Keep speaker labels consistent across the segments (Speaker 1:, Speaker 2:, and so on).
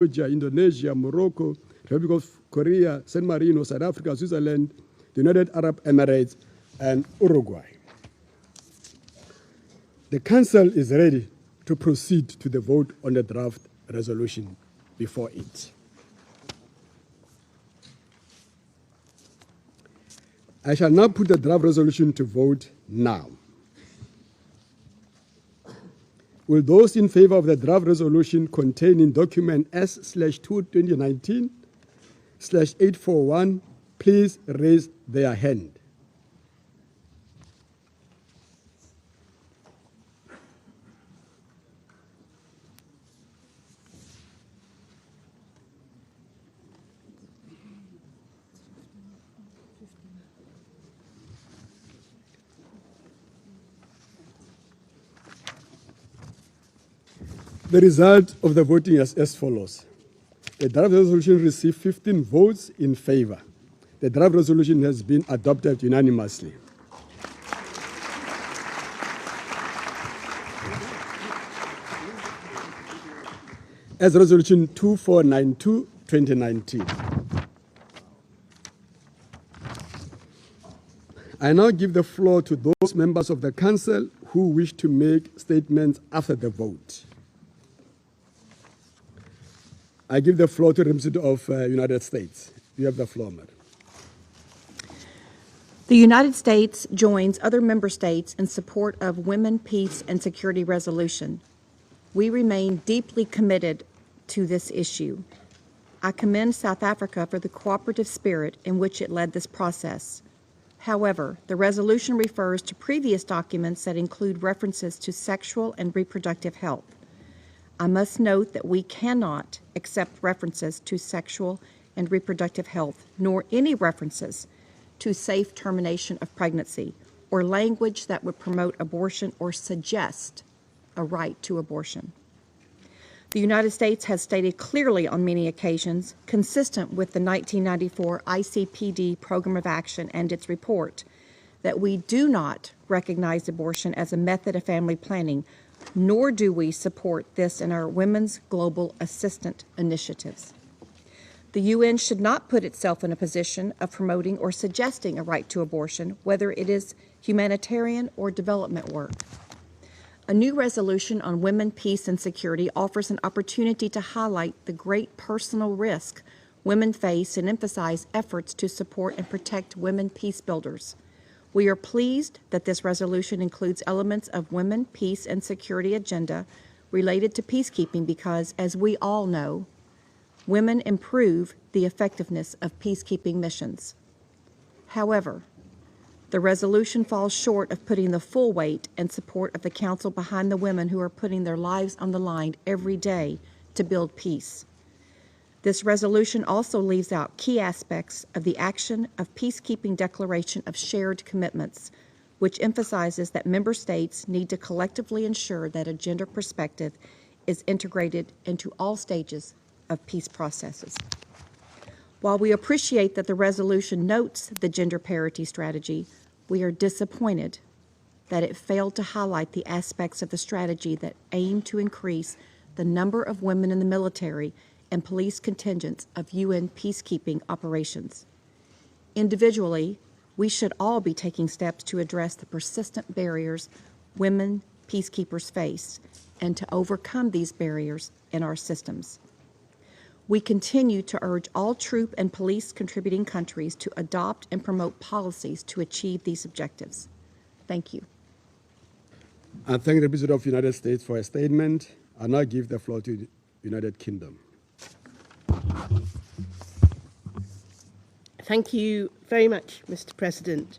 Speaker 1: Indonesia, Morocco, Republic of Korea, San Marino, South Africa, Switzerland, the United Arab Emirates, and Uruguay. The Council is ready to proceed to the vote on the draft resolution before it. I shall now put the draft resolution to vote now. Will those in favor of the draft resolution containing document S/2019/841 please raise their hand? The result of the voting is as follows. The draft resolution received 15 votes in favor. The draft resolution has been adopted unanimously. As Resolution 2492/2019. I now give the floor to those members of the Council who wish to make statements after the vote. I give the floor to the Representative of United States. You have the floor, madam.
Speaker 2: The United States joins other member states in support of Women, Peace, and Security Resolution. We remain deeply committed to this issue. I commend South Africa for the cooperative spirit in which it led this process. However, the resolution refers to previous documents that include references to sexual and reproductive health. I must note that we cannot accept references to sexual and reproductive health, nor any references to safe termination of pregnancy, or language that would promote abortion or suggest a right to abortion. The United States has stated clearly on many occasions, consistent with the 1994 ICPD Program of Action and its report, that we do not recognize abortion as a method of family planning, nor do we support this in our Women's Global Assistant initiatives. The UN should not put itself in a position of promoting or suggesting a right to abortion, whether it is humanitarian or development work. A new resolution on women, peace, and security offers an opportunity to highlight the great personal risk women face and emphasize efforts to support and protect women peace builders. We are pleased that this resolution includes elements of women, peace, and security agenda related to peacekeeping because, as we all know, women improve the effectiveness of peacekeeping missions. However, the resolution falls short of putting the full weight and support of the Council behind the women who are putting their lives on the line every day to build peace. This resolution also leaves out key aspects of the Action of Peacekeeping Declaration of Shared Commitments, which emphasizes that member states need to collectively ensure that a gender perspective is integrated into all stages of peace processes. While we appreciate that the resolution notes the gender parity strategy, we are disappointed that it failed to highlight the aspects of the strategy that aim to increase the number of women in the military and police contingents of UN peacekeeping operations. Individually, we should all be taking steps to address the persistent barriers women peacekeepers face and to overcome these barriers in our systems. We continue to urge all troop and police contributing countries to adopt and promote policies to achieve these objectives. Thank you.
Speaker 1: I thank the President of the United States for a statement. I now give the floor to the United Kingdom.
Speaker 3: Thank you very much, Mr. President.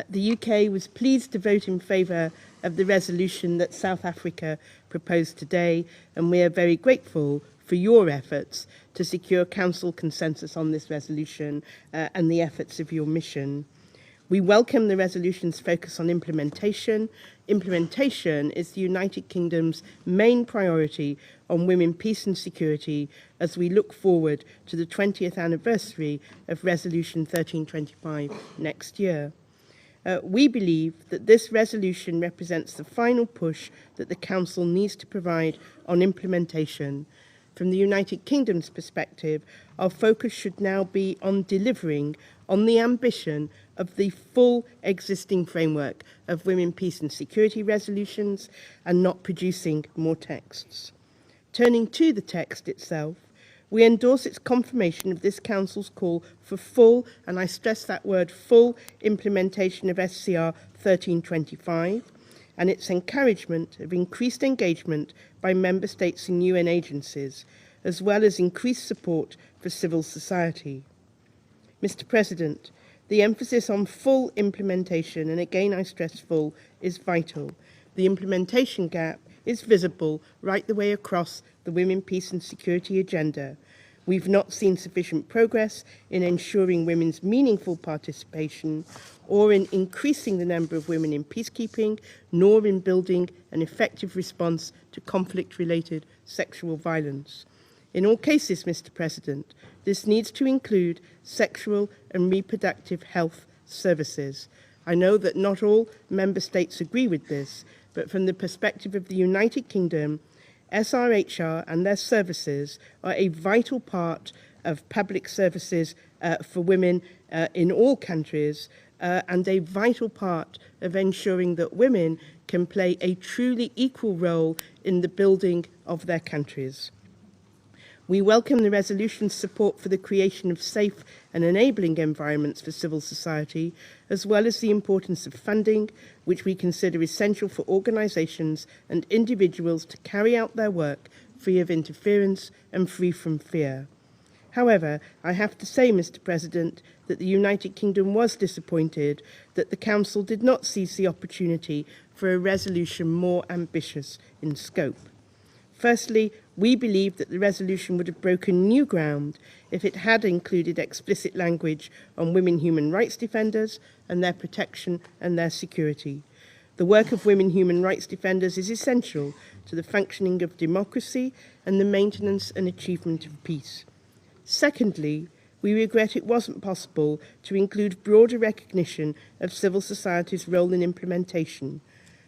Speaker 3: The UK was pleased to vote in favour of the resolution that South Africa proposed today, and we are very grateful for your efforts to secure Council consensus on this resolution and the efforts of your mission. We welcome the resolution's focus on implementation. Implementation is the United Kingdom's main priority on women, peace and security as we look forward to the 20th anniversary of Resolution 1325 next year. We believe that this resolution represents the final push that the Council needs to provide on implementation From the United Kingdom's perspective, our focus should now be on delivering on the ambition of the full existing framework of women, peace and security resolutions and not producing more texts. Turning to the text itself, we endorse its confirmation of this Council's call for full, and I stress that word, full implementation of SCR 1325, and its encouragement of increased engagement by Member States and UN agencies, as well as increased support for civil society. Mr. President, the emphasis on full implementation, and again I stress full, is vital. The implementation gap is visible right the way across the Women, Peace and Security agenda. We've not seen sufficient progress in ensuring women's meaningful participation or in increasing the number of women in peacekeeping, nor in building an effective response to conflict-related sexual violence. In all cases, Mr. President, this needs to include sexual and reproductive health services. I know that not all member states agree with this, but from the perspective of the United Kingdom, SRHR and their services are a vital part of public services for women in all countries, and a vital part of ensuring that women can play a truly equal role in the building of their countries. We welcome the resolution's support for the creation of safe and enabling environments for civil society, as well as the importance of funding, which we consider essential for organisations and individuals to carry out their work free of interference and free from fear. However, I have to say, Mr. President, that the United Kingdom was disappointed that the Council did not seize the opportunity for a resolution more ambitious in scope. Firstly, we believe that the resolution would have broken new ground if it had included explicit language on women human rights defenders and their protection and their security. The work of women human rights defenders is essential to the functioning of democracy and the maintenance and achievement of peace. Secondly, we regret it wasn't possible to include broader recognition of civil society's role in implementation.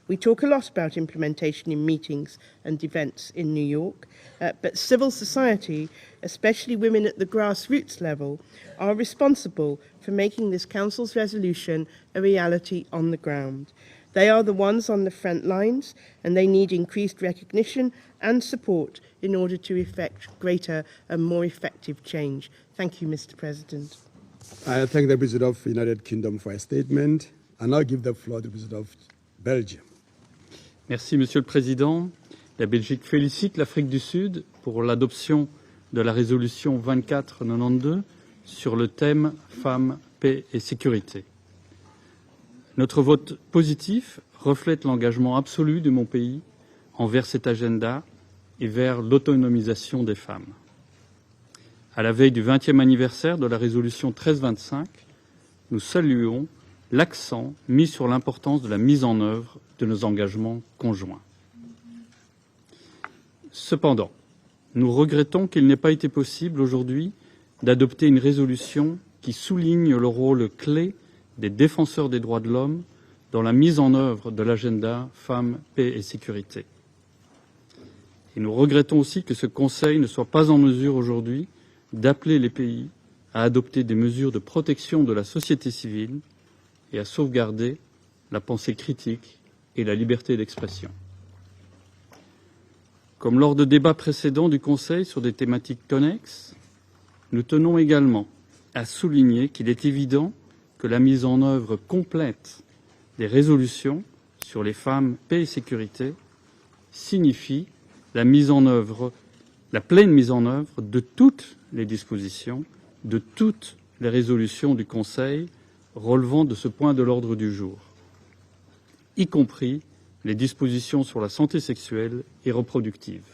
Speaker 3: We talk a lot about implementation in meetings and events in New York, but civil society, especially women at the grassroots level, are responsible for making this Council's resolution a reality on the ground. They are the ones on the front lines, and they need increased recognition and support in order to effect greater and more effective change. Thank you, Mr. President.
Speaker 1: I thank the President of the United Kingdom for a statement, and I'll give the floor to the President of Belgium.
Speaker 4: Merci, Monsieur le Président. La Belgique félicite l'Afrique du Sud pour l'adoption de la résolution 2492 sur le thème Femmes, paix et sécurité. Notre vote positif reflète l'engagement absolu de mon pays envers cet agenda et vers l'autonomisation des femmes. À la veille du 20e anniversaire de la résolution 1325, nous saluons l'accent mis sur l'importance de la mise en œuvre de nos engagements conjoints. Cependant, nous regrettons qu'il n'ait pas été possible aujourd'hui d'adopter une résolution qui souligne le rôle clé des défenseurs des droits de l'homme dans la mise en œuvre de l'agenda Femmes, paix et sécurité. Et nous regrettons aussi que ce Conseil ne soit pas en mesure aujourd'hui d'appeler les pays à adopter des mesures de protection de la société civile et à sauvegarder la pensée critique et la liberté d'expression. Comme lors de débats précédents du Conseil sur des thématiques connexes, nous tenons également à souligner qu'il est évident que la mise en œuvre complète des résolutions sur les femmes, paix et sécurité signifie la pleine mise en œuvre de toutes les dispositions, de toutes les résolutions du Conseil relevant de ce point de l'ordre du jour, y compris les dispositions sur la santé sexuelle et reproductive.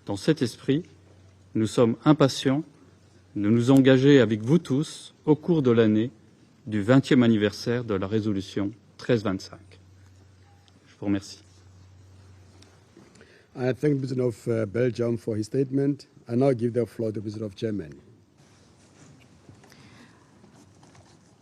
Speaker 4: Dans cet esprit, nous sommes impatients de nous engager avec vous tous au cours de l'année du 20e anniversaire de la résolution 1325. Je vous remercie.
Speaker 1: I thank the President of Belgium for his statement. I now give the floor to the President of Germany.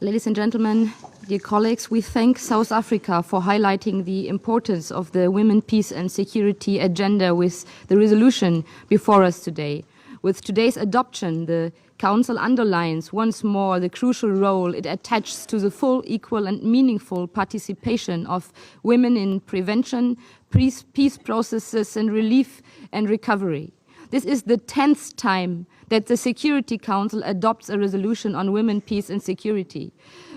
Speaker 5: Ladies and gentlemen, dear colleagues, we thank South Africa for highlighting the importance of the Women, Peace and Security agenda with the resolution before us today. With today's adoption, the Council underlines once more the crucial role it attaches to the full, equal and meaningful participation of women in prevention, peace processes and relief and recovery. This is the 10th time that the Security Council adopts a resolution on women, peace and security,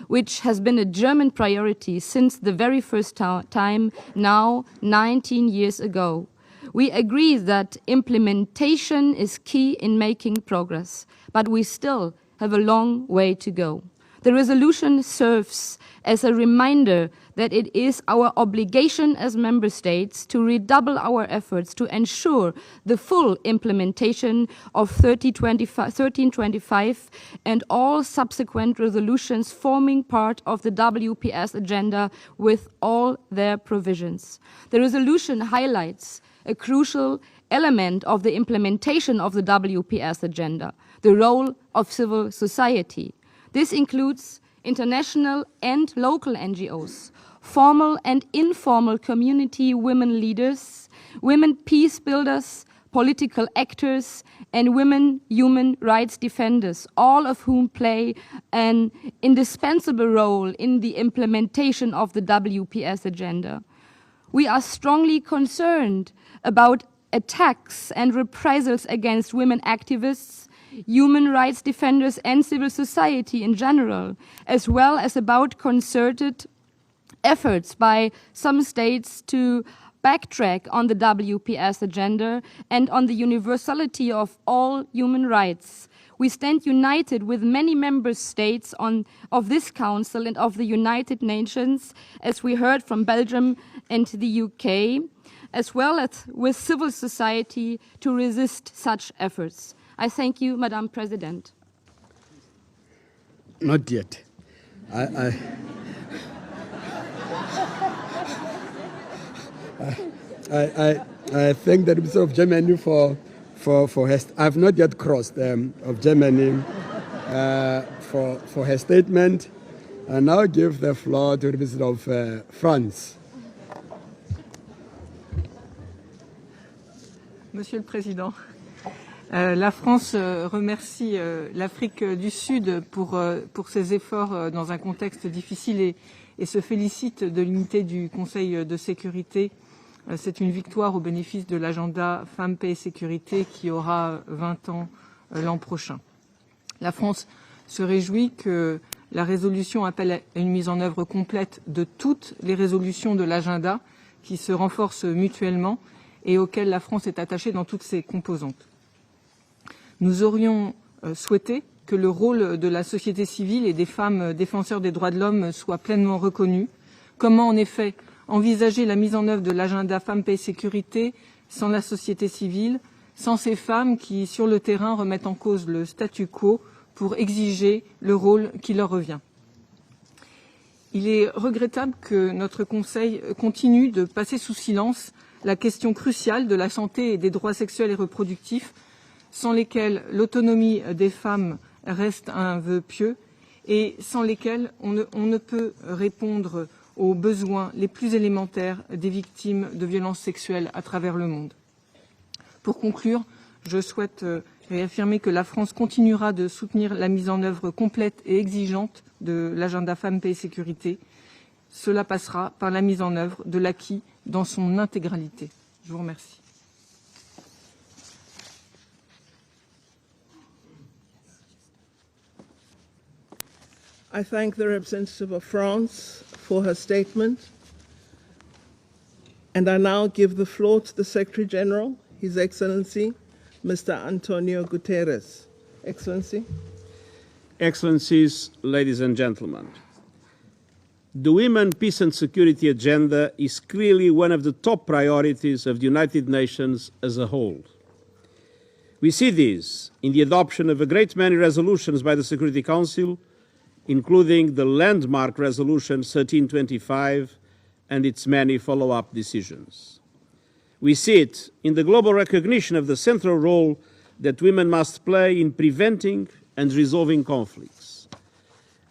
Speaker 5: which has been a German priority since the very first time, now 19 years ago. We agree that implementation is key in making progress, but we still have a long way to go. The resolution serves as a reminder that it is our obligation as member states to redouble our efforts to ensure the full implementation of 1325 and all subsequent resolutions forming part of the WPS agenda with all their provisions. The resolution highlights a crucial element of the implementation of the WPS agenda, the role of civil society. This includes international and local NGOs, formal and informal community women leaders, women peace builders, political actors, and women human rights defenders, all of whom play an indispensable role in the implementation of the WPS agenda. We are strongly concerned about attacks and reprisals against women activists, human rights defenders and civil society in general, as well as about concerted efforts by some states to backtrack on the WPS agenda and on the universality of all human rights. We stand united with many member states of this Council and of the United Nations, as we heard from Belgium and the UK, as well as with civil society to resist such efforts. I thank you, Madam President.
Speaker 1: Not yet. I thank the Minister of Germany for her. I've not yet crossed of Germany for her statement. I now give the floor to the Minister of France.
Speaker 6: Monsieur le Président, la France remercie l'Afrique du Sud pour ses efforts dans un contexte difficile et se félicite de l'unité du Conseil de sécurité. C'est une victoire au bénéfice de l'agenda Femmes, Paix et Sécurité qui aura 20 ans l'an prochain. La France se réjouit que la résolution appelle à une mise en œuvre complète de toutes les résolutions de l'agenda qui se renforcent mutuellement et auxquelles la France est attachée dans toutes ses composantes. Nous aurions souhaité que le rôle de la société civile et des femmes défenseurs des droits de l'homme soit pleinement reconnu. Comment, en effet, envisager la mise en œuvre de l'agenda Femmes, Paix et Sécurité sans la société civile, sans ces femmes qui, sur le terrain, remettent en cause le statu quo pour exiger le rôle qui leur revient. Il est regrettable que notre Conseil continue de passer sous silence la question cruciale de la santé et des droits sexuels et reproductifs, sans lesquels l'autonomie des femmes reste un vœu pieux et sans lesquels on ne peut répondre aux besoins les plus élémentaires des victimes de violences sexuelles à travers le monde. Pour conclure, je souhaite réaffirmer que la France continuera de soutenir la mise en œuvre complète et exigeante de l'agenda Femmes, Paix et Sécurité. Cela passera par la mise en œuvre de l'acquis dans son intégralité. Je vous remercie.
Speaker 7: I thank the representative of France for her statement. And I now give the floor to the Secretary General, His Excellency, Mr. Antonio Guterres. Excellency.
Speaker 8: Excellencies, ladies and gentlemen. The Women, Peace and Security agenda is clearly one of the top priorities of the United Nations as a whole. We see this in the adoption of a great many resolutions by the Security Council, including the landmark Resolution 1325 and its many follow-up decisions. We see it in the global recognition of the central role that women must play in preventing and resolving conflicts.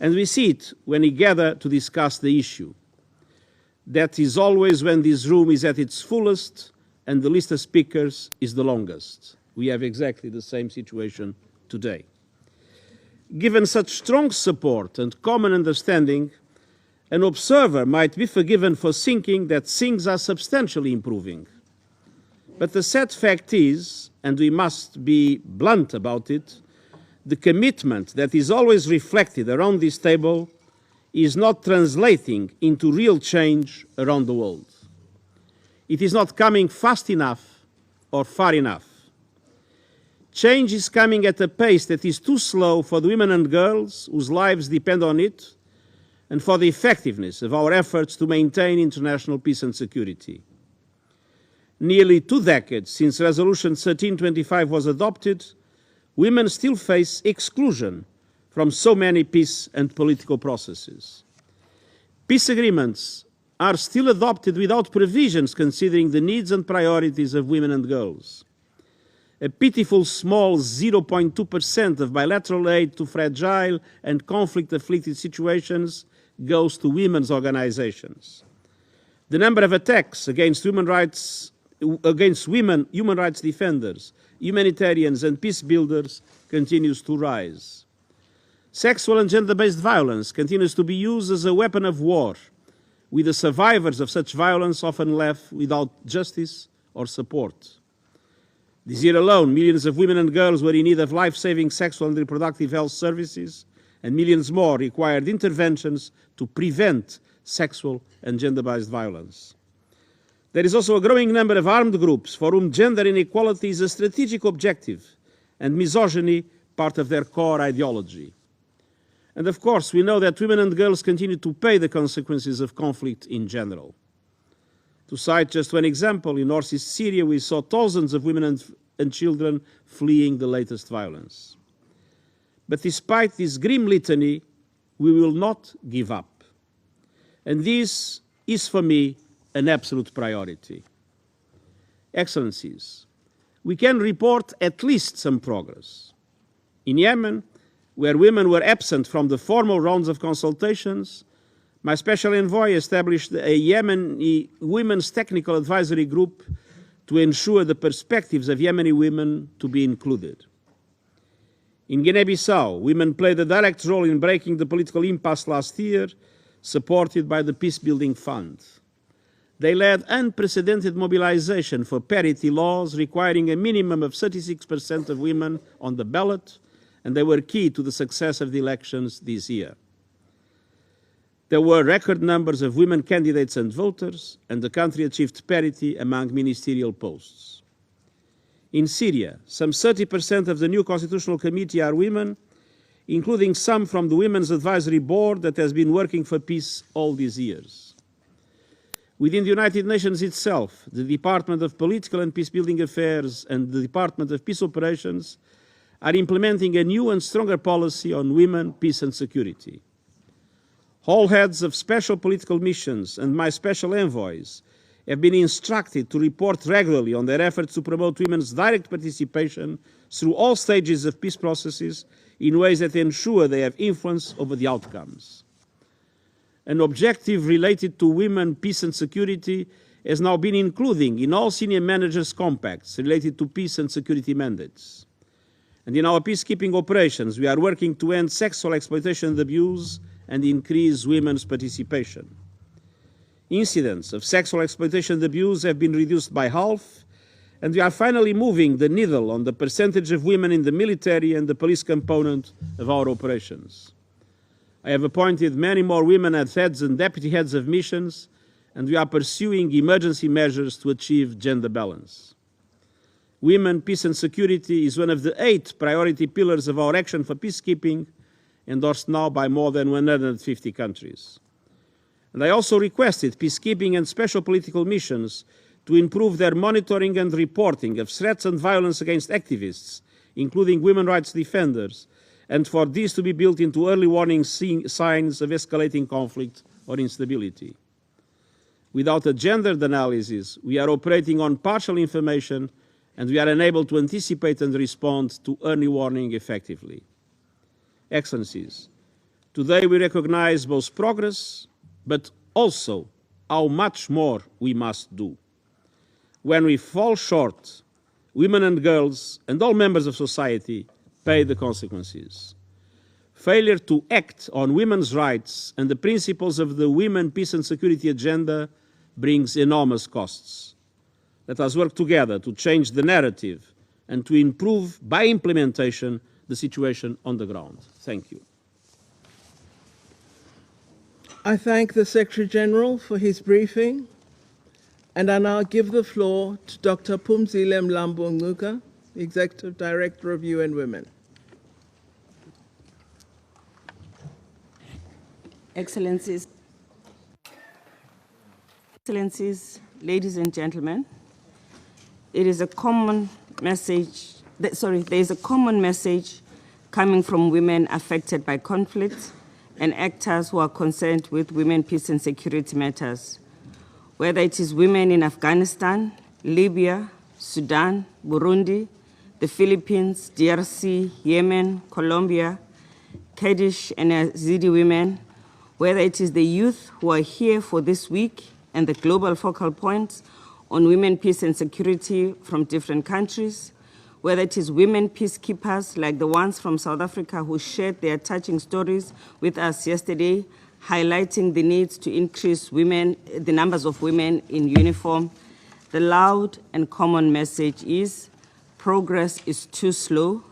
Speaker 8: And we see it when we gather to discuss the issue. That is always when this room is at its fullest and the list of speakers is the longest. We have exactly the same situation today. Given such strong support and common understanding, an observer might be forgiven for thinking that things are substantially improving. But the sad fact is, and we must be blunt about it, the commitment that is always reflected around this table is not translating into real change around the world. It is not coming fast enough or far enough. Change is coming at a pace that is too slow for the women and girls whose lives depend on it, and for the effectiveness of our efforts to maintain international peace and security. Nearly 2 decades since Resolution 1325 was adopted, women still face exclusion from so many peace and political processes. Peace agreements are still adopted without provisions considering the needs and priorities of women and girls. A pitiful small 0.2% of bilateral aid to fragile and conflict-afflicted situations goes to women's organizations. The number of attacks against human rights defenders, humanitarians and peace builders continues to rise. Sexual and gender-based violence continues to be used as a weapon of war, with the survivors of such violence often left without justice or support. This year alone, millions of women and girls were in need of life-saving sexual and reproductive health services, and millions more required interventions to prevent sexual and gender-based violence. There is also a growing number of armed groups for whom gender inequality is a strategic objective and misogyny part of their core ideology. And of course, we know that women and girls continue to pay the consequences of conflict in general. To cite just one example, in northeast Syria, we saw thousands of women and children fleeing the latest violence. But despite this grim litany, we will not give up. And this is, for me, an absolute priority. Excellencies, we can report at least some progress. In Yemen, where women were absent from the formal rounds of consultations, my special envoy established a Yemeni Women's Technical Advisory Group to ensure the perspectives of Yemeni women to be included. In Guinea-Bissau, women played a direct role in breaking the political impasse last year, supported by the Peacebuilding Fund. They led unprecedented mobilization for parity laws requiring a minimum of 36% of women on the ballot, and they were key to the success of the elections this year. There were record numbers of women candidates and voters, and the country achieved parity among ministerial posts. In Syria, some 30% of the new Constitutional Committee are women, including some from the Women's Advisory Board that has been working for peace all these years. Within the United Nations itself, the Department of Political and Peacebuilding Affairs and the Department of Peace Operations are implementing a new and stronger policy on women, peace and security. All heads of special political missions and my special envoys have been instructed to report regularly on their efforts to promote women's direct participation through all stages of peace processes in ways that ensure they have influence over the outcomes. An objective related to women, peace and security has now been included in all senior managers' compacts related to peace and security mandates. And in our peacekeeping operations, we are working to end sexual exploitation and abuse and increase women's participation. Incidents of sexual exploitation and abuse have been reduced by half, and we are finally moving the needle on the percentage of women in the military and the police component of our operations. I have appointed many more women as heads and deputy heads of missions, and we are pursuing emergency measures to achieve gender balance. Women, peace and security is one of the 8 priority pillars of our action for peacekeeping, endorsed now by more than 150 countries. And I also requested peacekeeping and special political missions to improve their monitoring and reporting of threats and violence against activists, including women rights defenders, and for these to be built into early warning signs of escalating conflict or instability. Without a gendered analysis, we are operating on partial information, and we are unable to anticipate and respond to early warning effectively. Excellencies, Today we recognize both progress, but also how much more we must do. When we fall short, women and girls and all members of society pay the consequences. Failure to act on women's rights and the principles of the Women, Peace and Security Agenda brings enormous costs. Let us work together to change the narrative and to improve, by implementation, the situation on the ground. Thank you.
Speaker 7: I thank the Secretary General for his briefing, and I now give the floor to Dr. Phumzile Mlambo-Ngcuka, the Executive Director of UN Women.
Speaker 9: Excellencies, ladies and gentlemen, it is a common message, there is a common message coming from women affected by conflict and actors who are concerned with women, peace and security matters. Whether it is women in Afghanistan, Libya, Sudan, Burundi, the Philippines, DRC, Yemen, Colombia, Kurdish and Yazidi women, whether it is the youth who are here for this week and the global focal points on women, peace and security from different countries, whether it is women peacekeepers like the ones from South Africa who shared their touching stories with us yesterday, highlighting the needs to increase the numbers of women in uniform, the loud and common message is progress is too slow,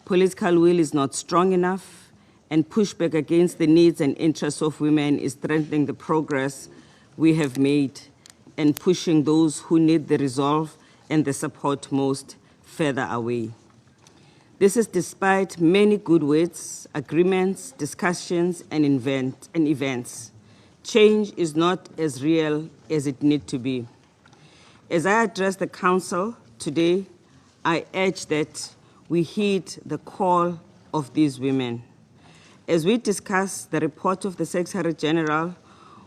Speaker 9: political will is not strong enough, and pushback against the needs and interests of women is threatening the progress we have made and pushing those who need the resolve and the support most further away. This is despite many good words, agreements, discussions, and events. Change is not as real as it needs to be. As I address the Council today, I urge that we heed the call of these women. As we discuss the report of the Secretary General,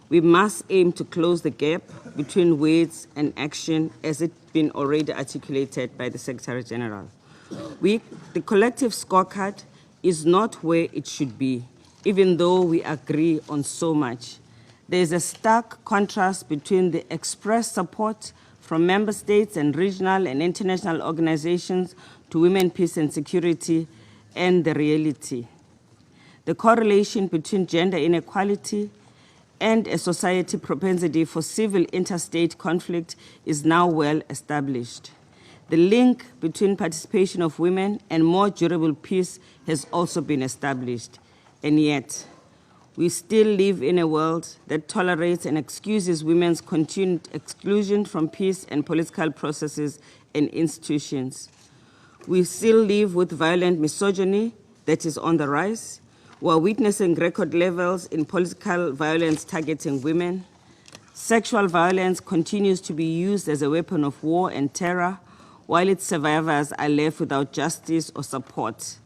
Speaker 9: we must aim to close the gap between words and action as it's been already articulated by the Secretary General. The collective scorecard is not where it should be, even though we agree on so much. There is a stark contrast between the expressed support from member states and regional and international organizations to women, peace and security and the reality. The correlation between gender inequality and a society propensity for civil interstate conflict is now well established. The link between participation of women and more durable peace has also been established. And yet, we still live in a world that tolerates and excuses women's continued exclusion from peace and political processes and institutions. We still live with violent misogyny that is on the rise. We are witnessing record levels in political violence targeting women. Sexual violence continues to be used as a weapon of war and terror, while its survivors are left without justice or support.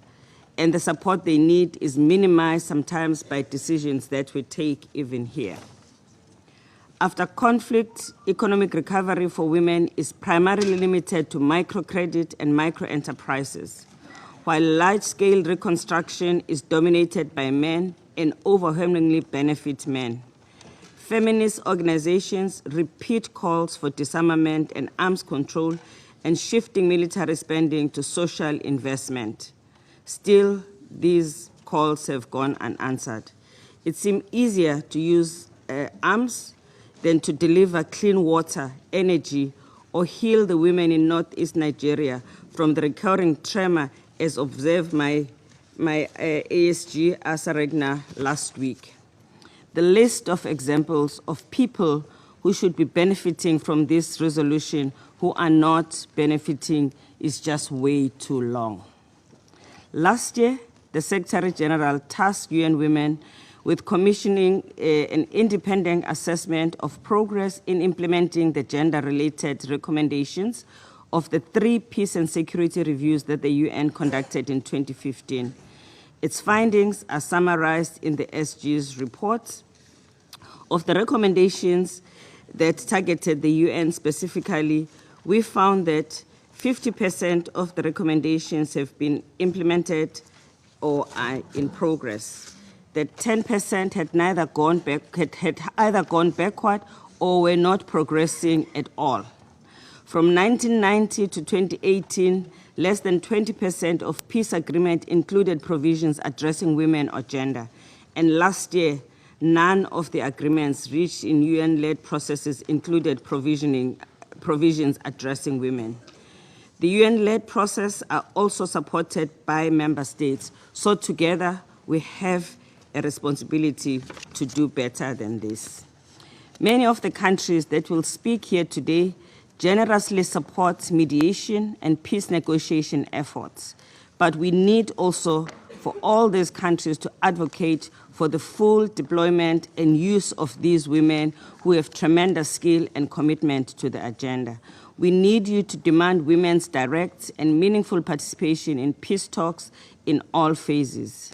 Speaker 9: And the support they need is minimized sometimes by decisions that we take even here. After conflict, economic recovery for women is primarily limited to microcredit and micro-enterprises, while large-scale reconstruction is dominated by men and overwhelmingly benefit men. Feminist organizations repeat calls for disarmament and arms control and shifting military spending to social investment. Still, these calls have gone unanswered. It seems easier to use arms than to deliver clean water, energy, or heal the women in northeast Nigeria from the recurring trauma as observed my ASG Asa Regna last week. The list of examples of people who should be benefiting from this resolution who are not benefiting is just way too long. Last year, the Secretary General tasked UN Women with commissioning an independent assessment of progress in implementing the gender-related recommendations of the 3 peace and security reviews that the UN conducted in 2015. Its findings are summarized in the SG's report. Of the recommendations that targeted the UN specifically, we found that 50% of the recommendations have been implemented or are in progress. that 10% had either gone backward or were not progressing at all. From 1990 to 2018, less than 20% of peace agreement included provisions addressing women or gender. And last year, none of the agreements reached in UN-led processes included provisions addressing women. The UN-led process are also supported by member states. So together, we have a responsibility to do better than this. Many of the countries that will speak here today generously support mediation and peace negotiation efforts. But we need also for all these countries to advocate for the full deployment and use of these women who have tremendous skill and commitment to the agenda. We need you to demand women's direct and meaningful participation in peace talks in all phases.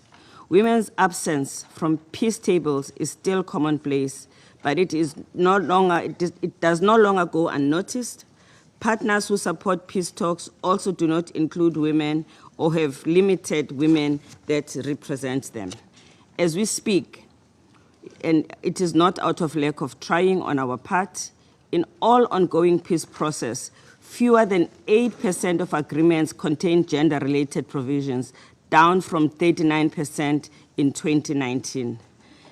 Speaker 9: Women's absence from peace tables is still commonplace, but it does no longer go unnoticed. Partners who support peace talks also do not include women or have limited women that represent them. As we speak, and it is not out of lack of trying on our part, in all ongoing peace process, fewer than 8% of agreements contain gender-related provisions, down from 39% in 2019.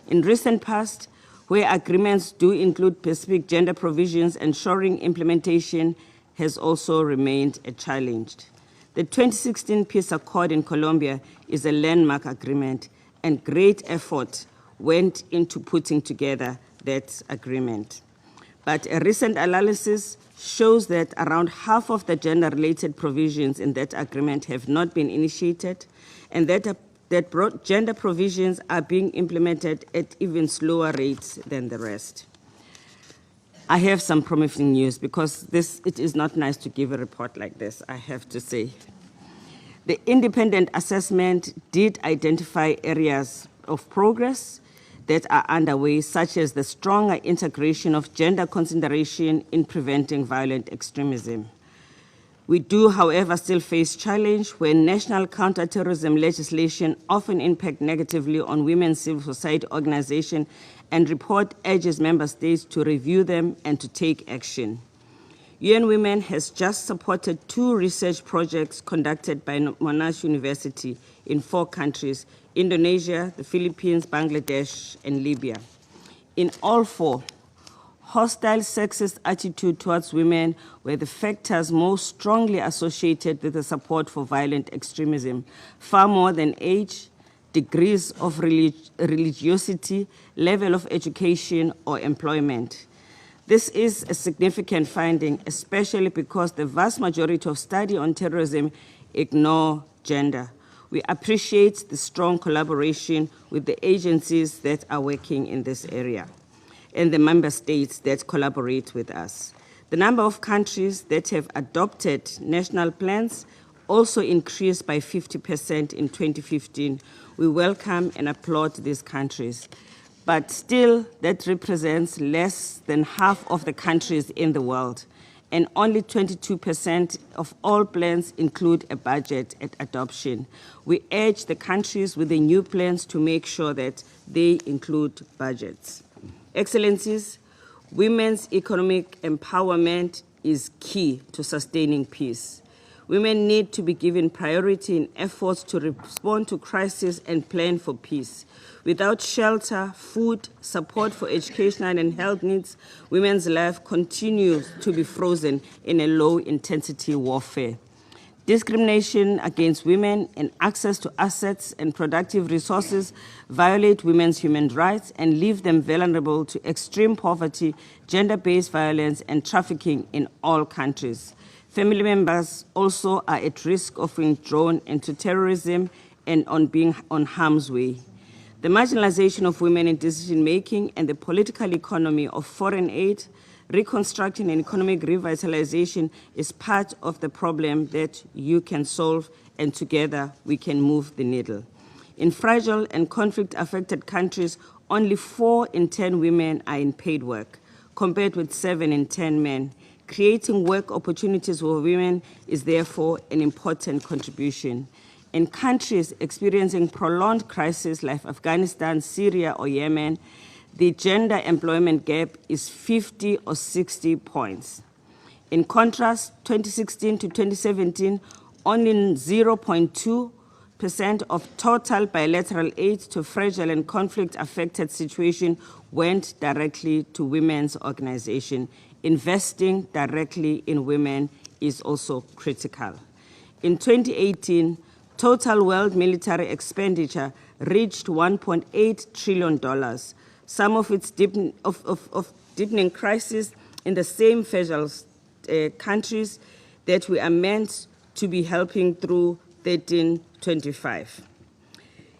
Speaker 9: In recent past, where agreements do include specific gender provisions, ensuring implementation has also remained a challenge. The 2016 Peace Accord in Colombia is a landmark agreement, and great effort went into putting together that agreement. But a recent analysis shows that around half of the gender-related provisions in that agreement have not been initiated, and that gender provisions are being implemented at even slower rates than the rest. I have some promising news because it is not nice to give a report like this, I have to say. The independent assessment did identify areas of progress that are underway, such as the stronger integration of gender consideration in preventing violent extremism. We do, however, still face challenge where national counterterrorism legislation often impact negatively on women's civil society organizations, and report urges member states to review them and to take action. UN Women has just supported 2 research projects conducted by Monash University in 4 countries, Indonesia, the Philippines, Bangladesh, and Libya. In all 4, hostile sexist attitude towards women were the factors most strongly associated with the support for violent extremism, far more than age, degrees of religiosity, level of education, or employment. This is a significant finding, especially because the vast majority of studies on terrorism ignore gender. We appreciate the strong collaboration with the agencies that are working in this area and the member states that collaborate with us. The number of countries that have adopted national plans also increased by 50% in 2015. We welcome and applaud these countries. But still, that represents less than half of the countries in the world, and only 22% of all plans include a budget at adoption. We urge the countries with the new plans to make sure that they include budgets. Excellencies, women's economic empowerment is key to sustaining peace. Women need to be given priority in efforts to respond to crisis and plan for peace. Without shelter, food, support for educational and health needs, women's life continues to be frozen in a low-intensity warfare. Discrimination against women and access to assets and productive resources violate women's human rights and leave them vulnerable to extreme poverty, gender-based violence, and trafficking in all countries. Family members also are at risk of being drawn into terrorism and being on harm's way. The marginalization of women in decision-making and the political economy of foreign aid, reconstruction and economic revitalization is part of the problem that you can solve, and together we can move the needle. In fragile and conflict-affected countries, only 4 in 10 women are in paid work, compared with 7 in 10 men. Creating work opportunities for women is therefore an important contribution. In countries experiencing prolonged crises like Afghanistan, Syria, or Yemen, the gender employment gap is 50 or 60 points. In contrast, 2016 to 2017, only 0.2% of total bilateral aid to fragile and conflict-affected situations went directly to women's organizations. Investing directly in women is also critical. In 2018, total world military expenditure reached $1.8 trillion, some of its deepening crisis in the same fragile countries that we are meant to be helping through 1325.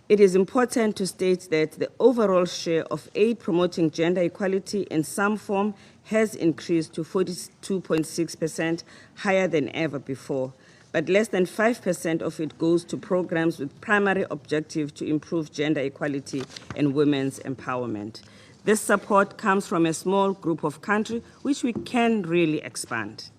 Speaker 9: It is important to state that the overall share of aid promoting gender equality in some form has increased to 42.6%, higher than ever before, but less than 5% of it goes to programs with primary objective to improve gender equality and women's empowerment. This support comes from a small group of countries which we can really expand.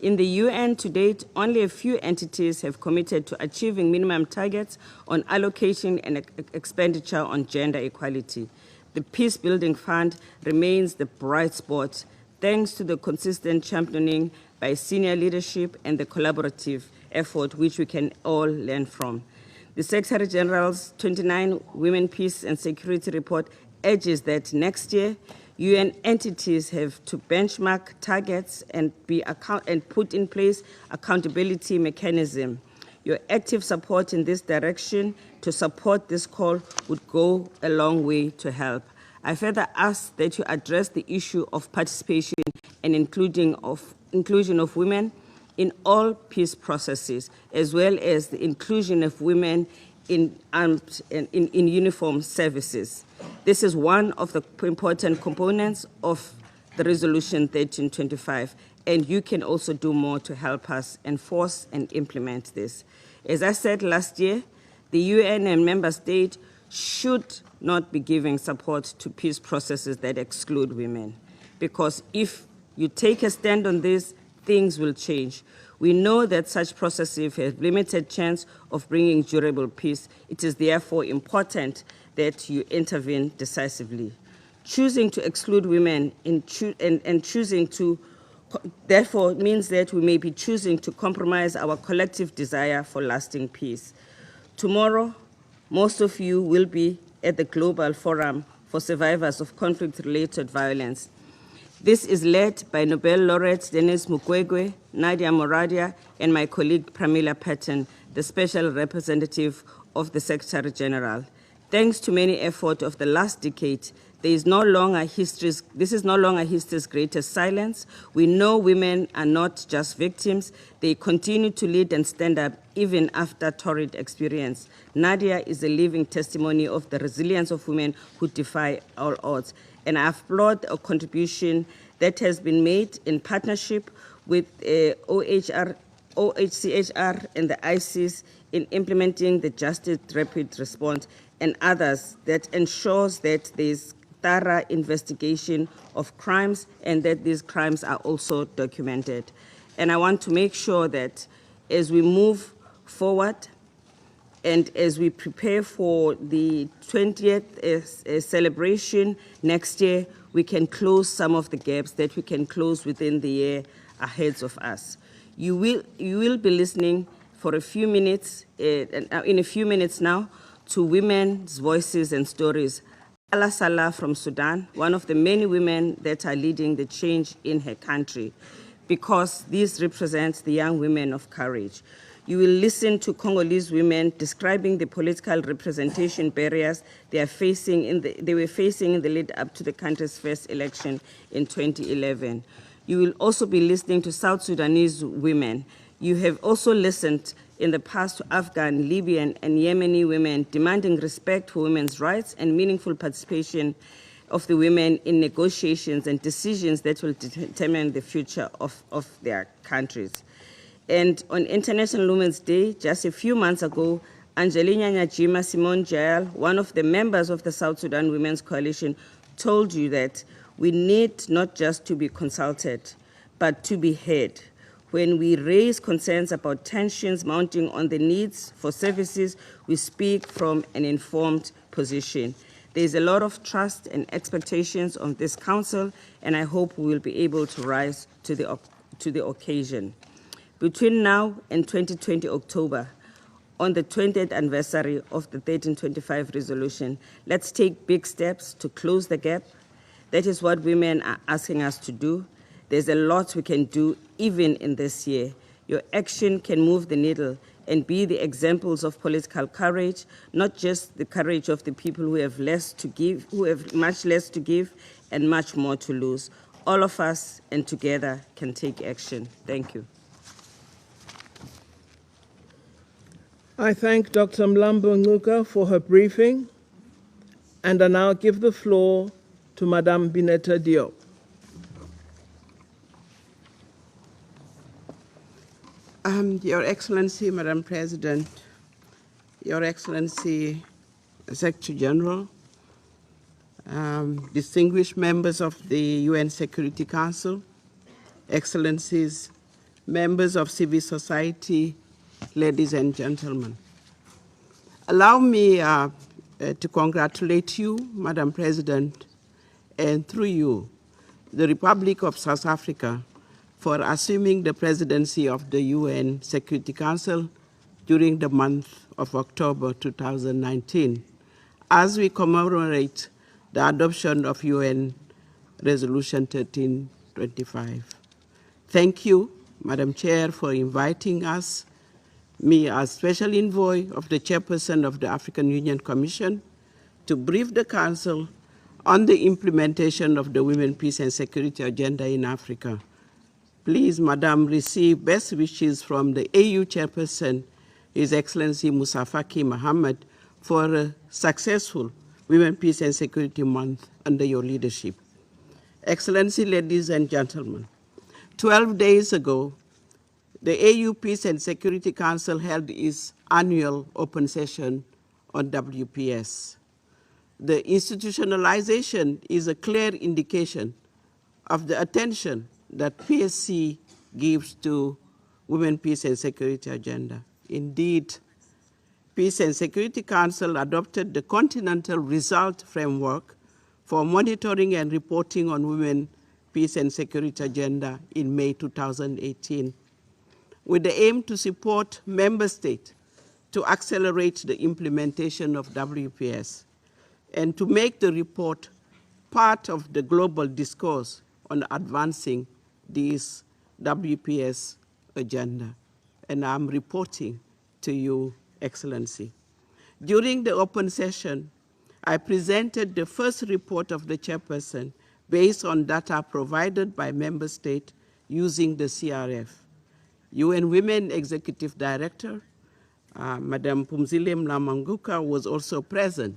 Speaker 9: In the UN to date, only a few entities have committed to achieving minimum targets on allocation and expenditure on gender equality. The Peacebuilding Fund remains the bright spot thanks to the consistent championing by senior leadership and the collaborative effort which we can all learn from. The Secretary General's 29 Women, Peace and Security report urges that next year, UN entities have to benchmark targets and put in place accountability mechanism. Your active support in this direction to support this call would go a long way to help. I further ask that you address the issue of participation and inclusion of women in all peace processes, as well as the inclusion of women in uniform services. This is one of the important components of the Resolution 1325, and you can also do more to help us enforce and implement this. As I said last year, the UN and member states should not be giving support to peace processes that exclude women, because if you take a stand on this, things will change. We know that such processes have limited chance of bringing durable peace. It is therefore important that you intervene decisively. Choosing to exclude women and choosing to, therefore, means that we may be choosing to compromise our collective desire for lasting peace. Tomorrow, most of you will be at the Global Forum for Survivors of Conflict-Related Violence. This is led by Nobel laureates Denis Mukwege, Nadia Moradia, and my colleague Pramila Patten, the special representative of the Secretary General. Thanks to many efforts of the last decade, this is no longer history's greatest silence. We know women are not just victims. They continue to lead and stand up even after torrid experience. Nadia is a living testimony of the resilience of women who defy all odds. And I applaud a contribution that has been made in partnership with OHCHR and the ICES in implementing the Justice Rapid Response and others that ensures that there is thorough investigation of crimes and that these crimes are also documented. And I want to make sure that as we move forward and as we prepare for the 20th celebration next year, we can close some of the gaps that we can close within the year ahead of us. You will be listening for a few minutes, in a few minutes now, to women's voices and stories. Ala Salah from Sudan, one of the many women that are leading the change in her country, because this represents the young women of courage. You will listen to Congolese women describing the political representation barriers they were facing in the lead up to the country's first election in 2011. You will also be listening to South Sudanese women. You have also listened in the past to Afghan, Libyan, and Yemeni women demanding respect for women's rights and meaningful participation of the women in negotiations and decisions that will determine the future of their countries. And on International Women's Day, just a few months ago, Angelina Nyajima Simone Jael, one of the members of the South Sudan Women's Coalition, told you that we need not just to be consulted, but to be heard. When we raise concerns about tensions mounting on the needs for services, we speak from an informed position. There is a lot of trust and expectations on this Council, and I hope we will be able to rise to the occasion. Between now and 2020 October, on the 20th anniversary of the 1325 resolution, let's take big steps to close the gap. That is what women are asking us to do. There's a lot we can do even in this year. Your action can move the needle and be the examples of political courage, not just the courage of the people who have less to give, who have much less to give and much more to lose. All of us and together can take action. Thank you.
Speaker 7: I thank Dr. Mlambo Nguka for her briefing, and I now give the floor to Madame Bineta Diop.
Speaker 10: Your Excellency, Madam President, Your Excellency, Secretary General, distinguished members of the UN Security Council, Excellencies, members of civil society, ladies and gentlemen. Allow me to congratulate you, Madam President, and through you, the Republic of South Africa, for assuming the presidency of the UN Security Council during the month of October 2019, as we commemorate the adoption of UN Resolution 1325. Thank you, Madam Chair, for inviting us, me as Special Envoy of the Chairperson of the African Union Commission, to brief the Council on the implementation of the Women, Peace and Security Agenda in Africa. Please, Madam, receive best wishes from the AU Chairperson, His Excellency Musa Faki Mohammed, for a successful Women, Peace and Security Month under your leadership. Excellency, ladies and gentlemen, 12 days ago, the AU Peace and Security Council held its annual open session on WPS. The institutionalization is a clear indication of the attention that PSC gives to Women, Peace and Security Agenda. Indeed, Peace and Security Council adopted the Continental Result Framework for monitoring and reporting on Women, Peace and Security Agenda in May 2018, with the aim to support member states to accelerate the implementation of WPS and to make the report part of the global discourse on advancing this WPS agenda. And I'm reporting to you, Excellency. During the open session, I presented the first report of the chairperson based on data provided by member states using the CRF. UN Women Executive Director, Madam Phumzile Mlambo-Nguka, was also present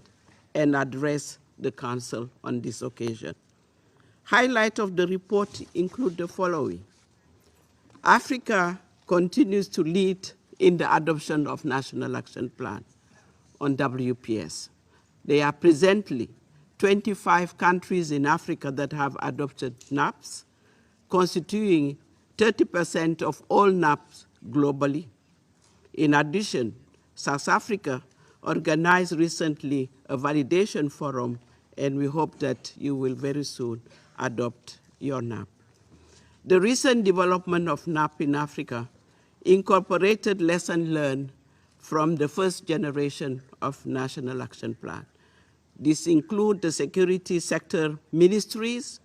Speaker 10: and addressed the Council on this occasion. Highlights of the report include the following. Africa continues to lead in the adoption of National Action Plan on WPS. There are presently 25 countries in Africa that have adopted NAPs, constituting 30% of all NAPs globally. In addition, South Africa organized recently a validation forum, and we hope that you will very soon adopt your NAP. The recent development of NAP in Africa incorporated lessons learned from the first generation of National Action Plan. This includes the security sector ministries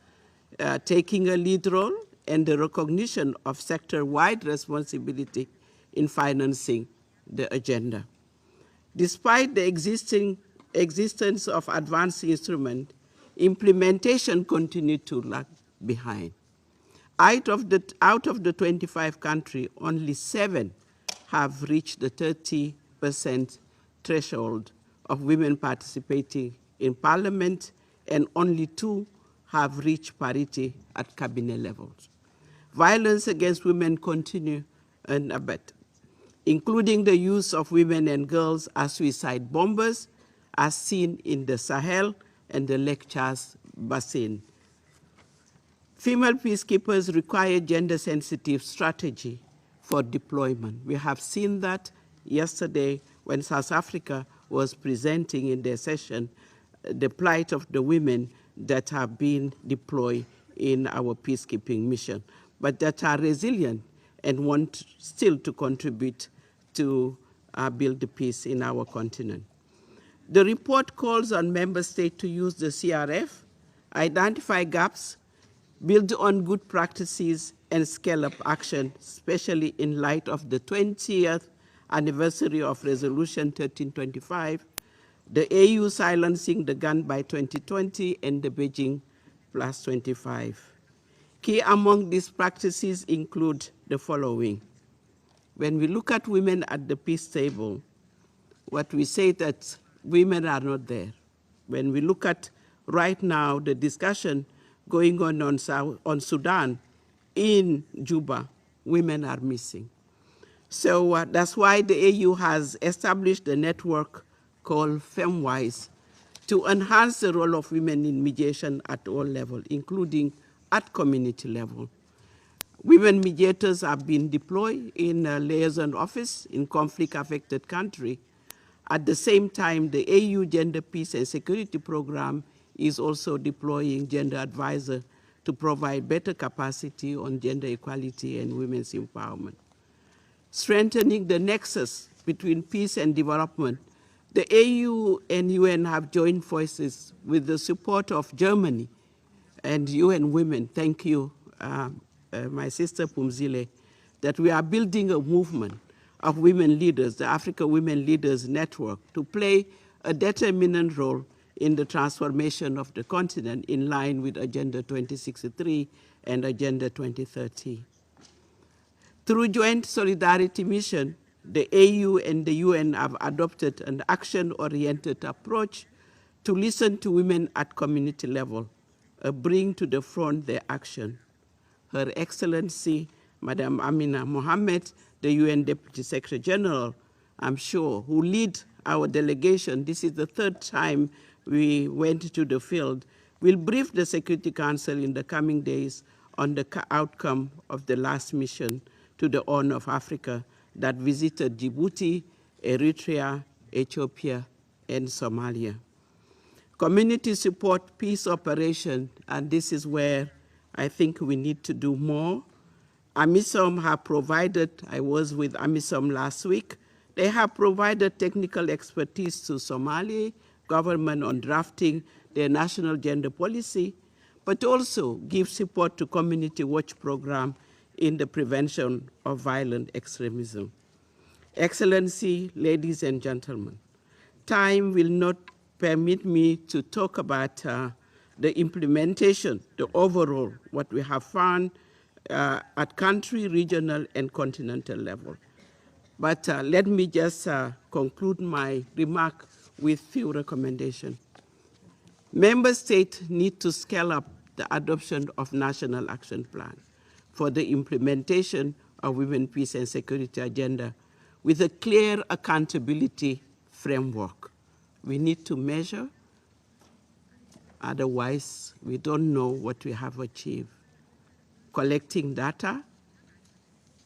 Speaker 10: taking a lead role and the recognition of sector-wide responsibility in financing the agenda. Despite the existence of advanced instruments, implementation continued to lag behind. Out of the 25 countries, only 7 have reached the 30% threshold of women participating in parliament, and only 2 have reached parity at cabinet levels. Violence against women continue unabated, including the use of women and girls as suicide bombers, as seen in the Sahel and the Lake Chad Basin. Female peacekeepers require gender-sensitive strategy for deployment. We have seen that yesterday when South Africa was presenting in their session the plight of the women that have been deployed in our peacekeeping mission, but that are resilient and want still to contribute to build the peace in our continent. The report calls on member states to use the CRF, identify gaps, build on good practices, and scale up action, especially in light of the 20th anniversary of Resolution 1325, the AU silencing the gun by 2020, and the Beijing plus 25. Key among these practices include the following. When we look at women at the peace table, what we say that women are not there. When we look at right now the discussion going on Sudan in Juba, women are missing. So that's why the AU has established a network called FemWise to enhance the role of women in mediation at all levels, including at community level. Women mediators have been deployed in liaison office in conflict-affected countries. At the same time, the AU Gender Peace and Security Program is also deploying gender advisor to provide better capacity on gender equality and women's empowerment. Strengthening the nexus between peace and development, the AU and UN have joined forces with the support of Germany and UN Women. Thank you, my sister Pumzile, that we are building a movement of women leaders, the Africa Women Leaders Network, to play a determinant role in the transformation of the continent in line with Agenda 2063 and Agenda 2030. Through joint solidarity mission, the AU and the UN have adopted an action-oriented approach to listen to women at community level, bring to the front their action. Her Excellency, Madam Amina Mohammed, the UN Deputy Secretary General, I'm sure, who lead our delegation, this is the third time we went to the field, will brief the Security Council in the coming days on the outcome of the last mission to the Horn of Africa that visited Djibouti, Eritrea, Ethiopia, and Somalia. Community support peace operation, and this is where I think we need to do more. AMISOM have provided, I was with AMISOM last week, they have provided technical expertise to Somali government on drafting their national gender policy, but also give support to community watch program in the prevention of violent extremism. Excellency, ladies and gentlemen, time will not permit me to talk about the implementation, the overall, what we have found at country, regional, and continental level. But let me just conclude my remark with few recommendations. Member states need to scale up the adoption of national action plan for the implementation of women, peace, and security agenda with a clear accountability framework. We need to measure, otherwise we don't know what we have achieved. Collecting data,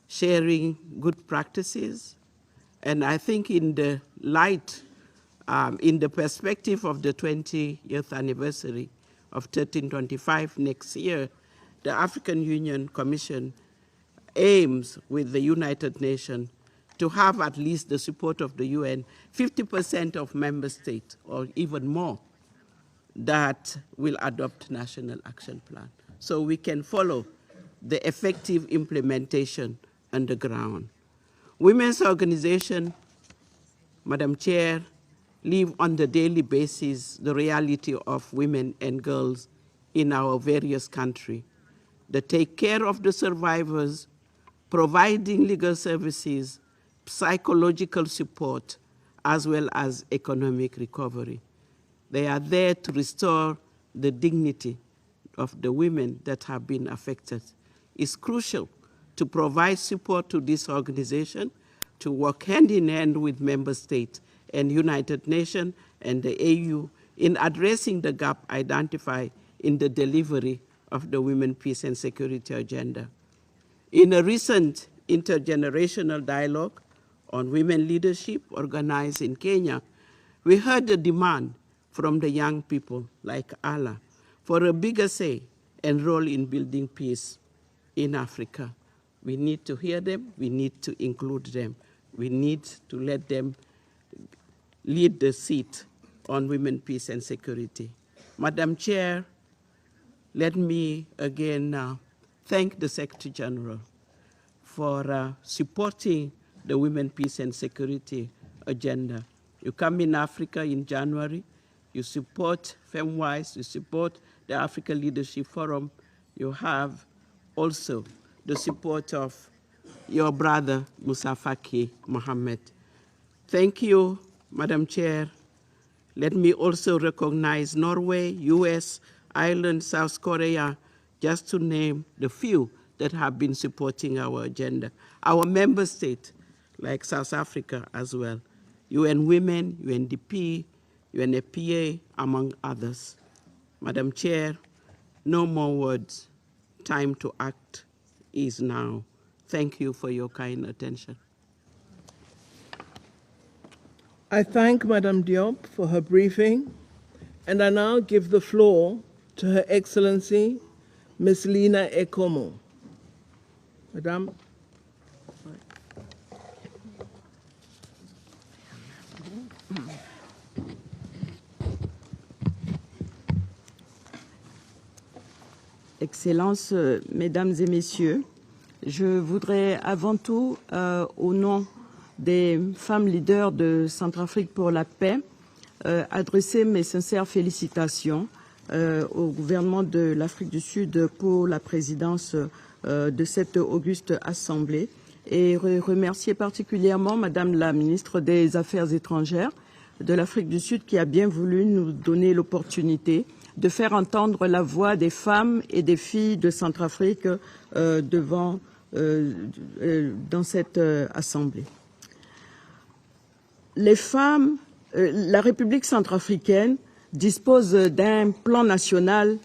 Speaker 10: sharing good practices, and I think in the light, in the perspective of the 20th anniversary of 1325 next year, the African Union Commission aims with the United Nations to have at least the support of the UN, 50% of member states or even more that will adopt national action plan. So we can follow the effective implementation on the ground. Women's organizations, Madam Chair, live on the daily basis the reality of women and girls in our various countries. They take care of the survivors, providing legal services, psychological support, as well as economic recovery. They are there to restore the dignity of the women that have been affected. It's crucial to provide support to this organization, to work hand in hand with member states and United Nations and the AU in addressing the gap identified in the delivery of the Women, Peace and Security agenda. In a recent intergenerational dialogue on women leadership organized in Kenya, we heard the demand from the young people like Allah for a bigger say and role in building peace in Africa. We need to hear them, we need to include them, we need to let them lead the seat on women, peace and security. Madam Chair, let me again thank the Secretary General for supporting the Women, Peace and Security agenda. You come in Africa in January, you support FemWise, you support the Africa Leadership Forum, you have also the support of your brother, Musa Faki Mohammed. Thank you, Madam Chair. Let me also recognize Norway, US, Ireland, South Korea, just to name the few that have been supporting our agenda. Our member states, like South Africa as well, UN Women, UNDP, UNFPA, among others. Madam Chair, no more words. Time to act is now. Thank you for your kind attention.
Speaker 7: I thank Madam Diop for her briefing, and I now give the floor to Her Excellency, Ms. Lina Ekomo. Madam.
Speaker 9: Excellences, Mesdames et Messieurs, je voudrais avant tout, au nom des femmes leaders de Centrafrique pour la paix, adresser mes sincères félicitations au gouvernement de l'Afrique du Sud pour la présidence de cette auguste assemblée et remercier particulièrement Madame la ministre des Affaires étrangères de l'Afrique du Sud qui a bien voulu nous donner l'opportunité de faire entendre la voix des femmes et des filles de Centrafrique dans cette assemblée. Les femmes, la République centrafricaine dispose d'un plan national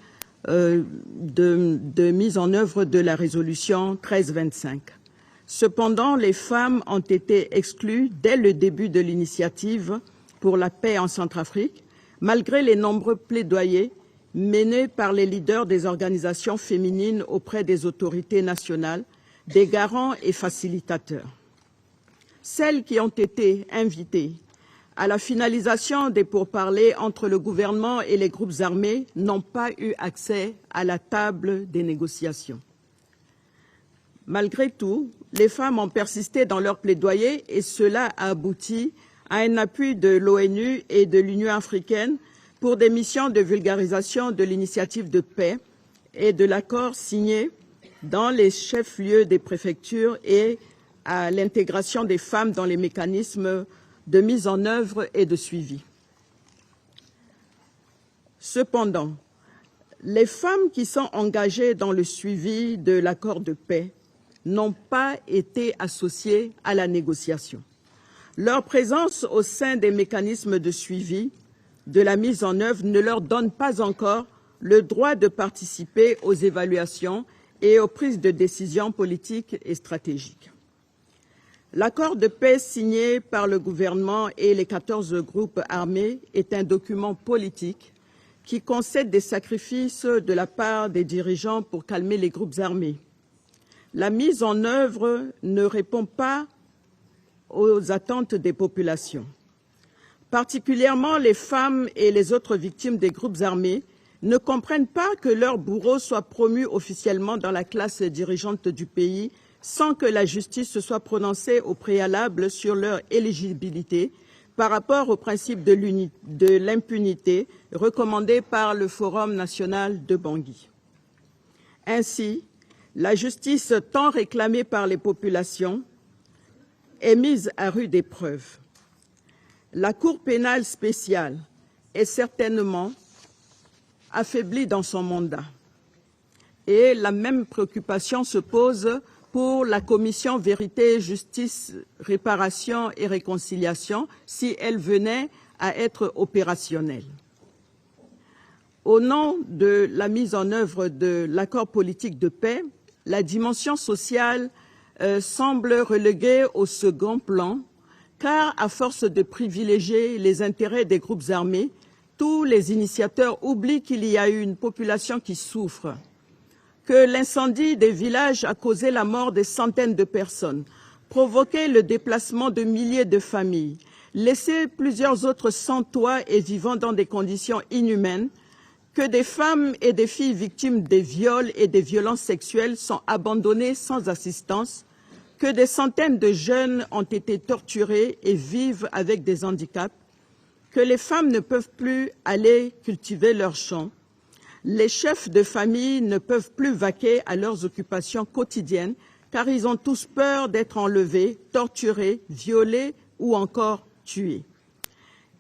Speaker 9: de mise en œuvre de la résolution 1325. Cependant, les femmes ont été exclues dès le début de l'initiative pour la paix en Centrafrique, malgré les nombreux plaidoyers menés par les leaders des organisations féminines auprès des autorités nationales, des garants et facilitateurs. Celles qui ont été invitées à la finalisation des pourparlers entre le gouvernement et les groupes armés n'ont pas eu accès à la table des négociations. Malgré tout, les femmes ont persisté dans leur plaidoyer et cela a abouti à un appui de l'ONU et de l'Union africaine pour des missions de vulgarisation de l'initiative de paix et de l'accord signé dans les chefs-lieux des préfectures et à l'intégration des femmes dans les mécanismes de mise en œuvre et de suivi. Cependant, les femmes qui sont engagées dans le suivi de l'accord de paix n'ont pas été associées à la négociation. Leur présence au sein des mécanismes de suivi de la mise en œuvre ne leur donne pas encore le droit de participer aux évaluations et aux prises de décisions politiques et stratégiques. L'accord de paix signé par le gouvernement et les 14 groupes armés est un document politique qui concède des sacrifices de la part des dirigeants pour calmer les groupes armés. La mise en œuvre ne répond pas aux attentes des populations. Particulièrement les femmes et les autres victimes des groupes armés ne comprennent pas que leurs bourreaux soient promus officiellement dans la classe dirigeante du pays sans que la justice se soit prononcée au préalable sur leur éligibilité par rapport au principe de l'impunité recommandé par le Forum national de Bangui. Ainsi, la justice tant réclamée par les populations est mise à rude épreuve. La Cour pénale spéciale est certainement affaiblie dans son mandat. Et la même préoccupation se pose pour la commission Vérité, Justice, Réparation et Réconciliation si elle venait à être opérationnelle.
Speaker 11: Au nom de la mise en œuvre de l'accord politique de paix, la dimension sociale semble reléguée au second plan, car à force de privilégier les intérêts des groupes armés, tous les initiateurs oublient qu'il y a eu une population qui souffre, que l'incendie des villages a causé la mort de centaines de personnes, provoqué le déplacement de milliers de familles, laissé plusieurs autres sans toit et vivant dans des conditions inhumaines, que des femmes et des filles victimes des viols et des violences sexuelles sont abandonnées sans assistance, que des centaines de jeunes ont été torturés et vivent avec des handicaps, que les femmes ne peuvent plus aller cultiver leurs champs, les chefs de famille ne peuvent plus vaquer à leurs occupations quotidiennes car ils ont tous peur d'être enlevés, torturés, violés ou encore tués.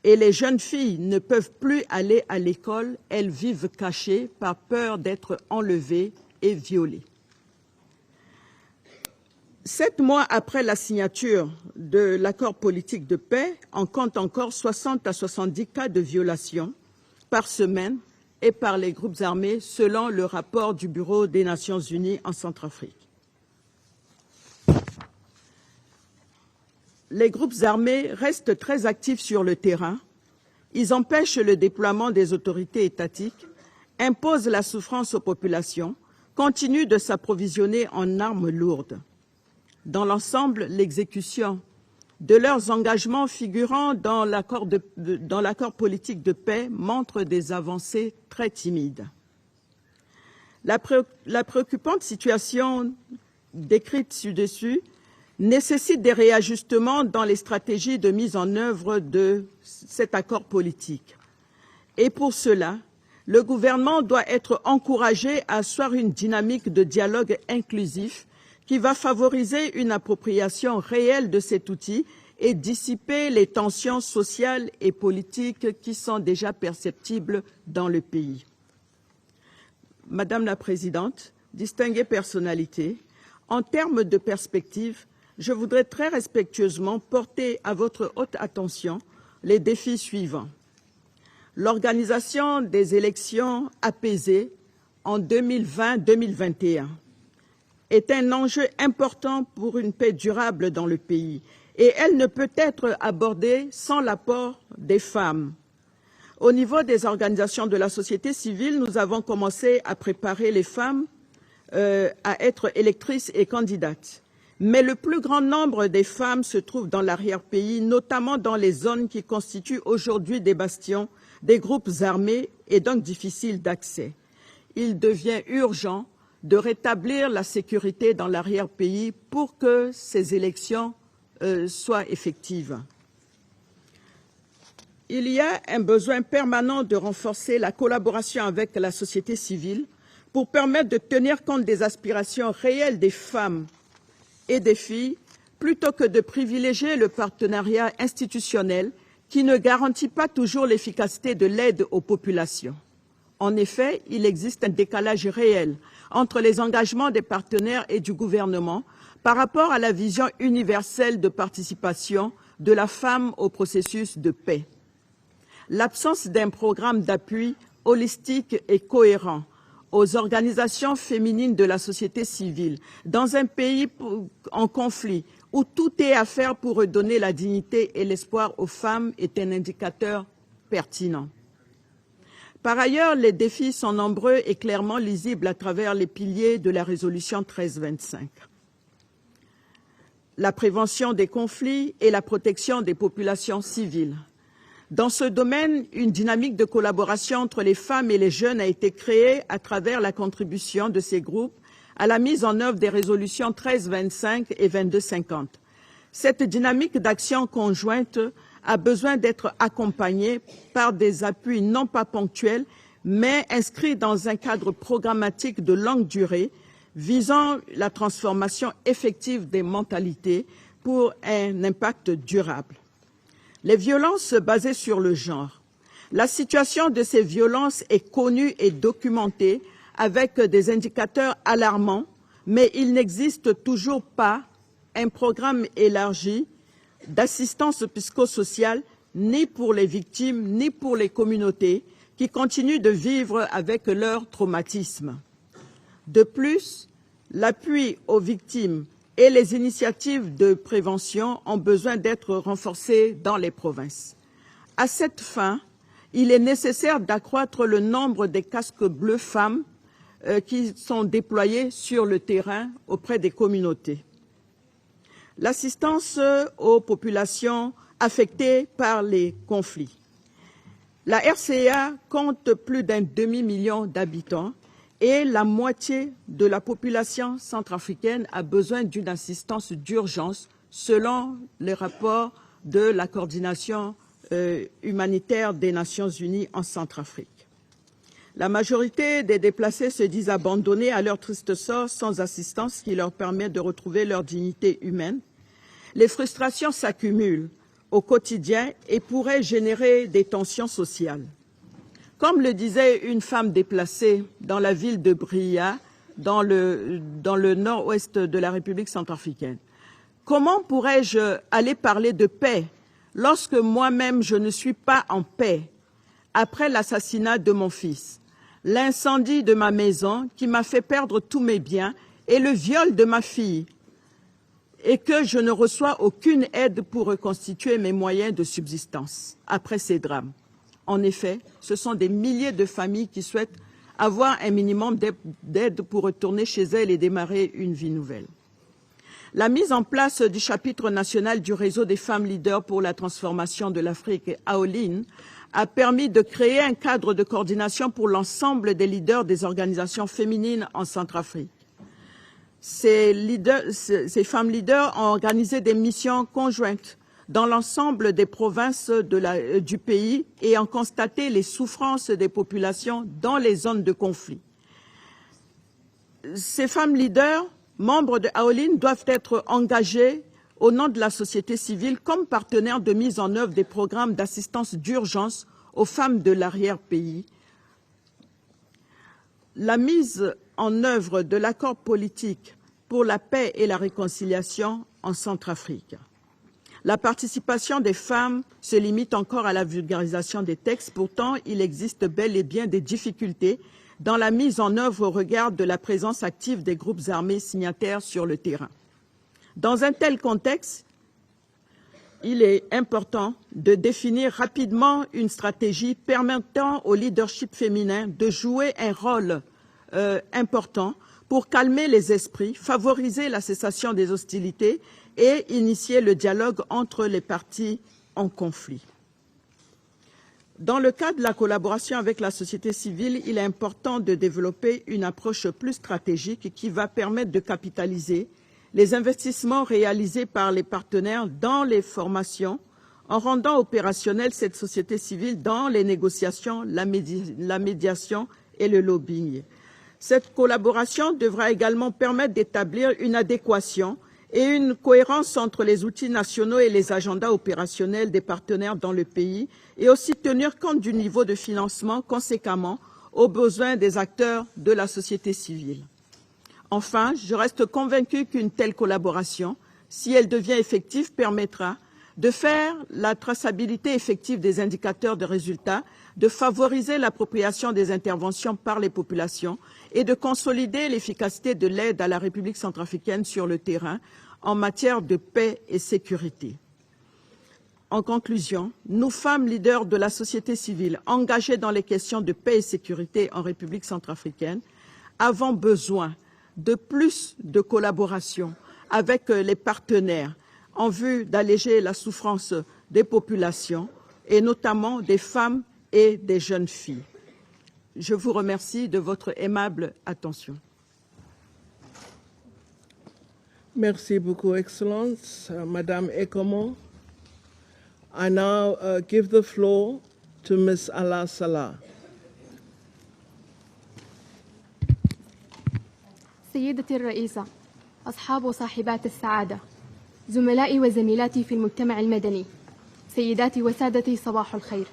Speaker 11: Et les jeunes filles ne peuvent plus aller à l'école, elles vivent cachées par peur d'être enlevées et violées. 7 mois après la signature de l'accord politique de paix, on compte encore 60 à 70 cas de violation par semaine et par les groupes armés, selon le rapport du Bureau des Nations Unies en Centrafrique. Les groupes armés restent très actifs sur le terrain. Ils empêchent le déploiement des autorités étatiques, imposent la souffrance aux populations, continuent de s'approvisionner en armes lourdes. Dans l'ensemble, l'exécution de leurs engagements figurant dans l'accord politique de paix montre des avancées très timides. La préoccupante situation décrite ci-dessus nécessite des réajustements dans les stratégies de mise en œuvre de cet accord politique. Et pour cela, le gouvernement doit être encouragé à asseoir une dynamique de dialogue inclusif qui va favoriser une appropriation réelle de cet outil et dissiper les tensions sociales et politiques qui sont déjà perceptibles dans le pays. Madame la Présidente, distinguées personnalités, en termes de perspective, je voudrais très respectueusement porter à votre haute attention les défis suivants. L'organisation des élections apaisées en 2020-2021 est un enjeu important pour une paix durable dans le pays et elle ne peut être abordée sans l'apport des femmes. Au niveau des organisations de la société civile, nous avons commencé à préparer les femmes à être électrices et candidates. Mais le plus grand nombre des femmes se trouvent dans l'arrière-pays, notamment dans les zones qui constituent aujourd'hui des bastions des groupes armés et donc difficiles d'accès. Il devient urgent de rétablir la sécurité dans l'arrière-pays pour que ces élections soient effectives. Il y a un besoin permanent de renforcer la collaboration avec la société civile pour permettre de tenir compte des aspirations réelles des femmes et des filles, plutôt que de privilégier le partenariat institutionnel qui ne garantit pas toujours l'efficacité de l'aide aux populations. En effet, il existe un décalage réel entre les engagements des partenaires et du gouvernement par rapport à la vision universelle de participation de la femme au processus de paix. L'absence d'un programme d'appui holistique et cohérent aux organisations féminines de la société civile dans un pays en conflit où tout est à faire pour redonner la dignité et l'espoir aux femmes est un indicateur pertinent. Par ailleurs, les défis sont nombreux et clairement lisibles à travers les piliers de la résolution 1325. La prévention des conflits et la protection des populations civiles. Dans ce domaine, une dynamique de collaboration entre les femmes et les jeunes a été créée à travers la contribution de ces groupes à la mise en œuvre des résolutions 1325 et 2250. Cette dynamique d'action conjointe a besoin d'être accompagnée par des appuis non pas ponctuels, mais inscrits dans un cadre programmatique de longue durée visant la transformation effective des mentalités pour un impact durable. Les violences basées sur le genre. La situation de ces violences est connue et documentée avec des indicateurs alarmants, mais il n'existe toujours pas un programme élargi d'assistance psychosociale ni pour les victimes ni pour les communautés qui continuent de vivre avec leur traumatisme. De plus, l'appui aux victimes et les initiatives de prévention ont besoin d'être renforcées dans les provinces. À cette fin, il est nécessaire d'accroître le nombre des casques bleus femmes qui sont déployés sur le terrain auprès des communautés. L'assistance aux populations affectées par les conflits. La RCA compte plus d'un demi-million d'habitants et la moitié de la population centrafricaine a besoin d'une assistance d'urgence selon les rapports de la coordination humanitaire des Nations Unies en Centrafrique. La majorité des déplacés se disent abandonnés à leur triste sort sans assistance qui leur permet de retrouver leur dignité humaine. Les frustrations s'accumulent au quotidien et pourraient générer des tensions sociales. Comme le disait une femme déplacée dans la ville de Bria, dans le nord-ouest de la République centrafricaine, comment pourrais-je aller parler de paix lorsque moi-même je ne suis pas en paix après l'assassinat de mon fils, l'incendie de ma maison qui m'a fait perdre tous mes biens et le viol de ma fille, et que je ne reçois aucune aide pour reconstituer mes moyens de subsistance après ces drames. En effet, ce sont des milliers de familles qui souhaitent avoir un minimum d'aide pour retourner chez elles et démarrer une vie nouvelle. La mise en place du chapitre national du réseau des femmes leaders pour la transformation de l'Afrique, AOLIN, a permis de créer un cadre de coordination pour l'ensemble des leaders des organisations féminines en Centrafrique. Ces femmes leaders ont organisé des missions conjointes dans l'ensemble des provinces du pays et ont constaté les souffrances des populations dans les zones de conflit. Ces femmes leaders, membres de AOLIN, doivent être engagées au nom de la société civile comme partenaires de mise en œuvre des programmes d'assistance d'urgence aux femmes de l'arrière-pays. La mise en œuvre de l'accord politique pour la paix et la réconciliation en Centrafrique. La participation des femmes se limite encore à la vulgarisation des textes. Pourtant, il existe bel et bien des difficultés dans la mise en œuvre au regard de la présence active des groupes armés signataires sur le terrain. Dans un tel contexte, il est important de définir rapidement une stratégie permettant au leadership féminin de jouer un rôle important pour calmer les esprits, favoriser la cessation des hostilités et initier le dialogue entre les parties en conflit. Dans le cadre de la collaboration avec la société civile, il est important de développer une approche plus stratégique qui va permettre de capitaliser les investissements réalisés par les partenaires dans les formations en rendant opérationnelle cette société civile dans les négociations, la médiation et le lobbying. Cette collaboration devra également permettre d'établir une adéquation et une cohérence entre les outils nationaux et les agendas opérationnels des partenaires dans le pays et aussi tenir compte du niveau de financement conséquemment aux besoins des acteurs de la société civile. Enfin, je reste convaincue qu'une telle collaboration, si elle devient effective, permettra de faire la traçabilité effective des indicateurs de résultats, de favoriser l'appropriation des interventions par les populations et de consolider l'efficacité de l'aide à la République centrafricaine sur le terrain en matière de paix et sécurité. En conclusion, nous, femmes leaders de la société civile engagées dans les questions de paix et sécurité en République centrafricaine, avons besoin de plus de collaboration avec les partenaires en vue d'alléger la souffrance des populations et notamment des femmes et des jeunes filles. Je vous remercie de votre aimable attention.
Speaker 7: Merci beaucoup, Excellence, Madame Ekomo. I now give the floor to Ms. Ala Salah.
Speaker 12: سيدتي الرئيسة، أصحاب وصاحبات السعادة، زملائي وزميلاتي في المجتمع المدني، سيداتي وسادتي صباح الخير.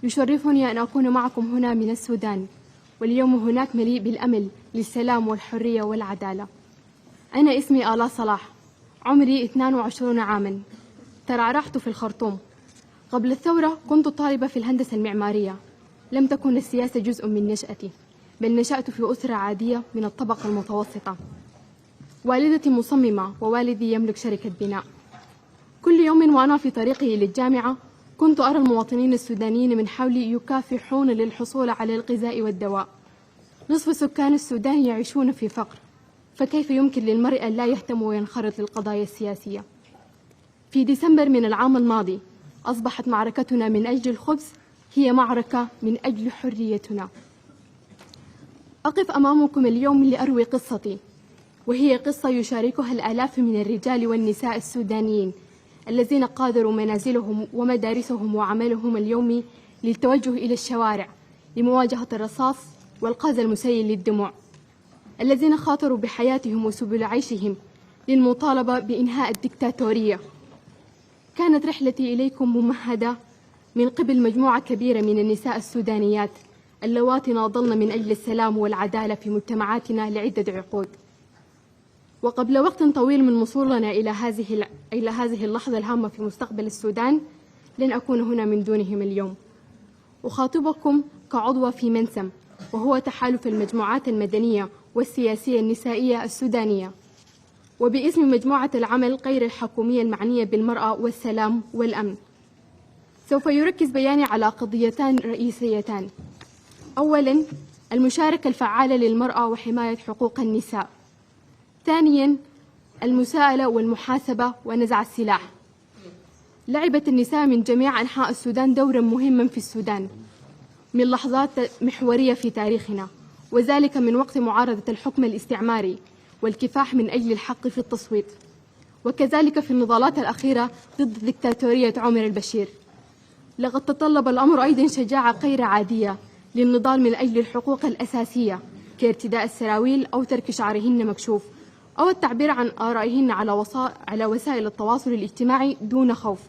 Speaker 12: يشرفني أن أكون معكم هنا من السودان، واليوم هناك مليء بالأمل للسلام والحرية والعدالة. أنا اسمي آلاء صلاح، عمري 22 عاما، ترعرعت في الخرطوم. قبل الثورة كنت طالبة في الهندسة المعمارية، لم تكن السياسة جزء من نشأتي، بل نشأت في أسرة عادية من الطبقة المتوسطة. والدتي مصممة ووالدي يملك شركة بناء. كل يوم وأنا في طريقي للجامعة كنت أرى المواطنين السودانيين من حولي يكافحون للحصول على الغذاء والدواء. نصف سكان السودان يعيشون في فقر، فكيف يمكن للمرء أن لا يهتم وينخرط للقضايا السياسية؟ في ديسمبر من العام الماضي أصبحت معركتنا من أجل الخبز هي معركة من أجل حريتنا. أقف أمامكم اليوم لأروي قصتي، وهي قصة يشاركها الآلاف من الرجال والنساء السودانيين الذين قادروا منازلهم ومدارسهم وعملهم اليومي للتوجه إلى الشوارع لمواجهة الرصاص والغاز المسيل للدموع، الذين خاطروا بحياتهم وسبل عيشهم للمطالبة بإنهاء الدكتاتورية. كانت رحلتي إليكم ممهدة من قبل مجموعة كبيرة من النساء السودانيات اللواتي ناضلن من أجل السلام والعدالة في مجتمعاتنا لعدة عقود. وقبل وقت طويل من وصولنا إلى هذه اللحظة الهامة في مستقبل السودان لن أكون هنا من دونهم اليوم. أخاطبكم كعضوة في منسم، وهو تحالف المجموعات المدنية والسياسية النسائية السودانية، وباسم مجموعة العمل غير الحكومية المعنية بالمرأة والسلام والأمن. سوف يركز بياني على قضيتان رئيسيتان. أولاً، المشاركة الفعالة للمرأة وحماية حقوق النساء. ثانياً، المساءلة والمحاسبة ونزع السلاح. لعبت النساء من جميع أنحاء السودان دوراً مهماً في السودان من لحظات محورية في تاريخنا، وذلك من وقت معارضة الحكم الاستعماري والكفاح من أجل الحق في التصويت، وكذلك في النضالات الأخيرة ضد دكتاتورية عمر البشير. لقد تطلب الأمر أيضاً شجاعة غير عادية للنضال من أجل الحقوق الأساسية كارتداء السراويل أو ترك شعرهن مكشوف أو التعبير عن آرائهن على وسائل التواصل الاجتماعي دون خوف،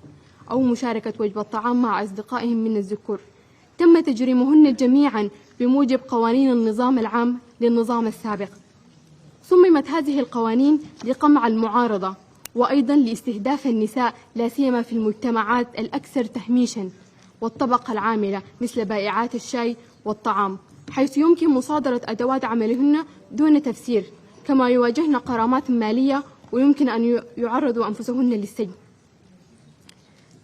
Speaker 12: أو مشاركة وجبة الطعام مع أصدقائهم من الذكور. تم تجريمهن جميعاً بموجب قوانين النظام العام للنظام السابق. صممت هذه القوانين لقمع المعارضة وأيضاً لاستهداف النساء لا سيما في المجتمعات الأكثر تهميشاً والطبقة العاملة مثل بائعات الشاي والطعام، حيث يمكن مصادرة أدوات عملهن دون تفسير، كما يواجهن غرامات مالية ويمكن أن يعرضوا أنفسهن للسجن.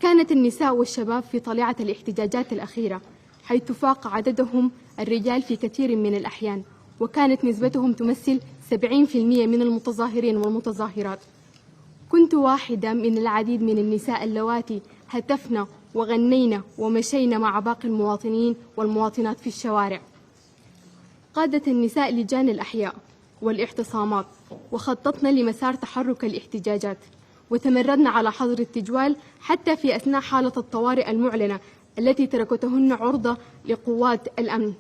Speaker 12: كانت النساء والشباب في طليعة الاحتجاجات الأخيرة، حيث فاق عددهم الرجال في كثير من الأحيان، وكانت نسبتهم تمثل 70% من المتظاهرين والمتظاهرات. كنت واحدة من العديد من النساء اللواتي هتفن وغنينا ومشينا مع باقي المواطنين والمواطنات في الشوارع. قادت النساء لجان الأحياء والاعتصامات، وخططنا لمسار تحرك الاحتجاجات، وتمردنا على حظر التجوال حتى في أثناء حالة الطوارئ المعلنة التي تركتهن عرضة لقوات الأمن.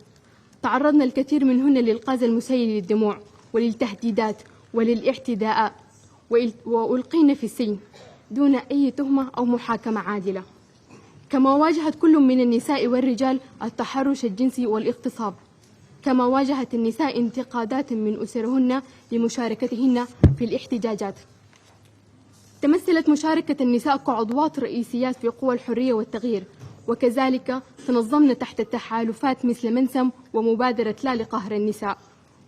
Speaker 12: تعرضنا الكثير منهن للغاز المسيل للدموع وللتهديدات وللاعتداء، وألقينا في السجن دون أي تهمة أو محاكمة عادلة. كما واجهت كل من النساء والرجال التحرش الجنسي والاغتصاب، كما واجهت النساء انتقادات من أسرهن لمشاركتهن في الاحتجاجات. تمثلت مشاركة النساء كعضوات رئيسيات في قوى الحرية والتغيير، وكذلك تنظمنا تحت التحالفات مثل منسم ومبادرة لا لقهر النساء،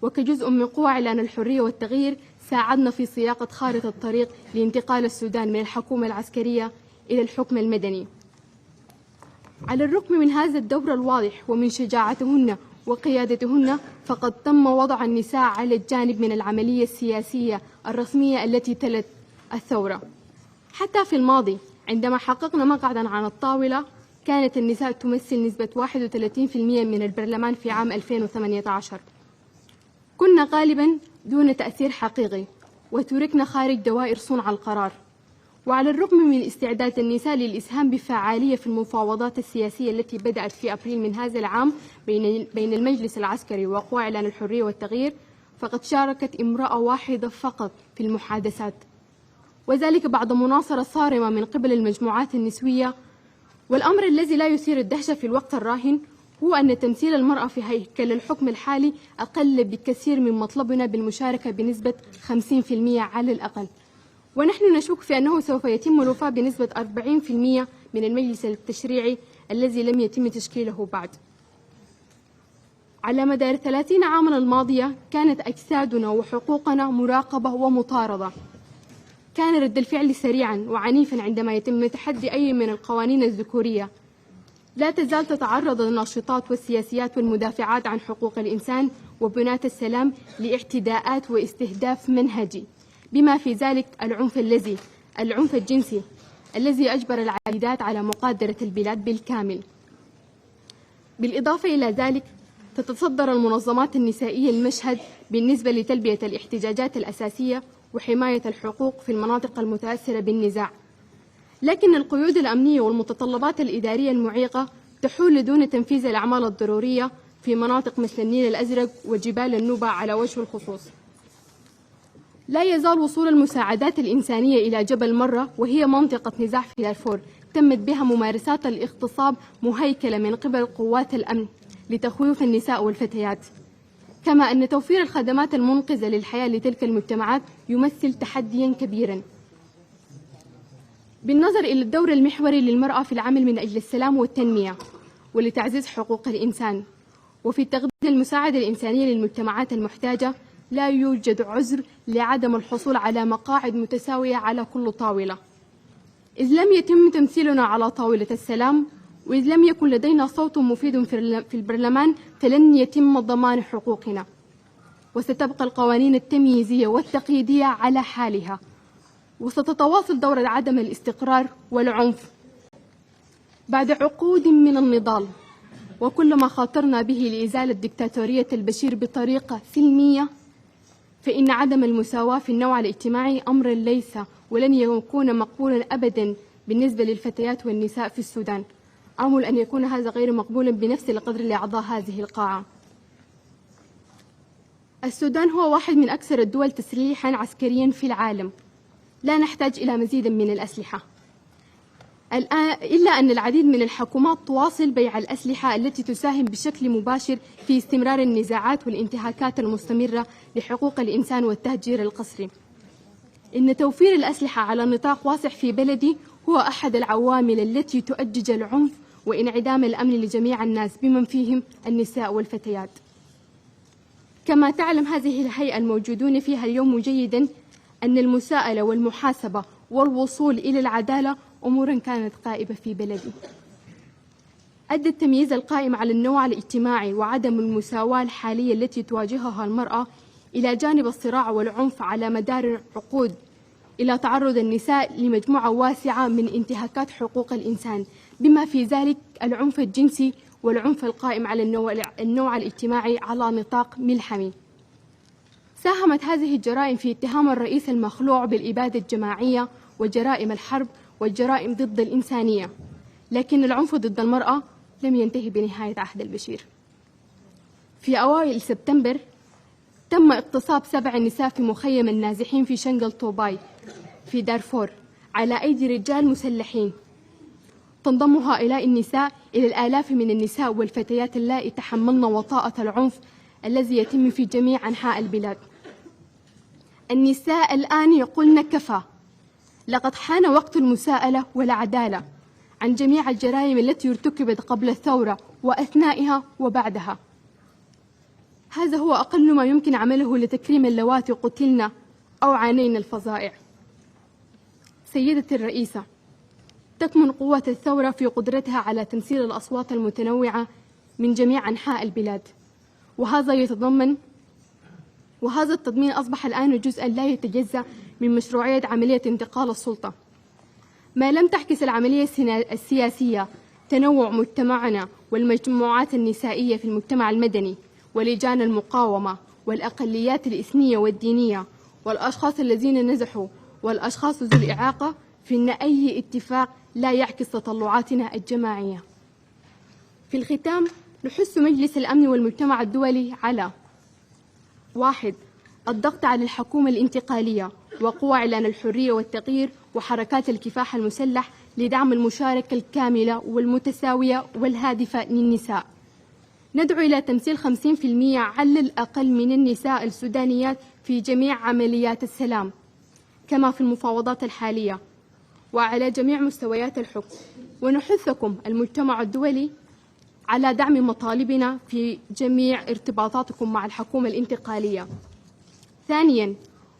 Speaker 12: وكجزء من قوى إعلان الحرية والتغيير ساعدنا في صياغة خارطة الطريق لانتقال السودان من الحكومة العسكرية إلى الحكم المدني. على الرغم من هذا الدور الواضح ومن شجاعتهن وقيادتهن، فقد تم وضع النساء على الجانب من العملية السياسية الرسمية التي تلت الثورة. حتى في الماضي عندما حققنا مقعدا عن الطاولة، كانت النساء تمثل نسبة 31% من البرلمان في عام 2018. كنا غالبا دون تأثير حقيقي، وتركنا خارج دوائر صنع القرار. وعلى الرغم من استعداد النساء للإسهام بفعالية في المفاوضات السياسية التي بدأت في أبريل من هذا العام بين المجلس العسكري وقوى إعلان الحرية والتغيير، فقد شاركت امرأة واحدة فقط في المحادثات، وذلك بعد مناصرة صارمة من قبل المجموعات النسوية. والأمر الذي لا يثير الدهشة في الوقت الراهن هو أن تمثيل المرأة في هيكل الحكم الحالي أقل بكثير من مطلبنا بالمشاركة بنسبة 50% على الأقل، ونحن نشك في أنه سوف يتم الوفاء بنسبة 40% من المجلس التشريعي الذي لم يتم تشكيله بعد. على مدار 30 عاما الماضية كانت أجسادنا وحقوقنا مراقبة ومطاردة. كان رد الفعل سريعا وعنيفا عندما يتم تحدي أي من القوانين الذكورية. لا تزال تتعرض الناشطات والسياسيات والمدافعات عن حقوق الإنسان وبناة السلام لاعتداءات واستهداف منهجي، بما في ذلك العنف الجنسي الذي أجبر العديدات على مغادرة البلاد بالكامل. بالإضافة إلى ذلك تتصدر المنظمات النسائية المشهد بالنسبة لتلبية الاحتجاجات الأساسية وحماية الحقوق في المناطق المتأثرة بالنزاع، لكن القيود الأمنية والمتطلبات الإدارية المعيقة تحول دون تنفيذ الأعمال الضرورية في مناطق مثل النيل الأزرق وجبال النوبة على وجه الخصوص. لا يزال وصول المساعدات الإنسانية إلى جبل مرة، وهي منطقة نزاع في دارفور تمت بها ممارسات الاغتصاب مهيكلة من قبل قوات الأمن لتخويف النساء والفتيات، كما أن توفير الخدمات المنقذة للحياة لتلك المجتمعات يمثل تحديا كبيرا. بالنظر إلى الدور المحوري للمرأة في العمل من أجل السلام والتنمية ولتعزيز حقوق الإنسان وفي تقديم المساعدة الإنسانية للمجتمعات المحتاجة، لا يوجد عذر لعدم الحصول على مقاعد متساوية على كل طاولة. إذ لم يتم تمثيلنا على طاولة السلام، وإذ لم يكن لدينا صوت مفيد في البرلمان، فلن يتم ضمان حقوقنا، وستبقى القوانين التمييزية والتقييدية على حالها، وستتواصل دورة عدم الاستقرار والعنف بعد عقود من النضال. وكل ما خاطرنا به لإزالة ديكتاتورية البشير بطريقة سلمية، فإن عدم المساواة في النوع الاجتماعي أمر ليس ولن يكون مقبولا أبدا بالنسبة للفتيات والنساء في السودان. آمل أن يكون هذا غير مقبول بنفس القدر لأعضاء هذه القاعة. السودان هو واحد من أكثر الدول تسليحا عسكريا في العالم. لا نحتاج إلى مزيد من الأسلحة، إلا أن العديد من الحكومات تواصل بيع الأسلحة التي تساهم بشكل مباشر في استمرار النزاعات والانتهاكات المستمرة لحقوق الإنسان والتهجير القسري. إن توفير الأسلحة على نطاق واسع في بلدي هو أحد العوامل التي تؤجج العنف وانعدام الأمن لجميع الناس بمن فيهم النساء والفتيات. كما تعلم هذه الهيئة الموجودون فيها اليوم جيدا أن المساءلة والمحاسبة والوصول إلى العدالة أمورا كانت غائبة في بلدي. أدى التمييز القائم على النوع الاجتماعي وعدم المساواة الحالية التي تواجهها المرأة إلى جانب الصراع والعنف على مدار عقود إلى تعرض النساء لمجموعة واسعة من انتهاكات حقوق الإنسان، بما في ذلك العنف الجنسي والعنف القائم على النوع الاجتماعي على نطاق ملحمي. ساهمت هذه الجرائم في اتهام الرئيس المخلوع بالإبادة الجماعية وجرائم الحرب والجرائم ضد الإنسانية، لكن العنف ضد المرأة لم ينتهي بنهاية عهد البشير. في أوائل سبتمبر تم اغتصاب 7 نساء في مخيم النازحين في شنغل توباي في دارفور على أيدي رجال مسلحين. تنضم هؤلاء النساء إلى الآلاف من النساء والفتيات اللائي تحملن وطاءة العنف الذي يتم في جميع أنحاء البلاد. النساء الآن يقولن كفى، لقد حان وقت المساءلة والعدالة عن جميع الجرائم التي ارتكبت قبل الثورة وأثنائها وبعدها. هذا هو أقل ما يمكن عمله لتكريم اللواتي قتلن أو عانين الفظائع. سيدتي الرئيسة، تكمن قوة الثورة في قدرتها على تمثيل الأصوات المتنوعة من جميع أنحاء البلاد، وهذا التضمين أصبح الآن جزءا لا يتجزأ من مشروعية عملية انتقال السلطة. ما لم تحكس العملية السياسية تنوع مجتمعنا والمجموعات النسائية في المجتمع المدني ولجان المقاومة والأقليات الإثنية والدينية والأشخاص الذين نزحوا والأشخاص ذو الإعاقة، فإن أي اتفاق لا يعكس تطلعاتنا الجماعية. في الختام، نحث مجلس الأمن والمجتمع الدولي على 1. الضغط على الحكومة الانتقالية وقوى إعلان الحرية والتغيير وحركات الكفاح المسلح لدعم المشاركة الكاملة والمتساوية والهادفة للنساء. ندعو إلى تمثيل 50% على الأقل من النساء السودانيات في جميع عمليات السلام كما في المفاوضات الحالية وعلى جميع مستويات الحكم. ونحثكم المجتمع الدولي على دعم مطالبنا في جميع ارتباطاتكم مع الحكومة الانتقالية. ثانياً،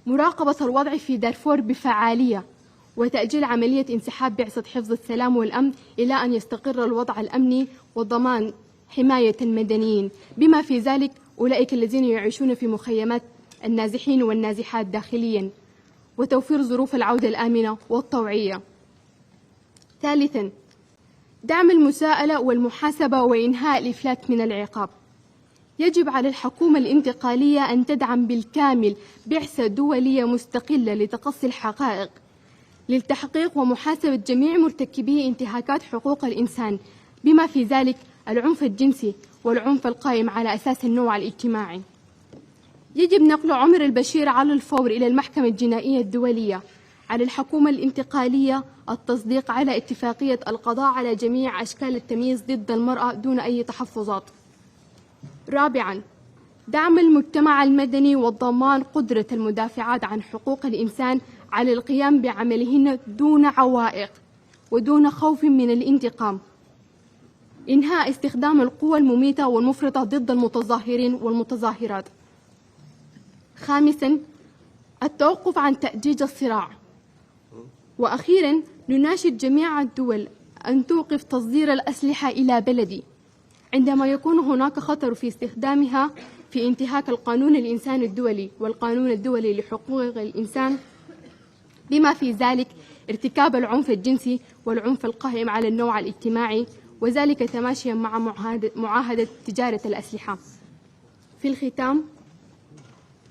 Speaker 12: مراقبة الوضع في دارفور بفعالية وتأجيل عملية انسحاب بعثة حفظ السلام والأمن إلى أن يستقر الوضع الأمني وضمان حماية المدنيين، بما في ذلك أولئك الذين يعيشون في مخيمات النازحين والنازحات داخلياً، وتوفير ظروف العودة الآمنة والطوعية. ثالثاً، دعم المساءلة والمحاسبة وإنهاء الإفلات من العقاب. يجب على الحكومة الانتقالية أن تدعم بالكامل بعثة دولية مستقلة لتقصي الحقائق للتحقيق ومحاسبة جميع مرتكبي انتهاكات حقوق الإنسان، بما في ذلك العنف الجنسي والعنف القائم على أساس النوع الاجتماعي. يجب نقل عمر البشير على الفور إلى المحكمة الجنائية الدولية. على الحكومة الانتقالية التصديق على اتفاقية القضاء على جميع أشكال التمييز ضد المرأة دون أي تحفظات. رابعاً، دعم المجتمع المدني وضمان قدرة المدافعات عن حقوق الإنسان على القيام بعملهن دون عوائق ودون خوف من الانتقام. إنهاء استخدام القوى المميتة والمفرطة ضد المتظاهرين والمتظاهرات. خامساً، التوقف عن تأجيج الصراع. وأخيراً، نناشد جميع الدول أن توقف تصدير الأسلحة إلى بلدي عندما يكون هناك خطر في استخدامها في انتهاك القانون الإنساني الدولي والقانون الدولي لحقوق الإنسان، بما في ذلك ارتكاب العنف الجنسي والعنف القائم على النوع الاجتماعي، وذلك تماشيا مع معاهدة تجارة الأسلحة. في الختام،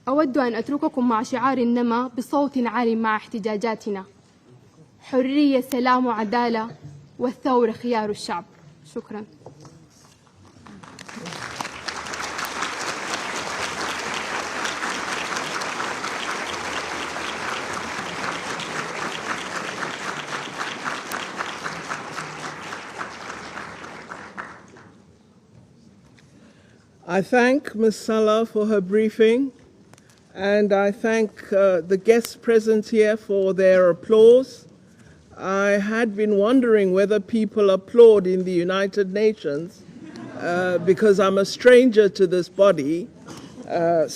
Speaker 12: أود أن أترككم مع شعار النما بصوت عال مع احتجاجاتنا: حرية، سلام وعدالة، والثورة خيار الشعب. شكرا.
Speaker 7: I thank Ms. Salah for her briefing, and I thank the guests present here for their applause. I had been wondering whether people applaud in the United Nations because I'm a stranger to this body,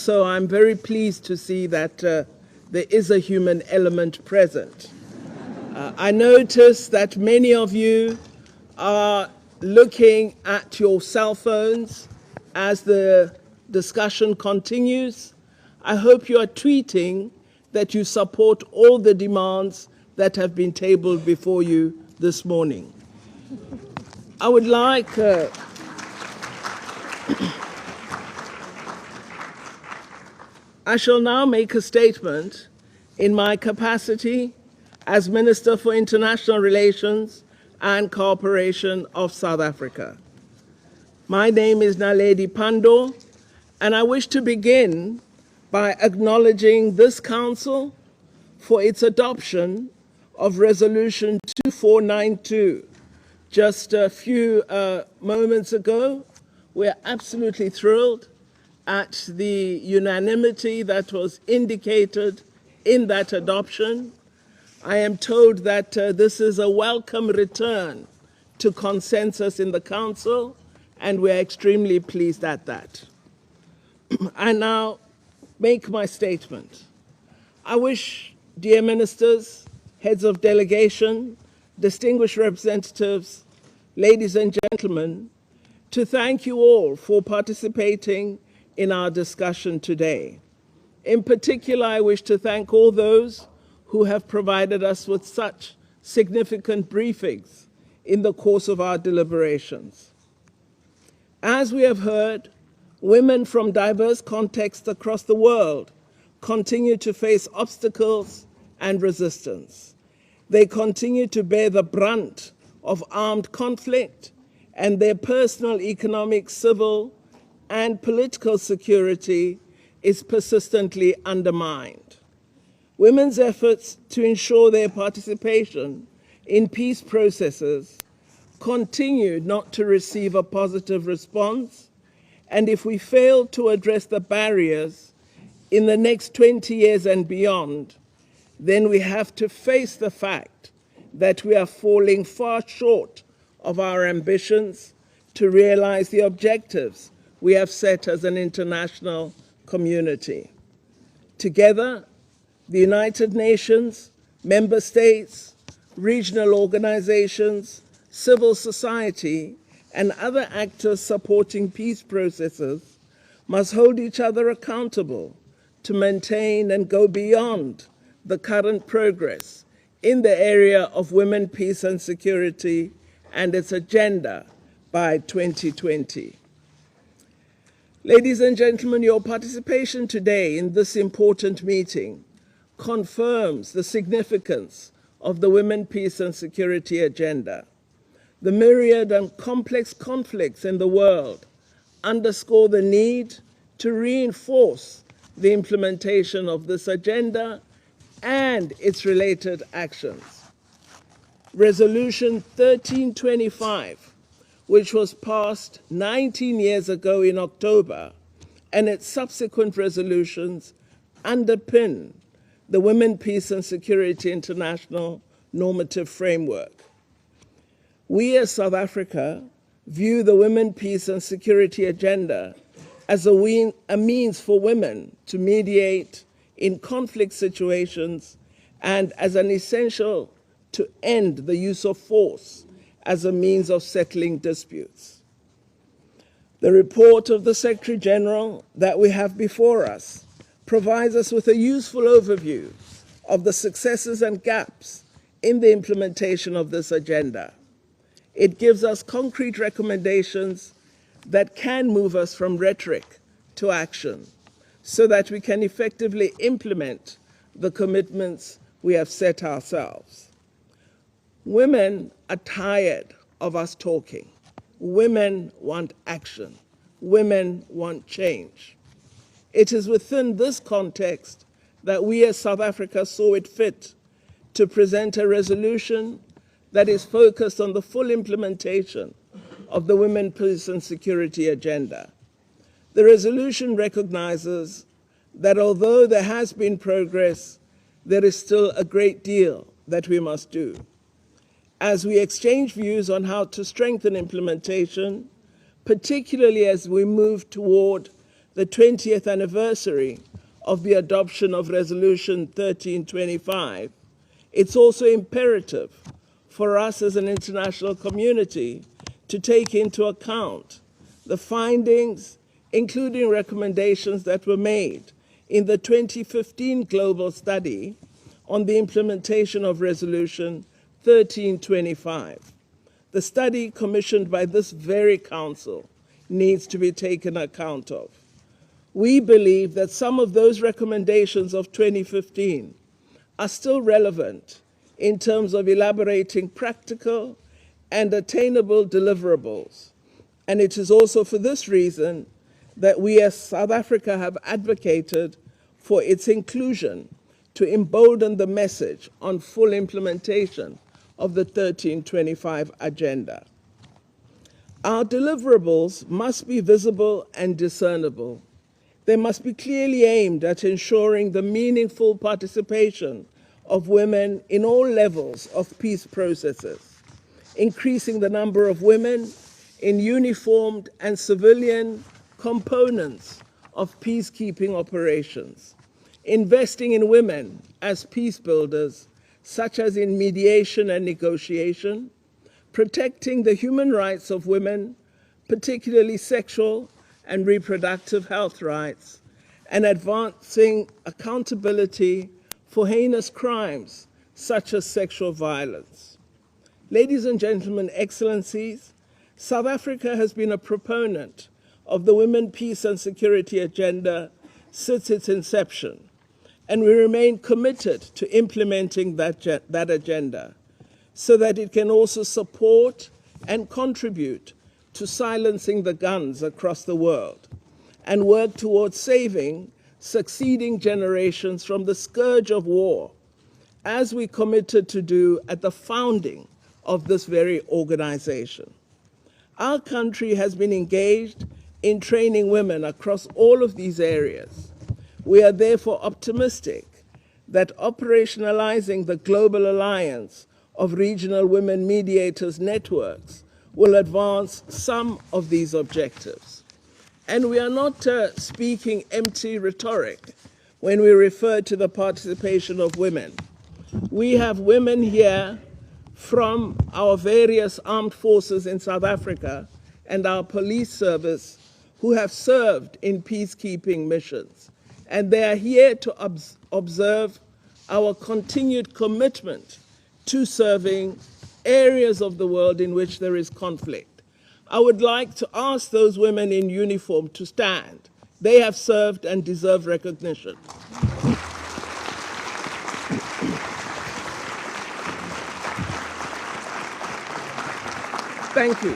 Speaker 7: so I'm very pleased to see that there is a human element present. I notice that many of you are looking at your cell phones as the discussion continues. I hope you are tweeting that you support all the demands that have been tabled before you this morning. I would like I shall now make a statement in my capacity as Minister for International Relations and Cooperation of South Africa. My name is Naledi Pandor, and I wish to begin by acknowledging this Council for its adoption of Resolution 2492 just a few moments ago. We're absolutely thrilled at the unanimity that was indicated in that adoption. I am told that this is a welcome return to consensus in the Council, and we're extremely pleased at that. I now make my statement. I wish, dear ministers, heads of delegation, distinguished representatives, ladies and gentlemen, to thank you all for participating in our discussion today. In particular, I wish to thank all those who have provided us with such significant briefings in the course of our deliberations. As we have heard, women from diverse contexts across the world continue to face obstacles and resistance. They continue to bear the brunt of armed conflict, and their personal, economic, civil, and political security is persistently undermined. Women's efforts to ensure their participation in peace processes continue not to receive a positive response, and if we fail to address the barriers in the next 20 years and beyond, then we have to face the fact that we are falling far short of our ambitions to realize the objectives we have set as an international community. Together, the United Nations, member states, regional organizations, civil society, and other actors supporting peace processes must hold each other accountable to maintain and go beyond the current progress in the area of women, peace, and security and its agenda by 2020. Ladies and gentlemen, your participation today in this important meeting confirms the significance of the Women, Peace, and Security agenda. The myriad and complex conflicts in the world underscore the need to reinforce the implementation of this agenda and its related actions. Resolution 1325, which was passed 19 years ago in October, and its subsequent resolutions underpin the Women, Peace and Security International normative framework. We as South Africa view the Women, Peace and Security agenda as a means for women to mediate in conflict situations and as an essential to end the use of force as a means of settling disputes. The report of the Secretary General that we have before us provides us with a useful overview of the successes and gaps in the implementation of this agenda. It gives us concrete recommendations that can move us from rhetoric to action so that we can effectively implement the commitments we have set ourselves. Women are tired of us talking. Women want action. Women want change. It is within this context that we as South Africa saw it fit to present a resolution that is focused on the full implementation of the Women, Peace and Security agenda. The resolution recognizes that although there has been progress, there is still a great deal that we must do. As we exchange views on how to strengthen implementation, particularly as we move toward the 20th anniversary of the adoption of Resolution 1325, it's also imperative for us as an international community to take into account the findings, including recommendations that were made in the 2015 global study on the implementation of Resolution 1325. The study commissioned by this very council needs to be taken account of. We believe that some of those recommendations of 2015 are still relevant in terms of elaborating practical and attainable deliverables. And it is also for this reason that we as South Africa have advocated for its inclusion to embolden the message on full implementation of the 1325 agenda. Our deliverables must be visible and discernible. They must be clearly aimed at ensuring the meaningful participation of women in all levels of peace processes, increasing the number of women in uniformed and civilian components of peacekeeping operations, investing in women as peace builders, such as in mediation and negotiation, protecting the human rights of women, particularly sexual and reproductive health rights, and advancing accountability for heinous crimes such as sexual violence. Ladies and gentlemen, excellencies, South Africa has been a proponent of the Women, Peace and Security agenda since its inception, and we remain committed to implementing that agenda so that it can also support and contribute to silencing the guns across the world and work towards saving succeeding generations from the scourge of war, as we committed to do at the founding of this very organization. Our country has been engaged in training women across all of these areas. We are therefore optimistic that operationalizing the global alliance of regional women mediators networks will advance some of these objectives. And we are not speaking empty rhetoric when we refer to the participation of women. We have women here from our various armed forces in South Africa and our police service who have served in peacekeeping missions. And they are here to observe our continued commitment to serving areas of the world in which there is conflict. I would like to ask those women in uniform to stand. They have served and deserve recognition. Thank you.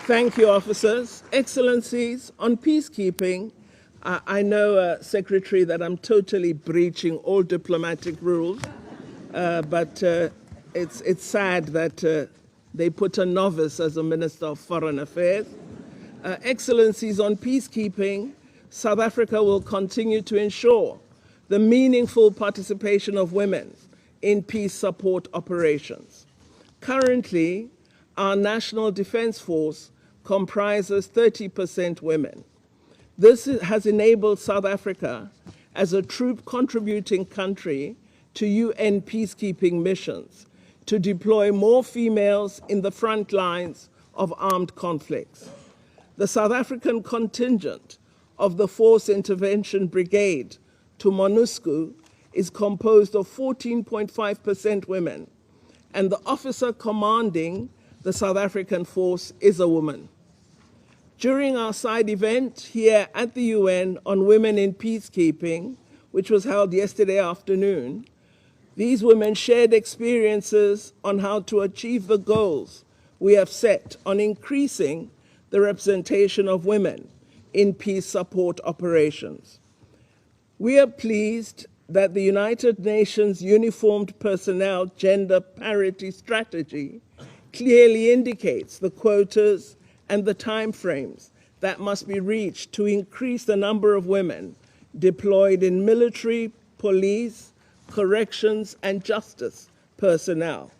Speaker 7: Thank you, officers. Excellencies, on peacekeeping, I know, Secretary, that I'm totally breaching all diplomatic rules, but it's sad that they put a novice as a Minister of Foreign Affairs. Excellencies, on peacekeeping, South Africa will continue to ensure the meaningful participation of women in peace support operations. Currently, our National Defense Force comprises 30% women. This has enabled South Africa, as a troop contributing country to UN peacekeeping missions, to deploy more females in the front lines of armed conflicts. The South African contingent of the Force Intervention Brigade to MONUSCO is composed of 14.5% women, and the officer commanding the South African force is a woman. During our side event here at the UN on women in peacekeeping, which was held yesterday afternoon, these women shared experiences on how to achieve the goals we have set on increasing the representation of women in peace support operations. We are pleased that the United Nations Uniformed Personnel Gender Parity Strategy clearly indicates the quotas and the timeframes that must be reached to increase the number of women deployed in military, police, corrections, and justice personnel.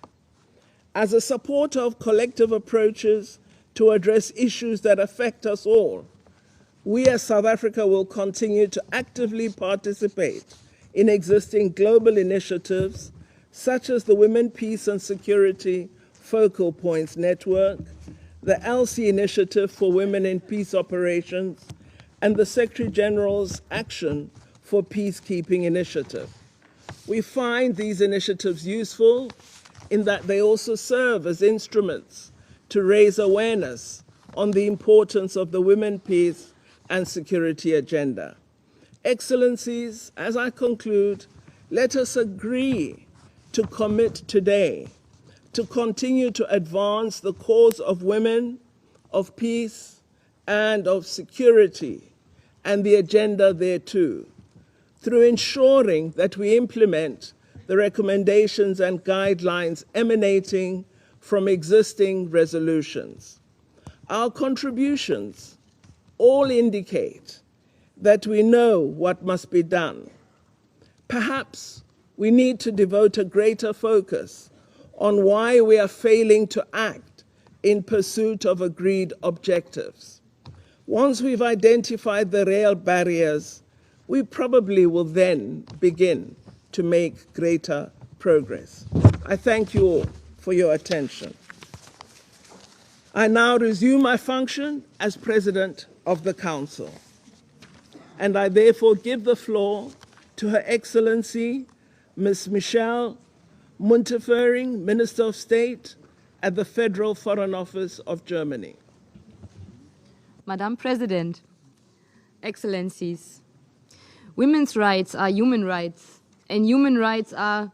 Speaker 7: As a supporter of collective approaches to address issues that affect us all, we as South Africa will continue to actively participate in existing global initiatives such as the Women, Peace and Security Focal Points Network, the ELSI Initiative for Women in Peace Operations, and the Secretary General's Action for Peacekeeping Initiative. We find these initiatives useful in that they also serve as instruments to raise awareness on the importance of the Women, Peace and Security agenda. Excellencies, as I conclude, let us agree to commit today to continue to advance the cause of women, of peace, and of security, and the agenda thereto, through ensuring that we implement the recommendations and guidelines emanating from existing resolutions. Our contributions all indicate that we know what must be done. Perhaps we need to devote a greater focus on why we are failing to act in pursuit of agreed objectives. Once we've identified the real barriers, we probably will then begin to make greater progress. I thank you all for your attention. I now resume my function as President of the Council, and I therefore give the floor to Her Excellency, Ms. Michelle Muntefering, Minister of State at the Federal Foreign Office of Germany.
Speaker 5: Madam President, Excellencies, women's rights are human rights, and human rights are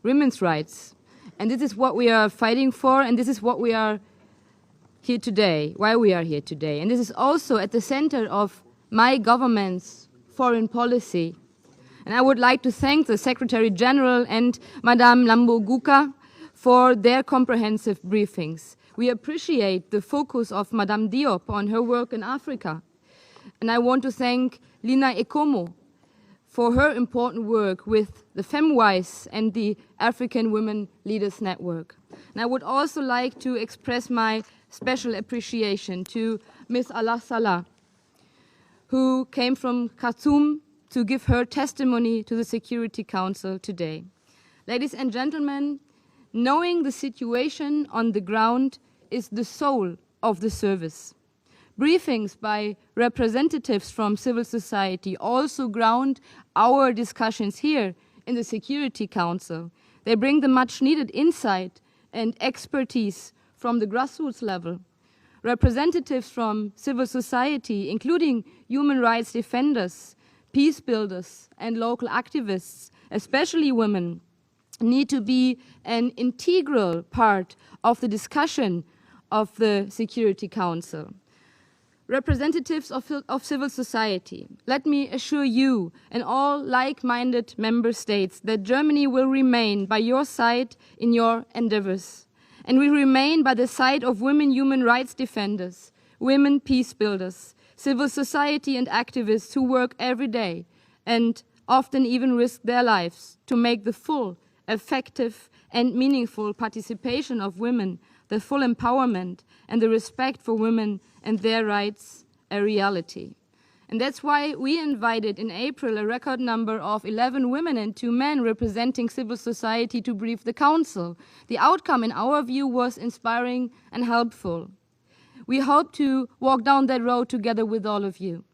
Speaker 5: women's rights. And this is what we are fighting for, and this is what we are here today, why we are here today. And this is also at the center of my government's foreign policy. And I would like to thank the Secretary General and Madame Lambo-Guka for their comprehensive briefings. We appreciate the focus of Madame Diop on her work in Africa. And I want to thank Lina Ekomo for her important work with the FemWise and the African Women Leaders Network. And I would also like to express my special appreciation to Ms. Allah Salah, who came from Khartoum to give her testimony to the Security Council today. Ladies and gentlemen, knowing the situation on the ground is the soul of the service. Briefings by representatives from civil society also ground our discussions here in the Security Council. They bring the much needed insight and expertise from the grassroots level. Representatives from civil society, including human rights defenders, peace builders, and local activists, especially women, need to be an integral part of the discussion of the Security Council. Representatives of civil society, let me assure you and all like-minded member states that Germany will remain by your side in your endeavors, and we remain by the side of women human rights defenders, women peace builders, civil society and activists who work every day and often even risk their lives to make the full, effective and meaningful participation of women, the full empowerment and the respect for women and their rights a reality. And that's why we invited in April a record number of 11 women and 2 men representing civil society to brief the Council. The outcome, in our view, was inspiring and helpful. We hope to walk down that road together with all of you.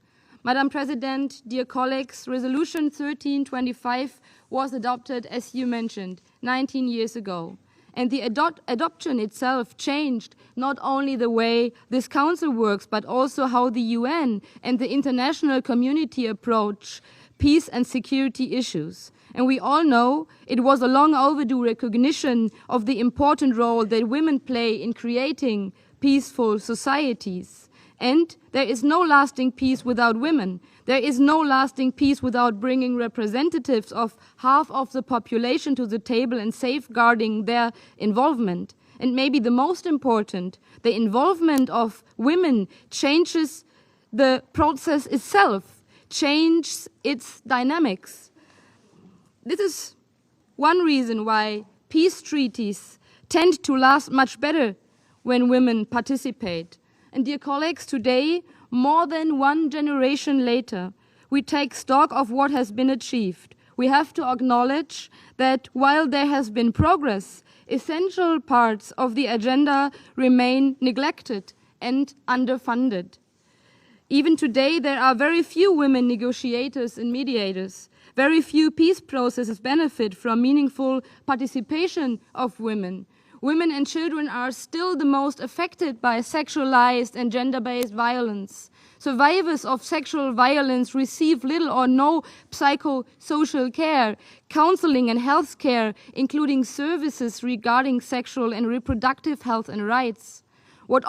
Speaker 5: Madam President, dear colleagues, Resolution 1325 was adopted, as you mentioned, 19 years ago. And the adoption itself changed not only the way this Council works, but also how the UN and the international community approach peace and security issues. And we all know it was a long overdue recognition of the important role that women play in creating peaceful societies. And there is no lasting peace without women. There is no lasting peace without bringing representatives of half of the population to the table and safeguarding their involvement. And maybe the most important, the involvement of women changes the process itself, changes its dynamics. This is one reason why peace treaties tend to last much better when women participate. And dear colleagues, today, more than one generation later, we take stock of what has been achieved. We have to acknowledge that while there has been progress, essential parts of the agenda remain neglected and underfunded. Even today, there are very few women negotiators and mediators. Very few peace processes benefit from meaningful participation of women. Women and children are still the most affected by sexualized and gender-based violence. Survivors of sexual violence receive little or no psychosocial care, counseling and health care, including services regarding sexual and reproductive health and rights. What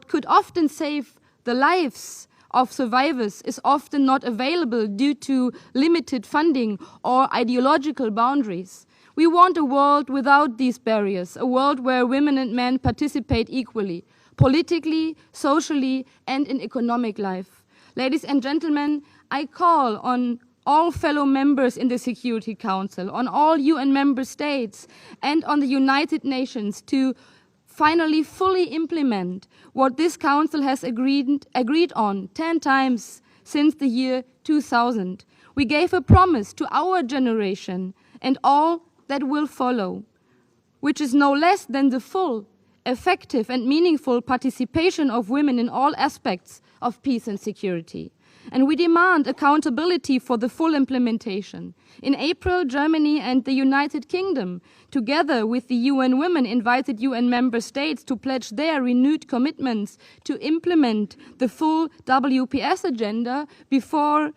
Speaker 5: could often save the lives of survivors is often not available due to limited funding or ideological boundaries. We want a world without these barriers, a world where women and men participate equally, politically, socially, and in economic life. Ladies and gentlemen, I call on all fellow members in the Security Council, on all UN member states, and on the United Nations to finally fully implement what this Council has agreed on 10 times since the year 2000. We gave a promise to our generation and all that will follow, which is no less than the full, effective and meaningful participation of women in all aspects of peace and security. And we demand accountability for the full implementation. In April, Germany and the United Kingdom, together with the UN Women, invited UN member states to pledge their renewed commitments to implement the full WPS agenda before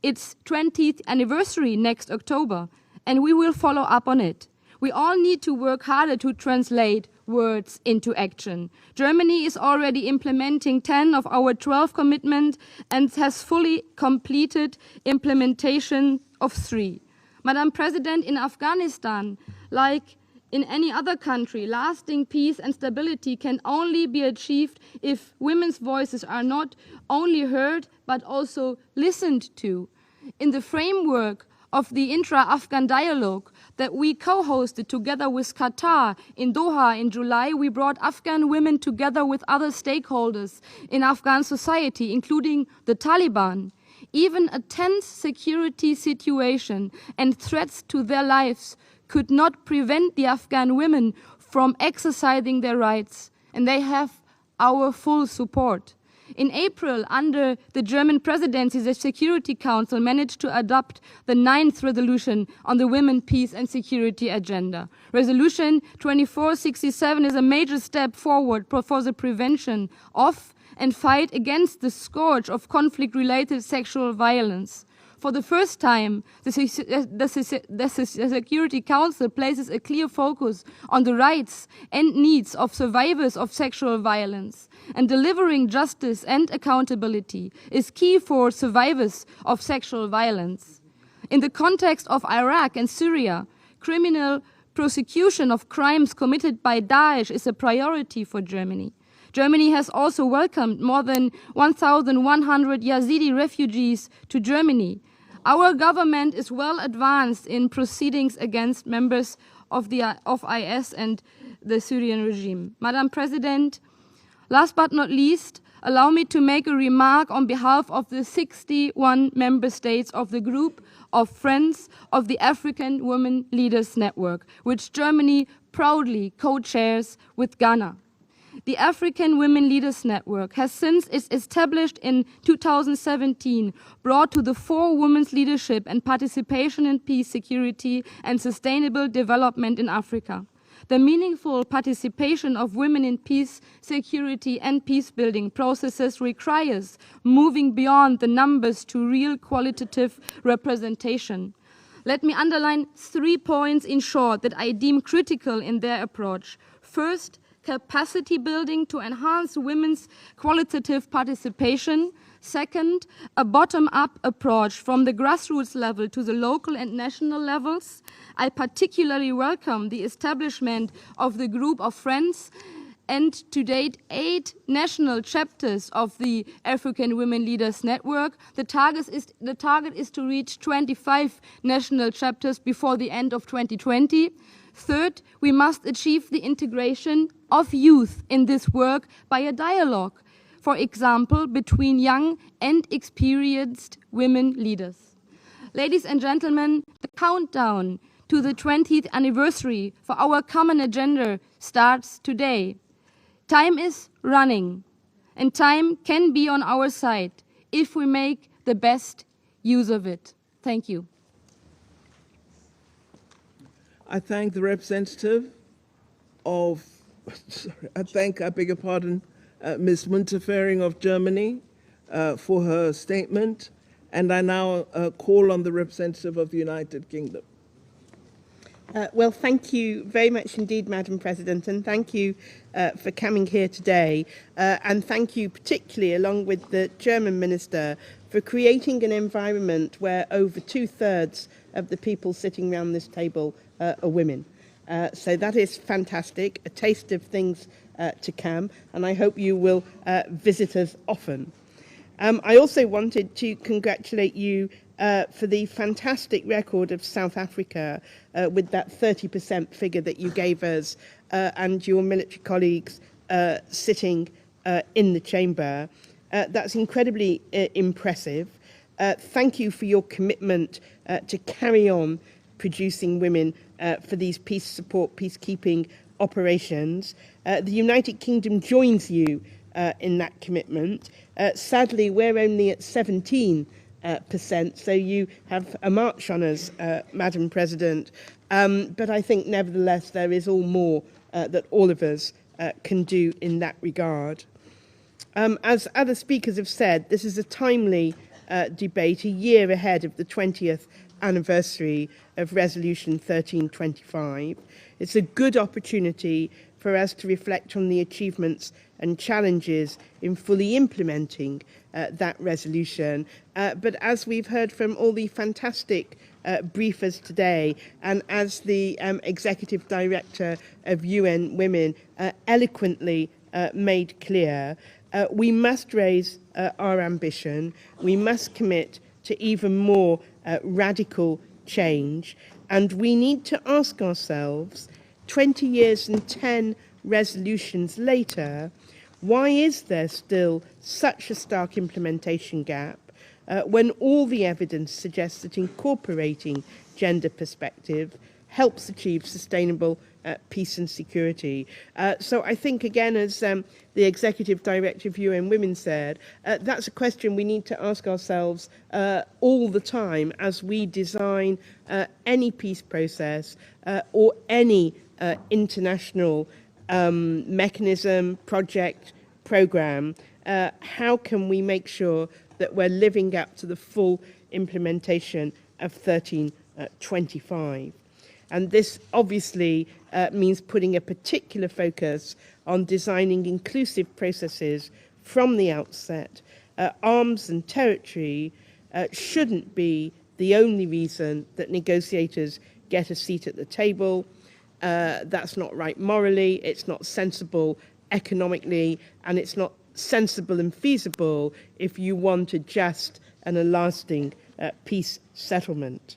Speaker 5: its 20th anniversary next October. And we will follow up on it. We all need to work harder to translate words into action. Germany is already implementing 10 of our 12 commitments and has fully completed implementation of 3. Madam President, in Afghanistan, like in any other country, lasting peace and stability can only be achieved if women's voices are not only heard but also listened to. In the framework of the intra-Afghan dialogue, that we co-hosted together with Qatar in Doha in July. We brought Afghan women together with other stakeholders in Afghan society, including the Taliban. Even a tense security situation and threats to their lives could not prevent the Afghan women from exercising their rights, and they have our full support. In April, under the German presidency, the Security Council managed to adopt the 9th resolution on the Women, Peace and Security agenda. Resolution 2467 is a major step forward for the prevention of and fight against the scourge of conflict-related sexual violence. For the first time, the Security Council places a clear focus on the rights and needs of survivors of sexual violence, and delivering justice and accountability is key for survivors of sexual violence. In the context of Iraq and Syria, criminal prosecution of crimes committed by Daesh is a priority for Germany. Germany has also welcomed more than 1,100 Yazidi refugees to Germany. Our government is well advanced in proceedings against members of IS and the Syrian regime. Madam President, last but not least, allow me to make a remark on behalf of the 61 member states of the group of Friends of the African Women Leaders Network, which Germany proudly co-chairs with Ghana. The African Women Leaders Network has, since its established in 2017, brought to the fore women's leadership and participation in peace, security, and sustainable development in Africa. The meaningful participation of women in peace, security, and peace-building processes requires moving beyond the numbers to real qualitative representation. Let me underline 3 points in short that I deem critical in their approach. First, capacity building to enhance women's qualitative participation. Second, a bottom-up approach from the grassroots level to the local and national levels. I particularly welcome the establishment of the group of Friends and to date 8 national chapters of the African Women Leaders Network. The target is to reach 25 national chapters before the end of 2020. Third, we must achieve the integration of youth in this work by a dialogue, for example, between young and experienced women leaders. Ladies and gentlemen, the countdown to the 20th anniversary for our common agenda starts today. Time is running, and time can be on our side if we make the best use of it. Thank you.
Speaker 7: I thank the representative of, I beg your pardon, Ms. Muntefering of Germany for her statement, and I now call on the representative of the United Kingdom.
Speaker 3: Well, thank you very much indeed, Madam President, and thank you for coming here today. And thank you particularly, along with the German Minister, for creating an environment where over 2/3 of the people sitting around this table are women. So that is fantastic, a taste of things to come, and I hope you will visit us often. I also wanted to congratulate you for the fantastic record of South Africa with that 30% figure that you gave us and your military colleagues sitting in the chamber. That's incredibly impressive. Thank you for your commitment to carry on producing women for these peace support, peacekeeping operations. The United Kingdom joins you in that commitment. Sadly, we're only at 17%, so you have a march on us, Madam President. But I think, nevertheless, there is more that all of us can do in that regard. As other speakers have said, this is a timely debate, a year ahead of the 20th anniversary of Resolution 1325. It's a good opportunity for us to reflect on the achievements and challenges in fully implementing that resolution. But as we've heard from all the fantastic briefers today, and as the Executive Director of UN Women eloquently made clear, we must raise our ambition. We must commit to even more radical change. And we need to ask ourselves, 20 years and 10 resolutions later, why is there still such a stark implementation gap when all the evidence suggests that incorporating gender perspective helps achieve sustainable peace and security? So I think, again, as the Executive Director of UN Women said, that's a question we need to ask ourselves all the time as we design any peace process or any international mechanism, project, program. How can we make sure that we're living up to the full implementation of 1325? And this obviously means putting a particular focus on designing inclusive processes from the outset. Arms and territory shouldn't be the only reason that negotiators get a seat at the table. That's not right morally, it's not sensible economically, and it's not sensible and feasible if you want a just and a lasting peace settlement.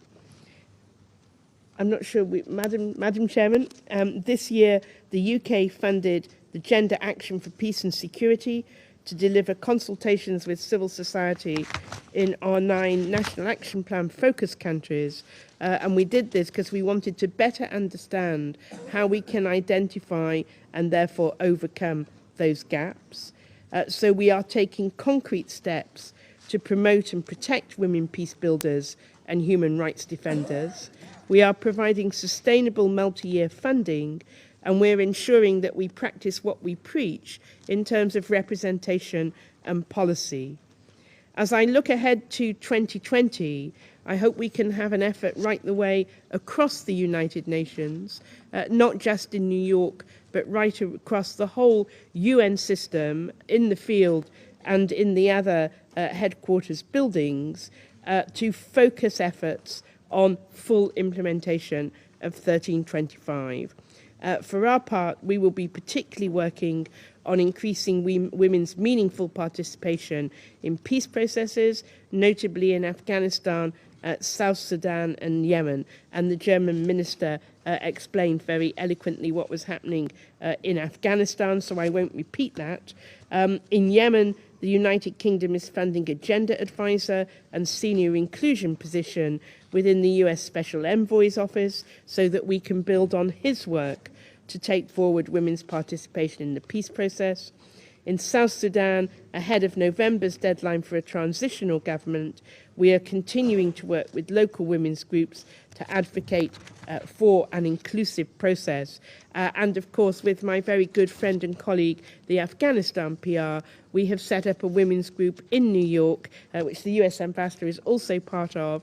Speaker 3: I'm not sure, Madam Chairman, this year the UK funded the Gender Action for Peace and Security to deliver consultations with civil society in our 9 National Action Plan focus countries. And we did this because we wanted to better understand how we can identify and therefore overcome those gaps. So we are taking concrete steps to promote and protect women peace builders and human rights defenders. We are providing sustainable multi-year funding, and we're ensuring that we practice what we preach in terms of representation and policy. As I look ahead to 2020, I hope we can have an effort right the way across the United Nations, not just in New York, but right across the whole UN system, in the field and in the other headquarters buildings, to focus efforts on full implementation of 1325. For our part, we will be particularly working on increasing women's meaningful participation in peace processes, notably in Afghanistan, South Sudan and Yemen. And the German minister explained very eloquently what was happening in Afghanistan, so I won't repeat that. In Yemen, the United Kingdom is funding a gender advisor and senior inclusion position within the US Special Envoy's office so that we can build on his work to take forward women's participation in the peace process. In South Sudan, ahead of November's deadline for a transitional government, we are continuing to work with local women's groups to advocate for an inclusive process. And of course, with my very good friend and colleague, the Afghanistan PR, we have set up a women's group in New York, which the US ambassador is also part of,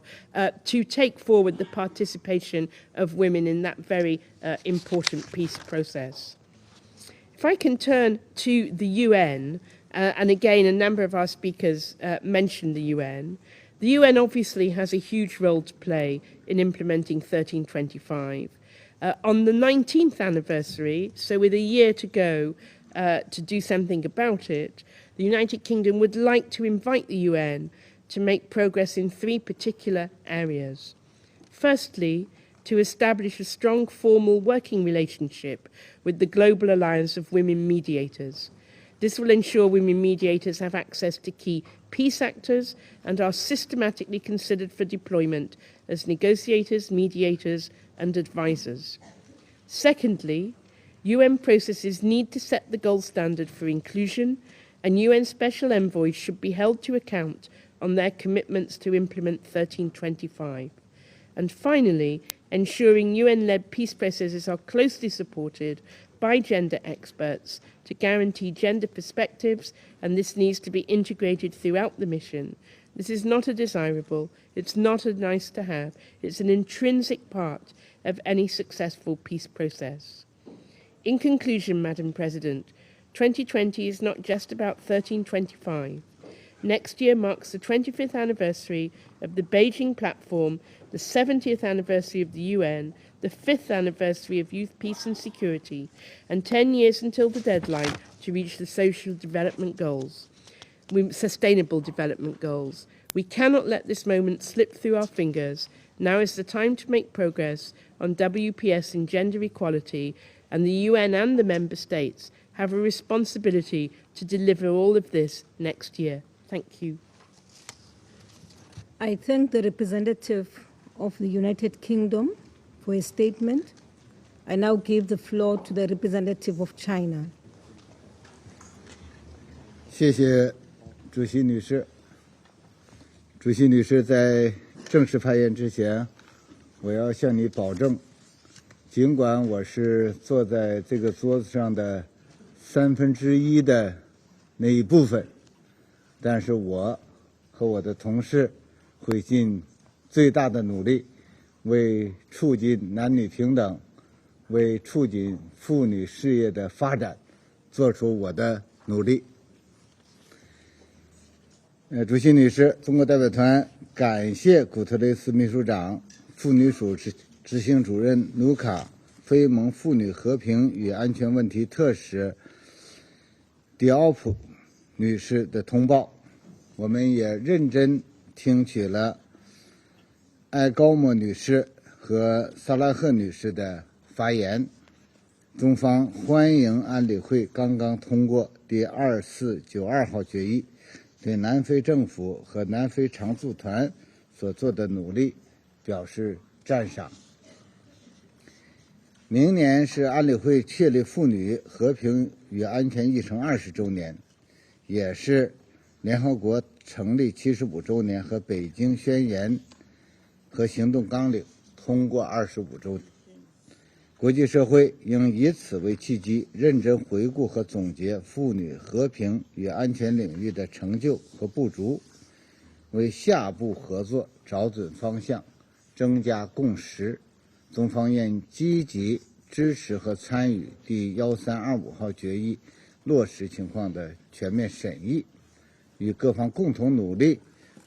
Speaker 3: to take forward the participation of women in that very important peace process. If I can turn to the UN, and again, a number of our speakers mentioned the UN obviously has a huge role to play in implementing 1325. On the 19th anniversary, so with a year to go to do something about it, the United Kingdom would like to invite the UN to make progress in 3 particular areas. Firstly, to establish a strong formal working relationship with the Global Alliance of Women Mediators. This will ensure women mediators have access to key peace actors and are systematically considered for deployment as negotiators, mediators, and advisors. Secondly, UN processes need to set the gold standard for inclusion, and UN special envoys should be held to account on their commitments to implement 1325. And finally, ensuring UN-led peace processes are closely supported by gender experts to guarantee gender perspectives, and this needs to be integrated throughout the mission. This is not a desirable, it's not a nice to have, it's an intrinsic part of any successful peace process. In conclusion, Madam President, 2020 is not just about 1325. Next year marks the 25th anniversary of the Beijing Platform, the 70th anniversary of the UN, the 5th anniversary of Youth, Peace and Security, and 10 years until the deadline to reach the Sustainable Development Goals. We cannot let this moment slip through our fingers, Now is the time to make progress on WPS and gender equality, and the UN and the Member States have a responsibility to deliver all of this next year. Thank you.
Speaker 13: I thank the representative of the United Kingdom for his statement. I now give the floor to the representative of China.
Speaker 14: 谢谢主席女士。主席女士，在正式发言之前，我要向你保证，尽管我是坐在这个桌子上的1/3的那一部分，但是我和我的同事会尽最大的努力，为促进男女平等，为促进妇女事业的发展，做出我的努力。主席女士，中国代表团感谢古特雷斯秘书长、妇女署执行主任努卡、非盟妇女和平与安全问题特使迪奥普女士的通报。我们也认真听取了艾高莫女士和萨拉赫女士的发言。中方欢迎安理会刚刚通过第2492号决议，对南非政府和南非常驻团所做的努力表示赞赏。明年是安理会确立妇女和平与安全议程20周年，也是联合国成立75周年和北京宣言和行动纲领通过25周年。国际社会应以此为契机，认真回顾和总结妇女和平与安全领域的成就和不足，为下步合作找准方向，增加共识。中方愿积极支持和参与第1325号决议落实情况的全面审议，与各方共同努力，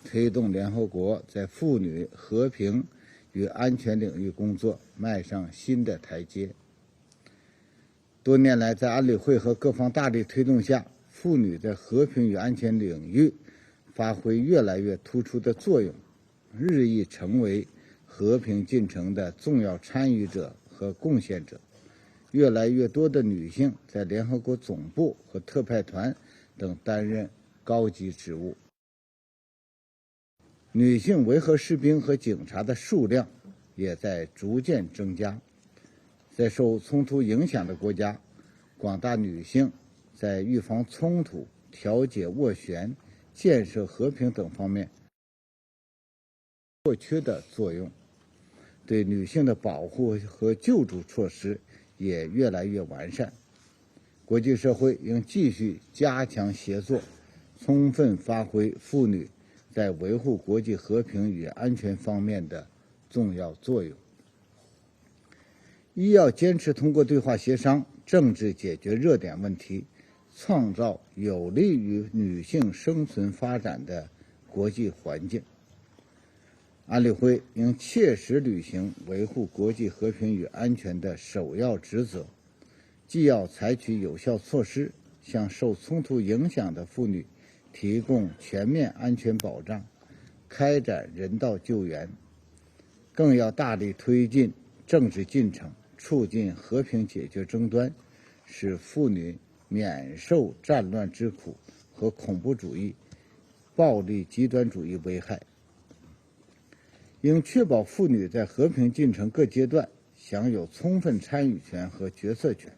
Speaker 14: 推动联合国在妇女和平与安全领域工作迈上新的台阶。多年来，在安理会和各方大力推动下，妇女在和平与安全领域发挥越来越突出的作用，日益成为和平进程的重要参与者和贡献者。越来越多的女性在联合国总部和特派团等担任高级职务。女性维和士兵和警察的数量也在逐渐增加。在受冲突影响的国家，广大女性在预防冲突、调解斡旋、建设和平等方面或缺的作用，对女性的保护和救助措施也越来越完善。国际社会应继续加强协作，充分发挥妇女在维护国际和平与安全方面的重要作用。一要坚持通过对话协商、政治解决热点问题，创造有利于女性生存发展的国际环境。安理会应切实履行维护国际和平与安全的首要职责，既要采取有效措施，向受冲突影响的妇女提供全面安全保障，开展人道救援，更要大力推进政治进程，促进和平解决争端，使妇女免受战乱之苦和恐怖主义、暴力极端主义危害。应确保妇女在和平进程各阶段享有充分参与权和决策权，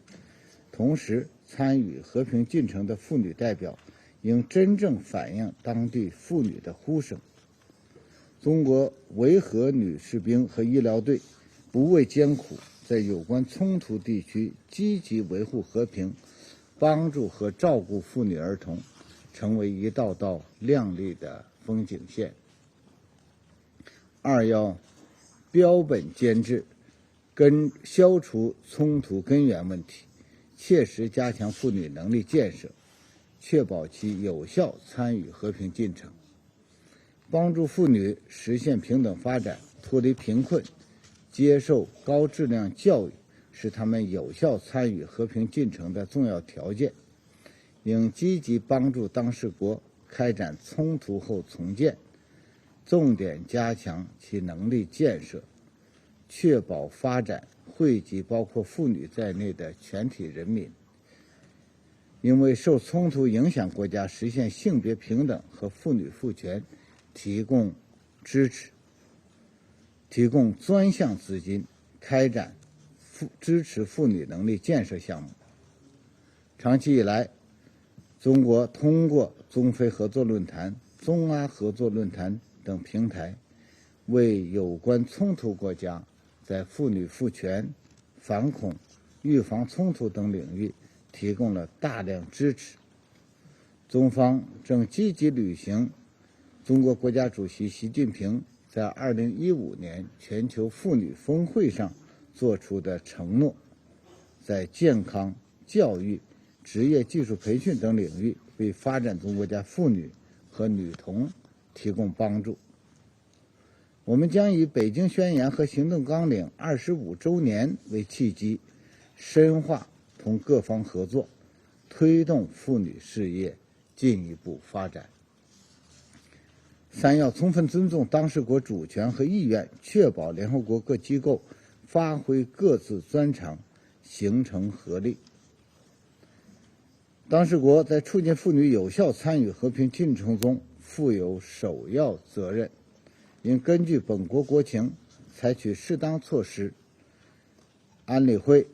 Speaker 14: 同时参与和平进程的妇女代表应真正反映当地妇女的呼声。中国维和女士兵和医疗队不畏艰苦，在有关冲突地区积极维护和平，帮助和照顾妇女儿童，成为一道道亮丽的风景线。二要标本兼治，消除冲突根源问题，切实加强妇女能力建设，确保其有效参与和平进程，帮助妇女实现平等发展，脱离贫困，接受高质量教育，是他们有效参与和平进程的重要条件。应积极帮助当事国开展冲突后重建，重点加强其能力建设，确保发展惠及包括妇女在内的全体人民。因为受冲突影响国家实现性别平等和妇女赋权提供支持，提供专项资金，开展支持妇女能力建设项目。长期以来，中国通过中非合作论坛、中阿合作论坛等平台，为有关冲突国家在妇女赋权、反恐、预防冲突等领域提供了大量支持。中方正积极履行中国国家主席习近平在2015年全球妇女峰会上作出的承诺，在健康、教育、职业技术培训等领域为发展中国家妇女和女童提供帮助。我们将以北京宣言和行动纲领25周年为契机，深化同各方合作，推动妇女事业进一步发展。三要充分尊重当事国主权和意愿，确保联合国各机构发挥各自专长，形成合力。当事国在促进妇女有效参与和平进程中负有首要责任，应根据本国国情采取适当措施。安理会、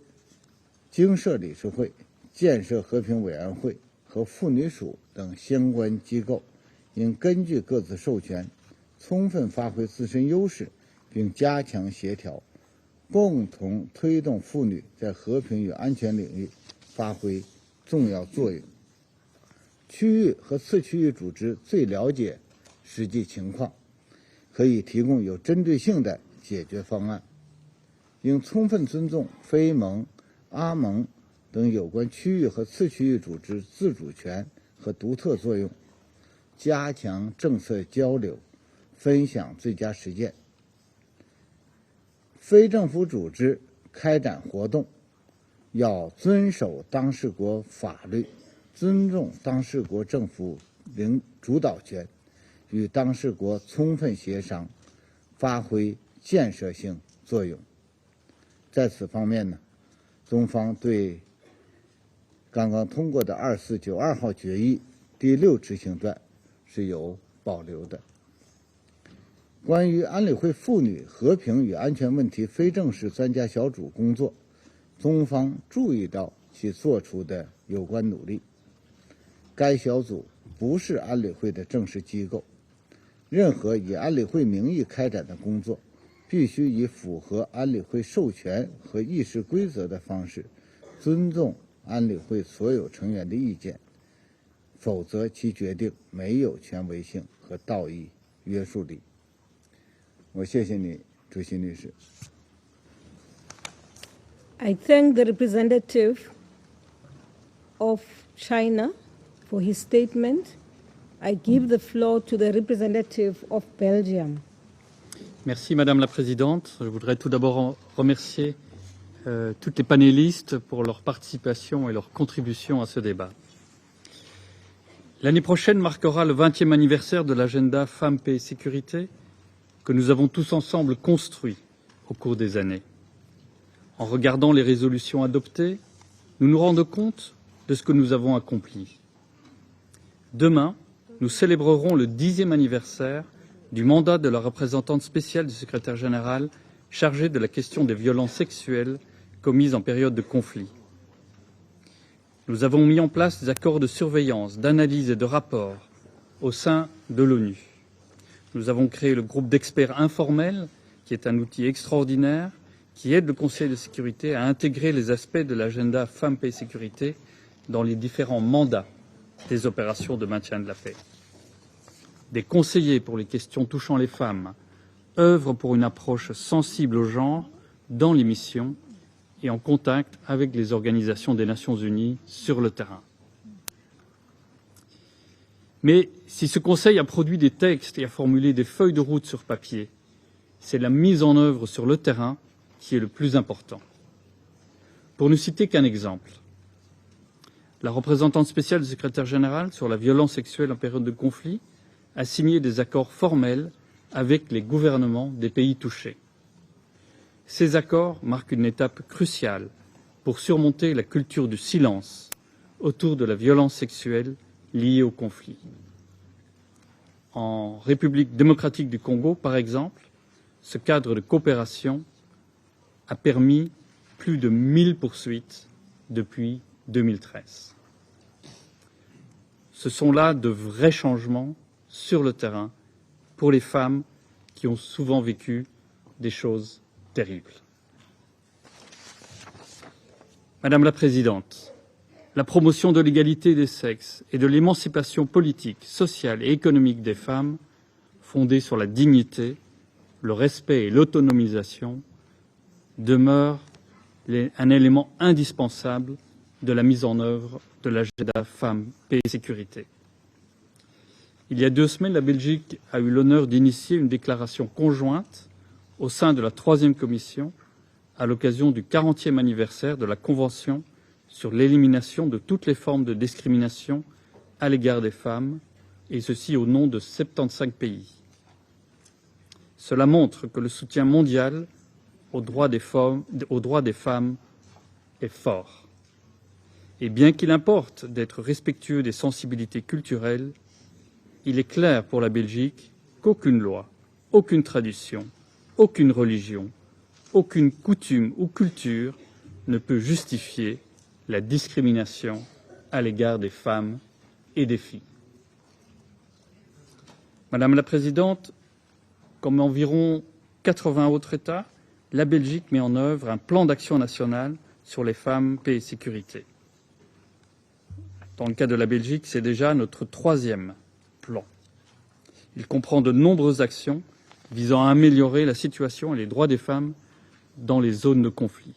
Speaker 14: 经社理事会、建设和平委员会和妇女署等相关机构应根据各自授权，充分发挥自身优势，并加强协调，共同推动妇女在和平与安全领域发挥重要作用。区域和次区域组织最了解实际情况，可以提供有针对性的解决方案。应充分尊重非盟、阿盟等有关区域和次区域组织自主权和独特作用，加强政策交流，分享最佳实践。非政府组织开展活动要遵守当事国法律，尊重当事国政府主导权，与当事国充分协商，发挥建设性作用。在此方面呢，中方对刚刚通过的2492号决议第6执行段是有保留的。关于安理会妇女和平与安全问题非正式专家小组工作，中方注意到其做出的有关努力。该小组不是安理会的正式机构，任何以安理会名义开展的工作，必须以符合安理会授权和议事规则的方式，尊重安理会所有成员的意见，否则其决定没有权威性和道义约束力。我谢谢你，主席女士。
Speaker 13: I thank the representative of China for his statement. I give the floor to the representative of Belgium.
Speaker 4: Merci Madame la Présidente. Je voudrais tout d'abord remercier toutes les panélistes pour leur participation et leur contribution à ce débat. L'année prochaine marquera le 20e anniversaire de l'agenda Femmes, Paix et Sécurité que nous avons tous ensemble construit au cours des années. En regardant les résolutions adoptées, nous nous rendons compte de ce que nous avons accompli. Demain, nous célébrerons le 10e anniversaire du mandat de la représentante spéciale du secrétaire général chargée de la question des violences sexuelles commises en période de conflit. Nous avons mis en place des accords de surveillance, d'analyse et de rapport au sein de l'ONU. Nous avons créé le groupe d'experts informels, qui est un outil extraordinaire, qui aide le Conseil de sécurité à intégrer les aspects de l'agenda Femmes, Paix et Sécurité dans les différents mandats des opérations de maintien de la paix. Des conseillers pour les questions touchant les femmes œuvrent pour une approche sensible au genre dans les missions et en contact avec les organisations des Nations Unies sur le terrain. Mais si ce Conseil a produit des textes et a formulé des feuilles de route sur papier, c'est la mise en œuvre sur le terrain qui est le plus important. Pour ne citer qu'un exemple, la représentante spéciale du secrétaire général sur la violence sexuelle en période de conflit a signé des accords formels avec les gouvernements des pays touchés. Ces accords marquent une étape cruciale pour surmonter la culture du silence autour de la violence sexuelle liée au conflit. En République démocratique du Congo, par exemple, ce cadre de coopération a permis plus de 1000 poursuites depuis 2013. Ce sont là de vrais changements sur le terrain pour les femmes qui ont souvent vécu des choses terribles. Madame la Présidente, la promotion de l'égalité des sexes et de l'émancipation politique, sociale et économique des femmes, fondée sur la dignité, le respect et l'autonomisation, demeure un élément indispensable de la mise en œuvre de l'agenda Femmes, Paix et Sécurité. Il y a 2 semaines, la Belgique a eu l'honneur d'initier une déclaration conjointe au sein de la 3e commission à l'occasion du 40e anniversaire de la Convention sur l'élimination de toutes les formes de discrimination à l'égard des femmes, et ceci au nom de 75 pays. Cela montre que le soutien mondial aux droits des femmes est fort. Et bien qu'il importe d'être respectueux des sensibilités culturelles, il est clair pour la Belgique qu'aucune loi, aucune tradition, aucune religion, aucune coutume ou culture ne peut justifier la discrimination à l'égard des femmes et des filles. Madame la Présidente, comme environ 80 autres États, la Belgique met en œuvre un plan d'action national sur les femmes, paix et sécurité. Dans le cas de la Belgique, c'est déjà notre 3e plan. Il comprend de nombreuses actions visant à améliorer la situation et les droits des femmes dans les zones de conflit.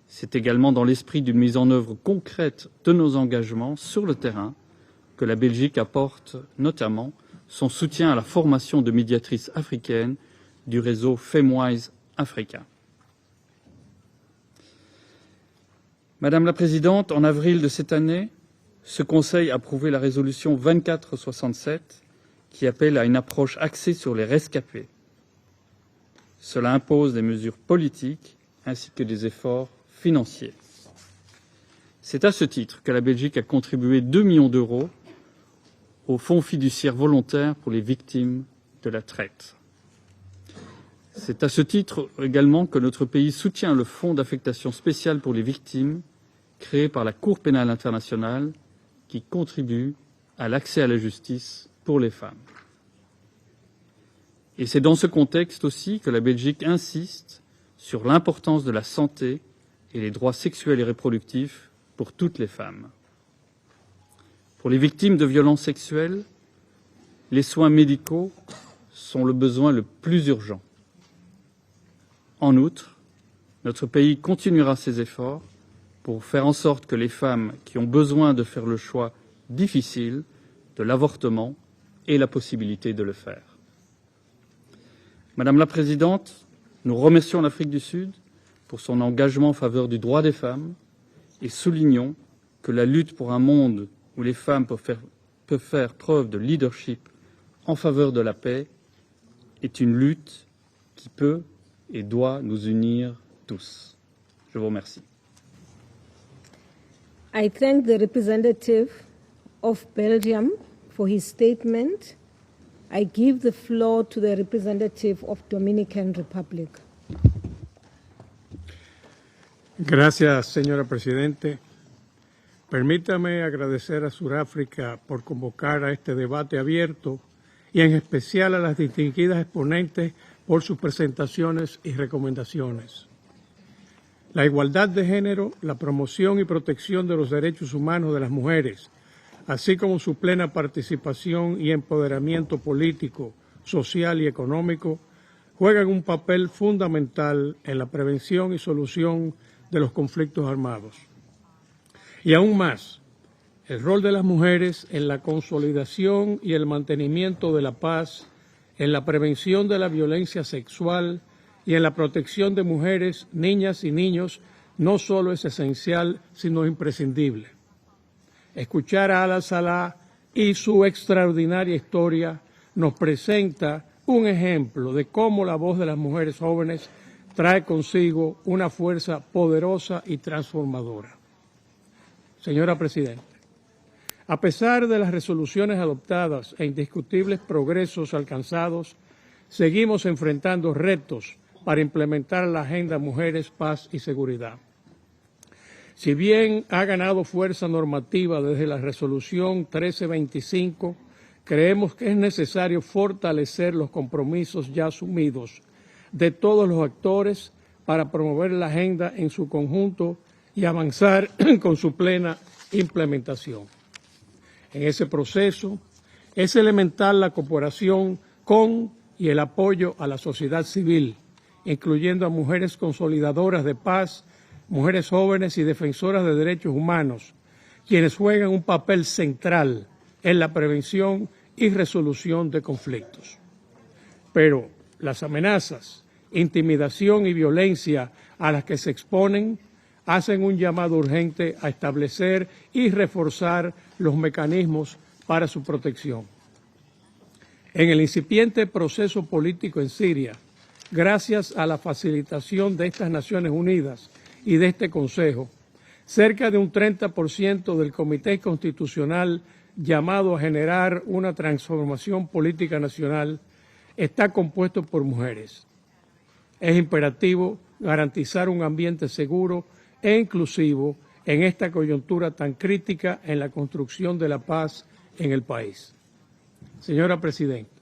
Speaker 4: C'est également dans l'esprit d'une mise en œuvre concrète de nos engagements sur le terrain que la Belgique apporte notamment son soutien à la formation de médiatrices africaines du réseau FemWise Africa. Madame la Présidente, en avril de cette année, ce Conseil a approuvé la résolution 2467 qui appelle à une approche axée sur les rescapés. Cela impose des mesures politiques ainsi que des efforts financiers. C'est à ce titre que la Belgique a contribué 2 millions d'euros au Fonds fiduciaire volontaire pour les victimes de la traite. C'est à ce titre également que notre pays soutient le Fonds d'affectation spéciale pour les victimes créé par la Cour pénale internationale qui contribue à l'accès à la justice pour les femmes. Et c'est dans ce contexte aussi que la Belgique insiste sur l'importance de la santé et les droits sexuels et reproductifs pour toutes les femmes. Pour les victimes de violences sexuelles, les soins médicaux sont le besoin le plus urgent. En outre, notre pays continuera ses efforts pour faire en sorte que les femmes qui ont besoin de faire le choix difficile de l'avortement aient la possibilité de le faire. Madame la Présidente, nous remercions l'Afrique du Sud pour son engagement en faveur du droit des femmes et soulignons que la lutte pour un monde où les femmes peuvent faire preuve de leadership en faveur de la paix est une lutte qui peut et doit nous unir tous. Je vous remercie.
Speaker 13: I thank the representative of Belgium for his statement. I give the floor to the representative of Dominican Republic.
Speaker 15: Gracias, señora Presidente. Permítame agradecer a Sudáfrica por convocar a este debate abierto y en especial a las distinguidas exponentes por sus presentaciones y recomendaciones. La igualdad de género, la promoción y protección de los derechos humanos de las mujeres, así como su plena participación y empoderamiento político, social y económico, juegan un papel fundamental en la prevención y solución de los conflictos armados. Y aún más, el rol de las mujeres en la consolidación y el mantenimiento de la paz, en la prevención de la violencia sexual y en la protección de mujeres, niñas y niños no solo es esencial, sino imprescindible. Escuchar a Ala Salah y su extraordinaria historia nos presenta un ejemplo de cómo la voz de las mujeres jóvenes trae consigo una fuerza poderosa y transformadora. Señora Presidenta, a pesar de las resoluciones adoptadas e indiscutibles progresos alcanzados, seguimos enfrentando retos para implementar la Agenda Mujeres, Paz y Seguridad. Si bien ha ganado fuerza normativa desde la Resolución 1325, creemos que es necesario fortalecer los compromisos ya asumidos de todos los actores para promover la agenda en su conjunto y avanzar con su plena implementación. En ese proceso es elemental la cooperación con y el apoyo a la sociedad civil, incluyendo a mujeres consolidadoras de paz, mujeres jóvenes y defensoras de derechos humanos, quienes juegan un papel central en la prevención y resolución de conflictos. Pero las amenazas, intimidación y violencia a las que se exponen hacen un llamado urgente a establecer y reforzar los mecanismos para su protección. En el incipiente proceso político en Siria, gracias a la facilitación de estas Naciones Unidas y de este Consejo, cerca de un 30% del Comité Constitucional llamado a generar una transformación política nacional está compuesto por mujeres. Es imperativo garantizar un ambiente seguro e inclusivo en esta coyuntura tan crítica en la construcción de la paz en el país. Señora Presidenta,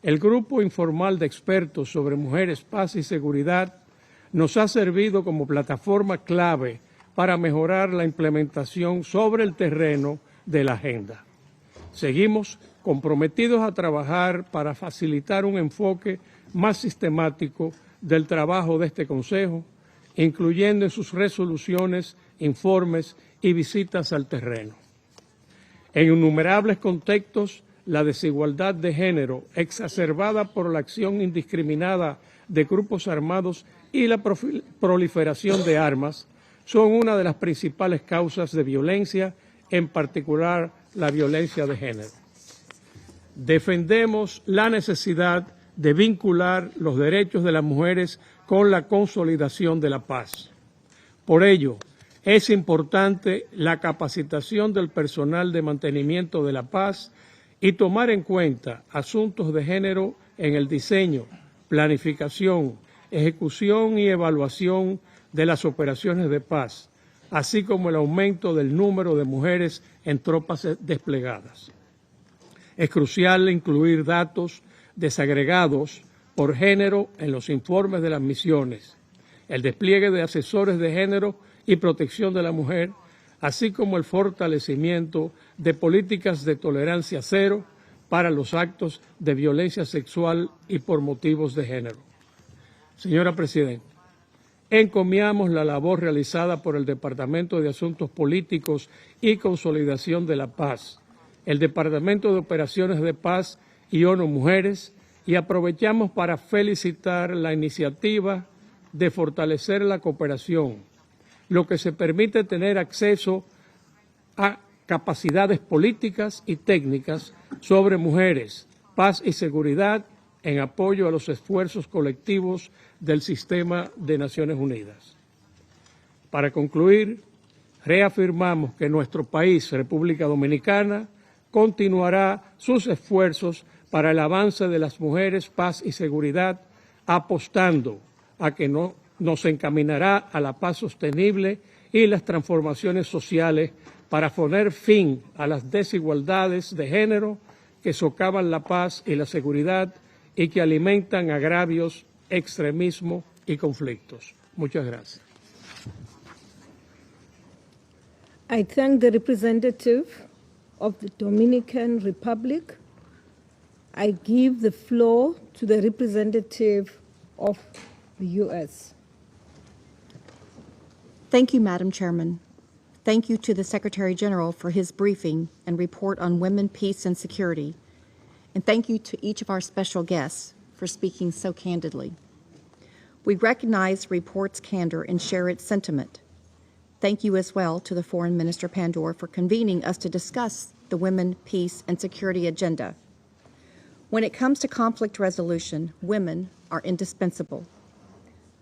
Speaker 15: el Grupo Informal de Expertos sobre Mujeres, Paz y Seguridad nos ha servido como plataforma clave para mejorar la implementación sobre el terreno de la agenda. Seguimos comprometidos a trabajar para facilitar un enfoque más sistemático del trabajo de este Consejo, incluyendo en sus resoluciones, informes y visitas al terreno. En innumerables contextos, la desigualdad de género, exacerbada por la acción indiscriminada de grupos armados y la proliferación de armas, son una de las principales causas de violencia, en particular la violencia de género. Defendemos la necesidad de vincular los derechos de las mujeres con la consolidación de la paz. Por ello, es importante la capacitación del personal de mantenimiento de la paz y tomar en cuenta asuntos de género en el diseño, planificación, ejecución y evaluación de las operaciones de paz, así como el aumento del número de mujeres en tropas desplegadas. Es crucial incluir datos desagregados por género en los informes de las misiones, el despliegue de asesores de género y protección de la mujer, así como el fortalecimiento de políticas de tolerancia cero para los actos de violencia sexual y por motivos de género. Señora Presidenta, encomiamos la labor realizada por el Departamento de Asuntos Políticos y Consolidación de la Paz, el Departamento de Operaciones de Paz y ONU Mujeres, y aprovechamos para felicitar la iniciativa de fortalecer la cooperación, lo que se permite tener acceso a capacidades políticas y técnicas sobre mujeres, paz y seguridad en apoyo a los esfuerzos colectivos del sistema de Naciones Unidas. Para concluir, reafirmamos que nuestro país, República Dominicana, continuará sus esfuerzos para el avance de las mujeres, paz y seguridad, apostando a que nos encaminará a la paz sostenible y las transformaciones sociales para poner fin a las desigualdades de género que socavan la paz y la seguridad y que alimentan agravios, extremismo y conflictos. Muchas gracias.
Speaker 13: I thank the representative of the Dominican Republic. I give the floor to the representative of the U.S.
Speaker 2: Thank you, Madam Chairman. Thank you to the Secretary General for his briefing and report on women, peace, and security. And thank you to each of our special guests for speaking so candidly. We recognize the report's candor and share its sentiment. Thank you as well to the Foreign Minister Pandor for convening us to discuss the Women, Peace, and Security agenda. When it comes to conflict resolution, women are indispensable.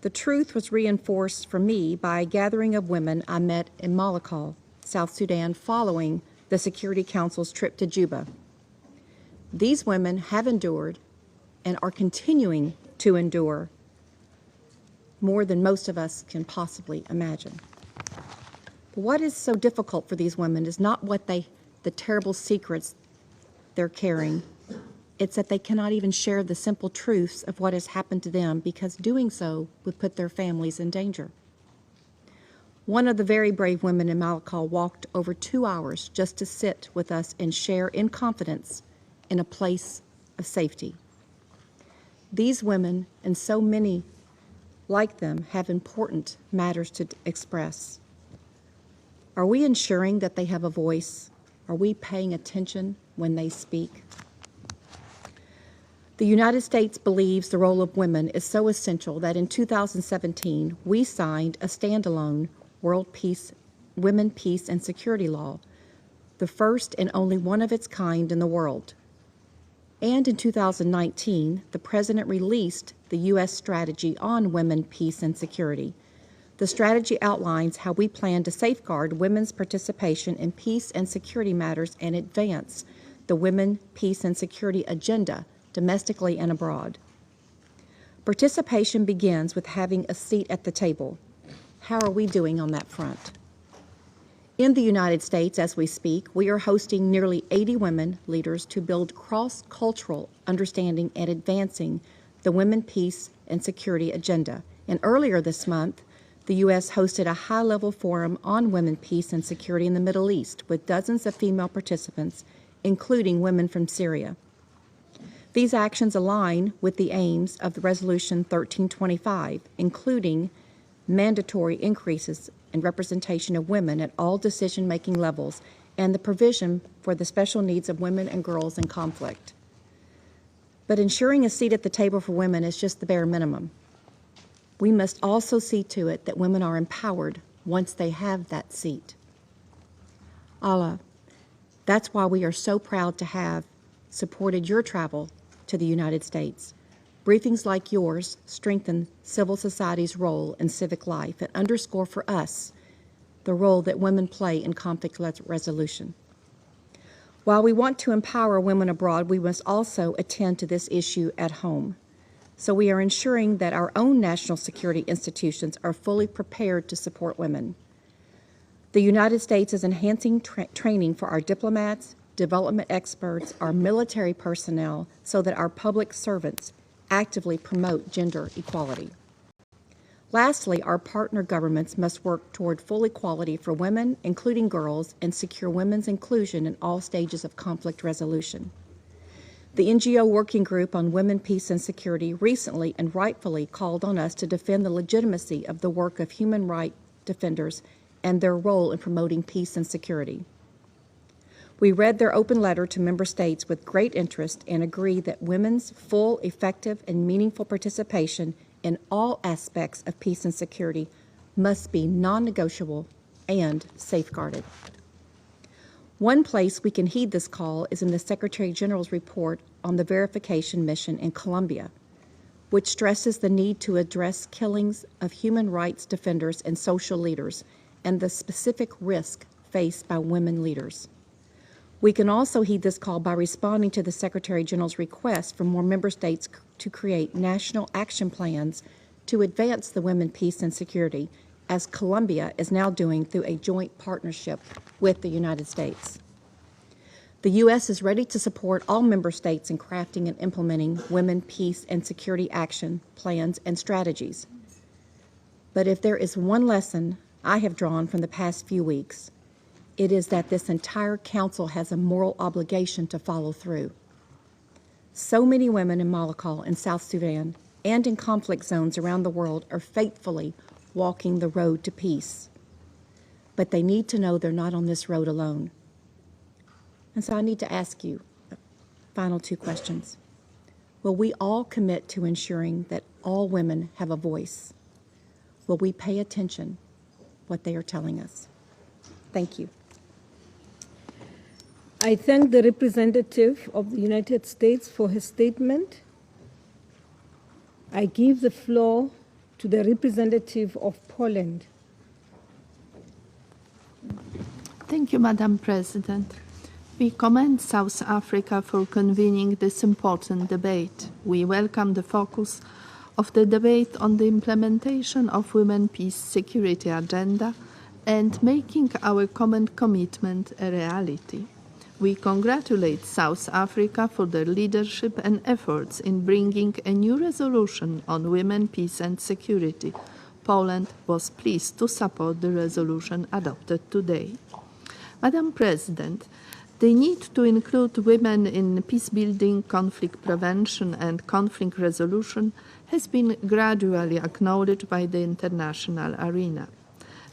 Speaker 2: The truth was reinforced for me by a gathering of women I met in Malakal, South Sudan, following the Security Council's trip to Juba. These women have endured and are continuing to endure more than most of us can possibly imagine. But what is so difficult for these women is not the terrible secrets they're carrying. It's that they cannot even share the simple truths of what has happened to them, because doing so would put their families in danger. One of the very brave women in Malakal walked over 2 hours just to sit with us and share in confidence in a place of safety. These women, and so many like them, have important matters to express. Are we ensuring that they have a voice? Are we paying attention when they speak? The United States believes the role of women is so essential that in 2017 we signed a standalone Women, Peace, and Security Law, the first and only one of its kind in the world. And in 2019, the President released the U.S. Strategy on Women, Peace, and Security. The strategy outlines how we plan to safeguard women's participation in peace and security matters and advance the Women, Peace, and Security agenda domestically and abroad. Participation begins with having a seat at the table. How are we doing on that front? In the United States, as we speak, we are hosting nearly 80 women leaders to build cross-cultural understanding and advancing the Women, Peace, and Security agenda. And earlier this month, the U.S. hosted a high-level forum on women, peace, and security in the Middle East with dozens of female participants, including women from Syria. These actions align with the aims of the Resolution 1325, including mandatory increases in representation of women at all decision-making levels and the provision for the special needs of women and girls in conflict. But ensuring a seat at the table for women is just the bare minimum. We must also see to it that women are empowered once they have that seat. Allah, that's why we are so proud to have supported your travel to the United States. Briefings like yours strengthen civil society's role in civic life and underscore for us the role that women play in conflict resolution. While we want to empower women abroad, we must also attend to this issue at home. So we are ensuring that our own national security institutions are fully prepared to support women. The United States is enhancing training for our diplomats, development experts, our military personnel, so that our public servants actively promote gender equality. Lastly, our partner governments must work toward full equality for women, including girls, and secure women's inclusion in all stages of conflict resolution. The NGO Working Group on Women, Peace, and Security recently and rightfully called on us to defend the legitimacy of the work of human rights defenders and their role in promoting peace and security. We read their open letter to member states with great interest and agree that women's full, effective, and meaningful participation in all aspects of peace and security must be non-negotiable and safeguarded. One place we can heed this call is in the Secretary General's report on the verification mission in Colombia, which stresses the need to address killings of human rights defenders and social leaders and the specific risk faced by women leaders. We can also heed this call by responding to the Secretary General's request for more member states to create national action plans to advance the women, peace, and security, as Colombia is now doing through a joint partnership with the United States. The U.S. is ready to support all member states in crafting and implementing women, peace, and security action plans and strategies. But if there is one lesson I have drawn from the past few weeks, it is that this entire council has a moral obligation to follow through. So many women in Malakal in South Sudan and in conflict zones around the world are faithfully walking the road to peace. But they need to know they're not on this road alone. And so I need to ask you the final two questions. Will we all commit to ensuring that all women have a voice? Will we pay attention to what they are telling us? Thank you.
Speaker 13: I thank the representative of the United States for his statement. I give the floor to the representative of Poland.
Speaker 16: Thank you, Madam President. We commend South Africa for convening this important debate. We welcome the focus of the debate on the implementation of Women, Peace, Security agenda and making our common commitment a reality. We congratulate South Africa for their leadership and efforts in bringing a new resolution on women, peace and security. Poland was pleased to support the resolution adopted today. Madam President, the need to include women in peacebuilding, conflict prevention and conflict resolution has been gradually acknowledged by the international arena.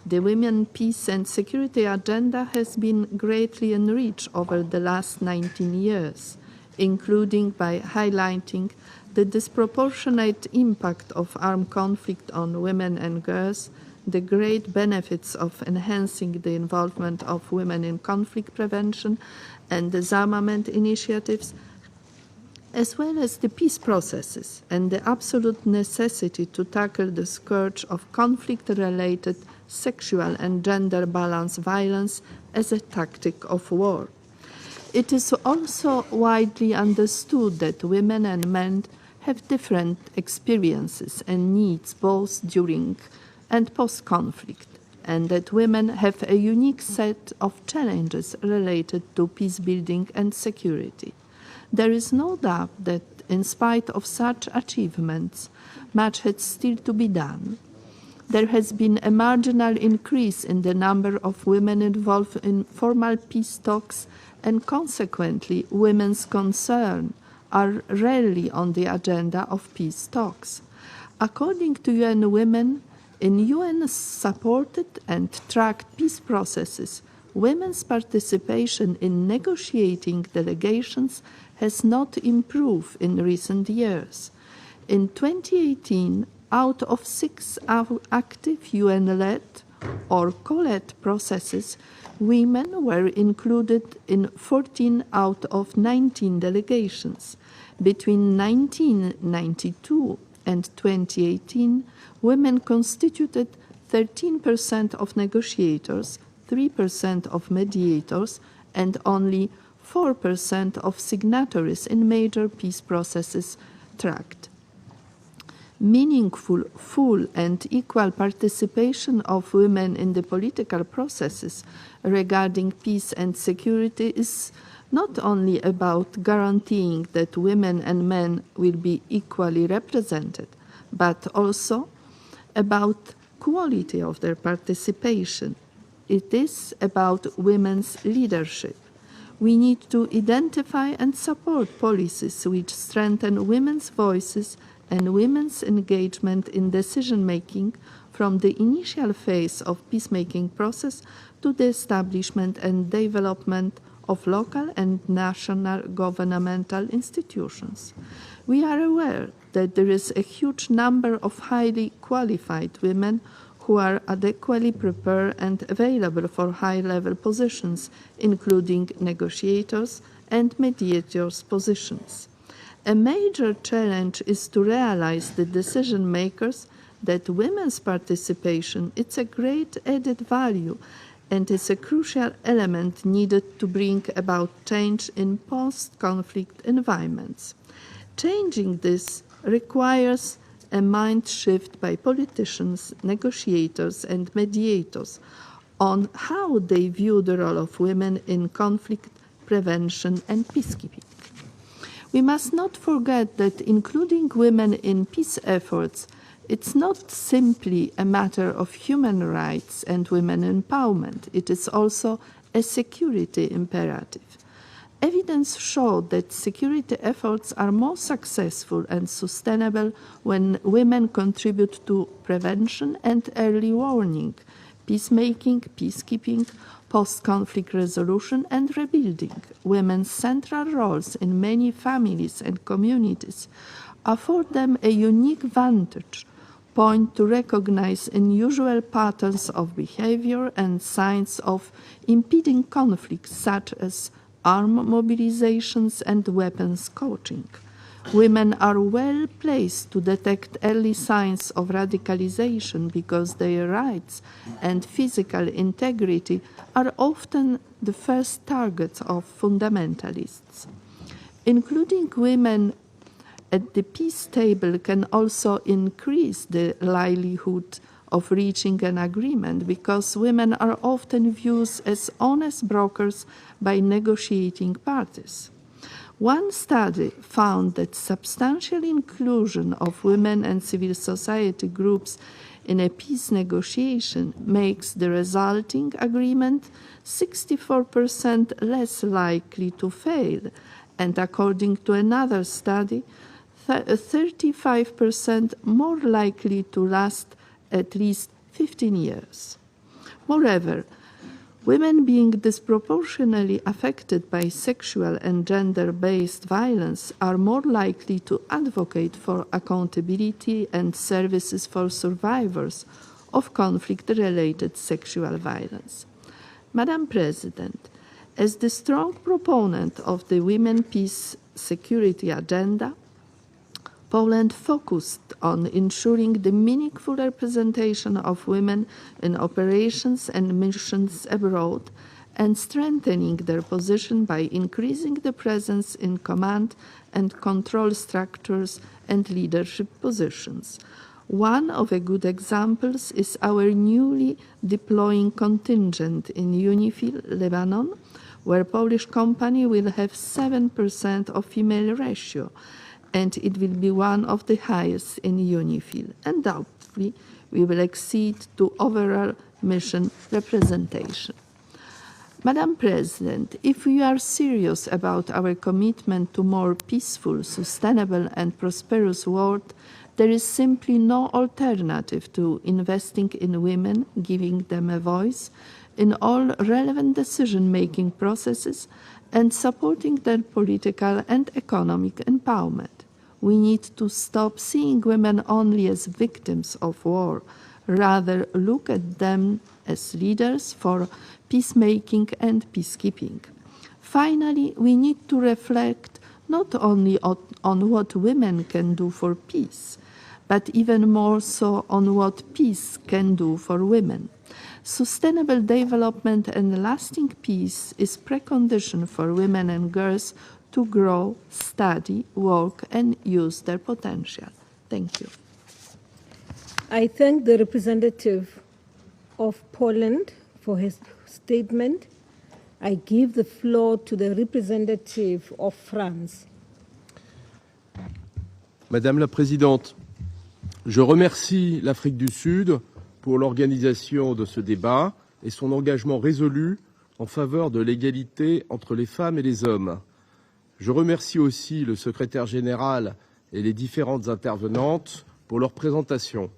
Speaker 16: The Women, Peace and Security agenda has been greatly enriched over the last 19 years, including by highlighting the disproportionate impact of armed conflict on women and girls, the great benefits of enhancing the involvement of women in conflict prevention and disarmament initiatives, as well as the peace processes and the absolute necessity to tackle the scourge of conflict-related sexual and gender balance violence as a tactic of war. It is also widely understood that women and men have different experiences and needs both during and post-conflict, and that women have a unique set of challenges related to peacebuilding and security. There is no doubt that in spite of such achievements, much has still to be done. There has been a marginal increase in the number of women involved in formal peace talks, and consequently, women's concerns are rarely on the agenda of peace talks. According to UN Women, in UN-supported and tracked peace processes, women's participation in negotiating delegations has not improved in recent years. In 2018, out of 6 active UN-led or co-led processes, women were included in 14 out of 19 delegations. Between 1992 and 2018, women constituted 13% of negotiators, 3% of mediators, and only 4% of signatories in major peace processes tracked. Meaningful, full, and equal participation of women in the political processes regarding peace and security is not only about guaranteeing that women and men will be equally represented, but also about quality of their participation. It is about women's leadership. We need to identify and support policies which strengthen women's voices and women's engagement in decision-making from the initial phase of peacemaking process to the establishment and development of local and national governmental institutions. We are aware that there is a huge number of highly qualified women who are adequately prepared and available for high-level positions, including negotiators and mediators' positions. A major challenge is to realize the decision makers that women's participation is a great added value and is a crucial element needed to bring about change in post-conflict environments. Changing this requires a mind shift by politicians, negotiators, and mediators on how they view the role of women in conflict prevention and peacekeeping. We must not forget that including women in peace efforts, it's not simply a matter of human rights and women empowerment. It is also a security imperative. Evidence showed that security efforts are more successful and sustainable when women contribute to prevention and early warning, peacemaking, peacekeeping, post-conflict resolution, and rebuilding. Women's central roles in many families and communities afford them a unique vantage point to recognize unusual patterns of behavior and signs of impending conflicts, such as arm mobilizations, and weapons coaching. Women are well placed to detect early signs of radicalization because their rights and physical integrity are often the first targets of fundamentalists. Including women at the peace table can also increase the likelihood of reaching an agreement because women are often viewed as honest brokers by negotiating parties. One study found that substantial inclusion of women and civil society groups in a peace negotiation makes the resulting agreement 64% less likely to fail, and according to another study, 35% more likely to last at least 15 years. Moreover, women being disproportionately affected by sexual and gender-based violence are more likely to advocate for accountability and services for survivors of conflict-related sexual violence. Madam President, as the strong proponent of the Women, Peace, Security agenda, Poland focused on ensuring the meaningful representation of women in operations and missions abroad and strengthening their position by increasing the presence in command and control structures and leadership positions. One of the good examples is our newly deploying contingent in UNIFIL, Lebanon, where Polish company will have 7% of female ratio, and it will be one of the highest in UNIFIL. Undoubtedly, we will exceed to overall mission representation. Madam President, if we are serious about our commitment to a more peaceful, sustainable, and prosperous world, there is simply no alternative to investing in women, giving them a voice in all relevant decision-making processes, and supporting their political and economic empowerment. We need to stop seeing women only as victims of war, rather look at them as leaders for peacemaking and peacekeeping. Finally, we need to reflect not only on what women can do for peace, but even more so on what peace can do for women. Sustainable development and lasting peace is precondition for women and girls to grow, study, work, and use their potential. Thank you.
Speaker 13: I thank the representative of Poland for his statement. I give the floor to the representative of France.
Speaker 17: Madame la Présidente, je remercie l'Afrique du Sud pour l'organisation de ce débat et son engagement résolu en faveur de l'égalité entre les femmes et les hommes. Je remercie aussi le secrétaire général et les différentes intervenantes pour leur présentation.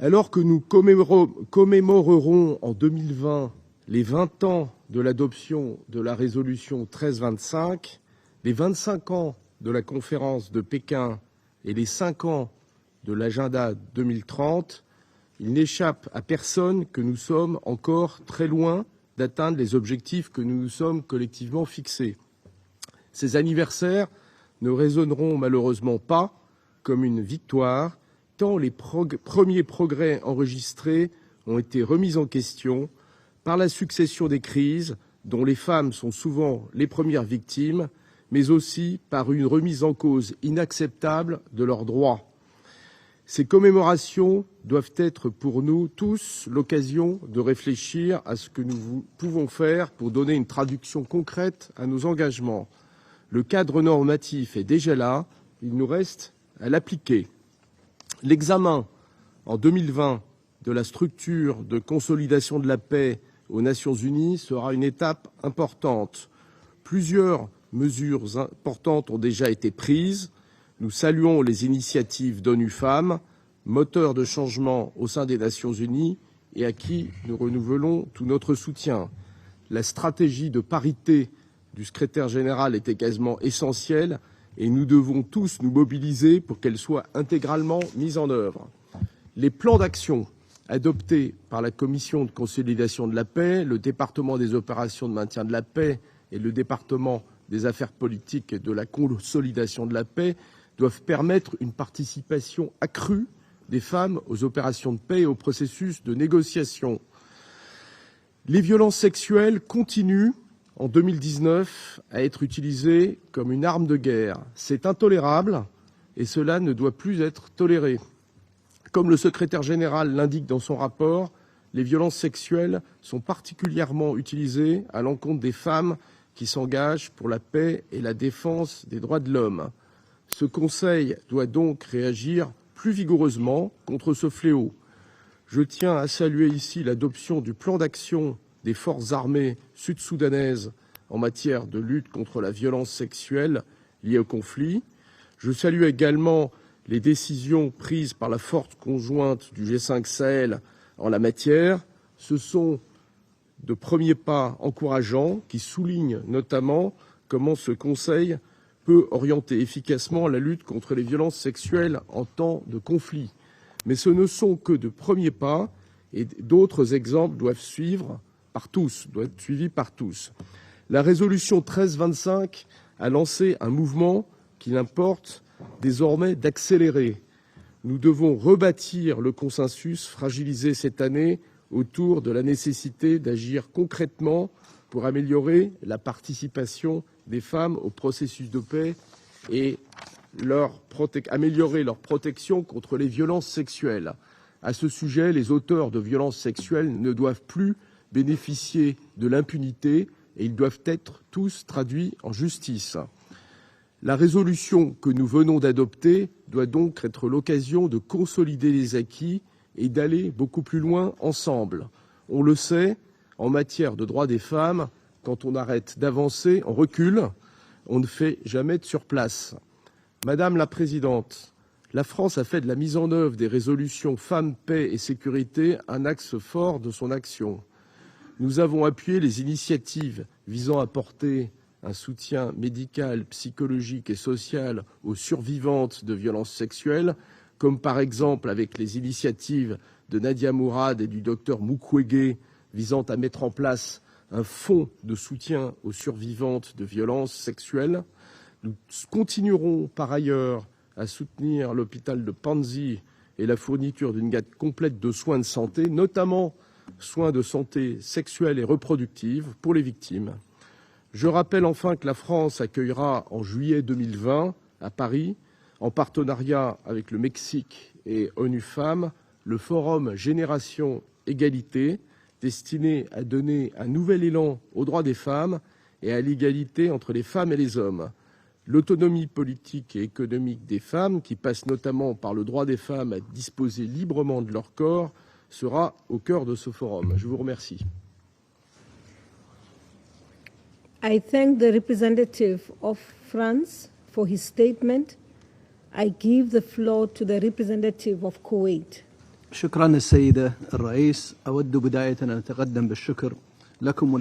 Speaker 17: Alors que nous commémorerons en 2020 les 20 ans de l'adoption de la résolution 1325, les 25 ans de la conférence de Pékin et les 5 ans de l'agenda 2030, il n'échappe à personne que nous sommes encore très loin d'atteindre les objectifs que nous nous sommes collectivement fixés. Ces anniversaires ne résonneront malheureusement pas comme une victoire, tant les premiers progrès enregistrés ont été remis en question par la succession des crises, dont les femmes sont souvent les premières victimes, mais aussi par une remise en cause inacceptable de leurs droits. Ces commémorations doivent être pour nous tous l'occasion de réfléchir à ce que nous pouvons faire pour donner une traduction concrète à nos engagements. Le cadre normatif est déjà là, il nous reste à l'appliquer. L'examen en 2020 de la structure de consolidation de la paix aux Nations Unies sera une étape importante. Plusieurs mesures importantes ont déjà été prises. Nous saluons les initiatives d'ONU Femmes, moteur de changement au sein des Nations Unies et à qui nous renouvelons tout notre soutien. La stratégie de parité du secrétaire général est également essentielle et nous devons tous nous mobiliser pour qu'elle soit intégralement mise en œuvre. Les plans d'action adopté par la Commission de consolidation de la paix, le département des opérations de maintien de la paix et le département des affaires politiques et de la consolidation de la paix, doivent permettre une participation accrue des femmes aux opérations de paix et au processus de négociation. Les violences sexuelles continuent en 2019 à être utilisées comme une arme de guerre. C'est intolérable et cela ne doit plus être toléré. Comme le secrétaire général l'indique dans son rapport, les violences sexuelles sont particulièrement utilisées à l'encontre des femmes qui s'engagent pour la paix et la défense des droits de l'homme. Ce Conseil doit donc réagir plus vigoureusement contre ce fléau. Je tiens à saluer ici l'adoption du plan d'action des forces armées sud-soudanaises en matière de lutte contre la violence sexuelle liée au conflit. Je salue également les décisions prises par la force conjointe du G5 Sahel en la matière. Ce sont de premiers pas encourageants qui soulignent notamment comment ce Conseil peut orienter efficacement la lutte contre les violences sexuelles en temps de conflit. Mais ce ne sont que de premiers pas et d'autres exemples doivent suivre doivent être suivis par tous. La résolution 1325 a lancé un mouvement qu'il importe désormais d'accélérer. Nous devons rebâtir le consensus fragilisé cette année autour de la nécessité d'agir concrètement pour améliorer la participation des femmes au processus de paix et améliorer leur protection contre les violences sexuelles. À ce sujet, les auteurs de violences sexuelles ne doivent plus bénéficier de l'impunité et ils doivent être tous traduits en justice. La résolution que nous venons d'adopter doit donc être l'occasion de consolider les acquis et d'aller beaucoup plus loin ensemble. On le sait, en matière de droits des femmes, quand on arrête d'avancer, on recule, on ne fait jamais de surplace. Madame la Présidente, la France a fait de la mise en œuvre des résolutions Femmes, Paix et Sécurité un axe fort de son action. Nous avons appuyé les initiatives visant à apporter un soutien médical, psychologique et social aux survivantes de violences sexuelles, comme par exemple avec les initiatives de Nadia Mourad et du docteur Mukwege visant à mettre en place un fonds de soutien aux survivantes de violences sexuelles. Nous continuerons par ailleurs à soutenir l'hôpital de Panzi et la fourniture d'une gamme complète de soins de santé, notamment soins de santé sexuelle et reproductive pour les victimes. Je rappelle enfin que la France accueillera en juillet 2020 à Paris, en partenariat avec le Mexique et ONU Femmes, le forum Génération Égalité, destiné à donner un nouvel élan aux droits des femmes et à l'égalité entre les femmes et les hommes. L'autonomie politique et économique des femmes, qui passe notamment par le droit des femmes à disposer librement de leur corps, sera au cœur de ce forum. Je vous remercie.
Speaker 13: I thank the representative of France for his statement. I give the floor to the representative of Kuwait.
Speaker 18: شكرا السيدة الرئيس. أود بداية أن أتقدم بالشكر لكم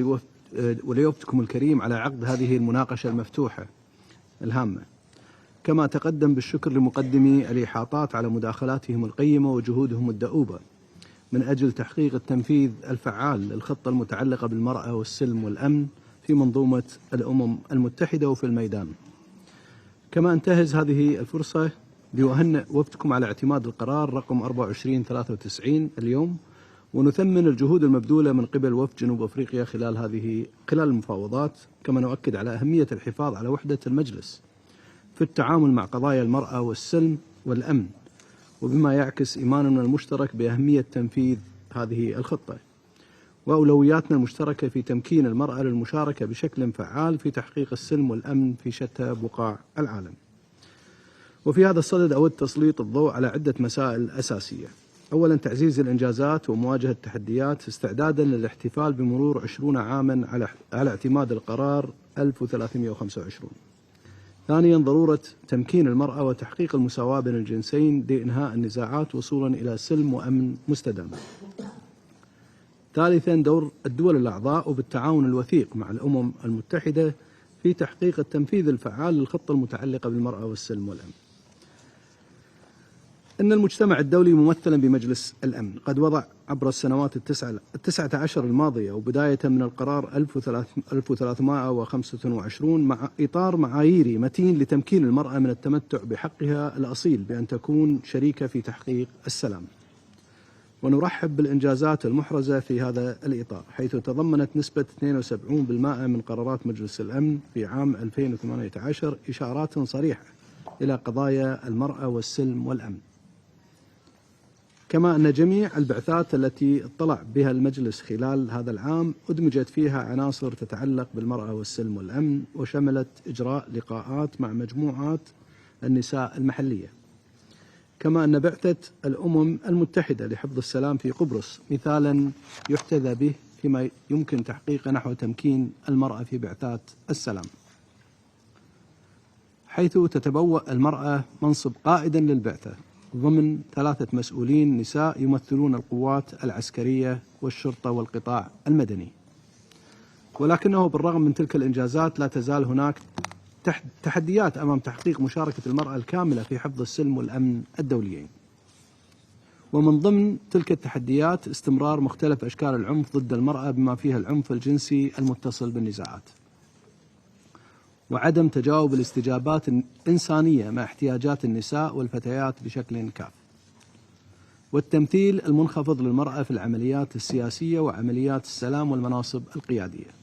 Speaker 18: ولوفدكم الكريم على عقد هذه المناقشة المفتوحة الهامة. كما أتقدم بالشكر لمقدمي الإحاطات على مداخلاتهم القيمة وجهودهم الدؤوبة من أجل تحقيق التنفيذ الفعال للخطة المتعلقة بالمرأة والسلم والأمن في منظومة الأمم المتحدة وفي الميدان. كما أنتهز هذه الفرصة لأهنئ وفدكم على اعتماد القرار رقم 2493 اليوم، ونثمن الجهود المبذولة من قبل وفد جنوب أفريقيا خلال المفاوضات. كما نؤكد على أهمية الحفاظ على وحدة المجلس في التعامل مع قضايا المرأة والسلم والأمن، وبما يعكس إيماننا المشترك بأهمية تنفيذ هذه الخطة وأولوياتنا المشتركة في تمكين المرأة للمشاركة بشكل فعال في تحقيق السلم والأمن في شتى بقاع العالم. وفي هذا الصدد أود تسليط الضوء على عدة مسائل أساسية. أولا، تعزيز الإنجازات ومواجهة التحديات استعدادا للاحتفال بمرور 20 عاما على اعتماد القرار 1325. ثانيا، ضرورة تمكين المرأة وتحقيق المساواة بين الجنسين لإنهاء النزاعات وصولا إلى سلم وأمن مستدام. ثالثا، دور الدول الأعضاء وبالتعاون الوثيق مع الأمم المتحدة في تحقيق التنفيذ الفعال للخطة المتعلقة بالمرأة والسلم والأمن. إن المجتمع الدولي ممثلا بمجلس الأمن قد وضع عبر السنوات التسعة عشر الماضية وبداية من القرار 1325 مع إطار معاييري متين لتمكين المرأة من التمتع بحقها الأصيل بأن تكون شريكة في تحقيق السلام. ونرحب بالإنجازات المحرزة في هذا الإطار، حيث تضمنت نسبة 72% من قرارات مجلس الأمن في عام 2018 إشارات صريحة إلى قضايا المرأة والسلم والأمن. كما أن جميع البعثات التي اطلع بها المجلس خلال هذا العام أدمجت فيها عناصر تتعلق بالمرأة والسلم والأمن، وشملت إجراء لقاءات مع مجموعات النساء المحلية. كما أن بعثة الأمم المتحدة لحفظ السلام في قبرص مثالا يحتذى به فيما يمكن تحقيقه نحو تمكين المرأة في بعثات السلام، حيث تتبوأ المرأة منصب قائدا للبعثة ضمن 3 مسؤولين نساء يمثلون القوات العسكرية والشرطة والقطاع المدني. ولكنه بالرغم من تلك الإنجازات لا تزال هناك تحديات أمام تحقيق مشاركة المرأة الكاملة في حفظ السلم والأمن الدوليين. ومن ضمن تلك التحديات استمرار مختلف أشكال العنف ضد المرأة بما فيها العنف الجنسي المتصل بالنزاعات، وعدم تجاوب الاستجابات الإنسانية مع احتياجات النساء والفتيات بشكل كاف، والتمثيل المنخفض للمرأة في العمليات السياسية وعمليات السلام والمناصب القيادية.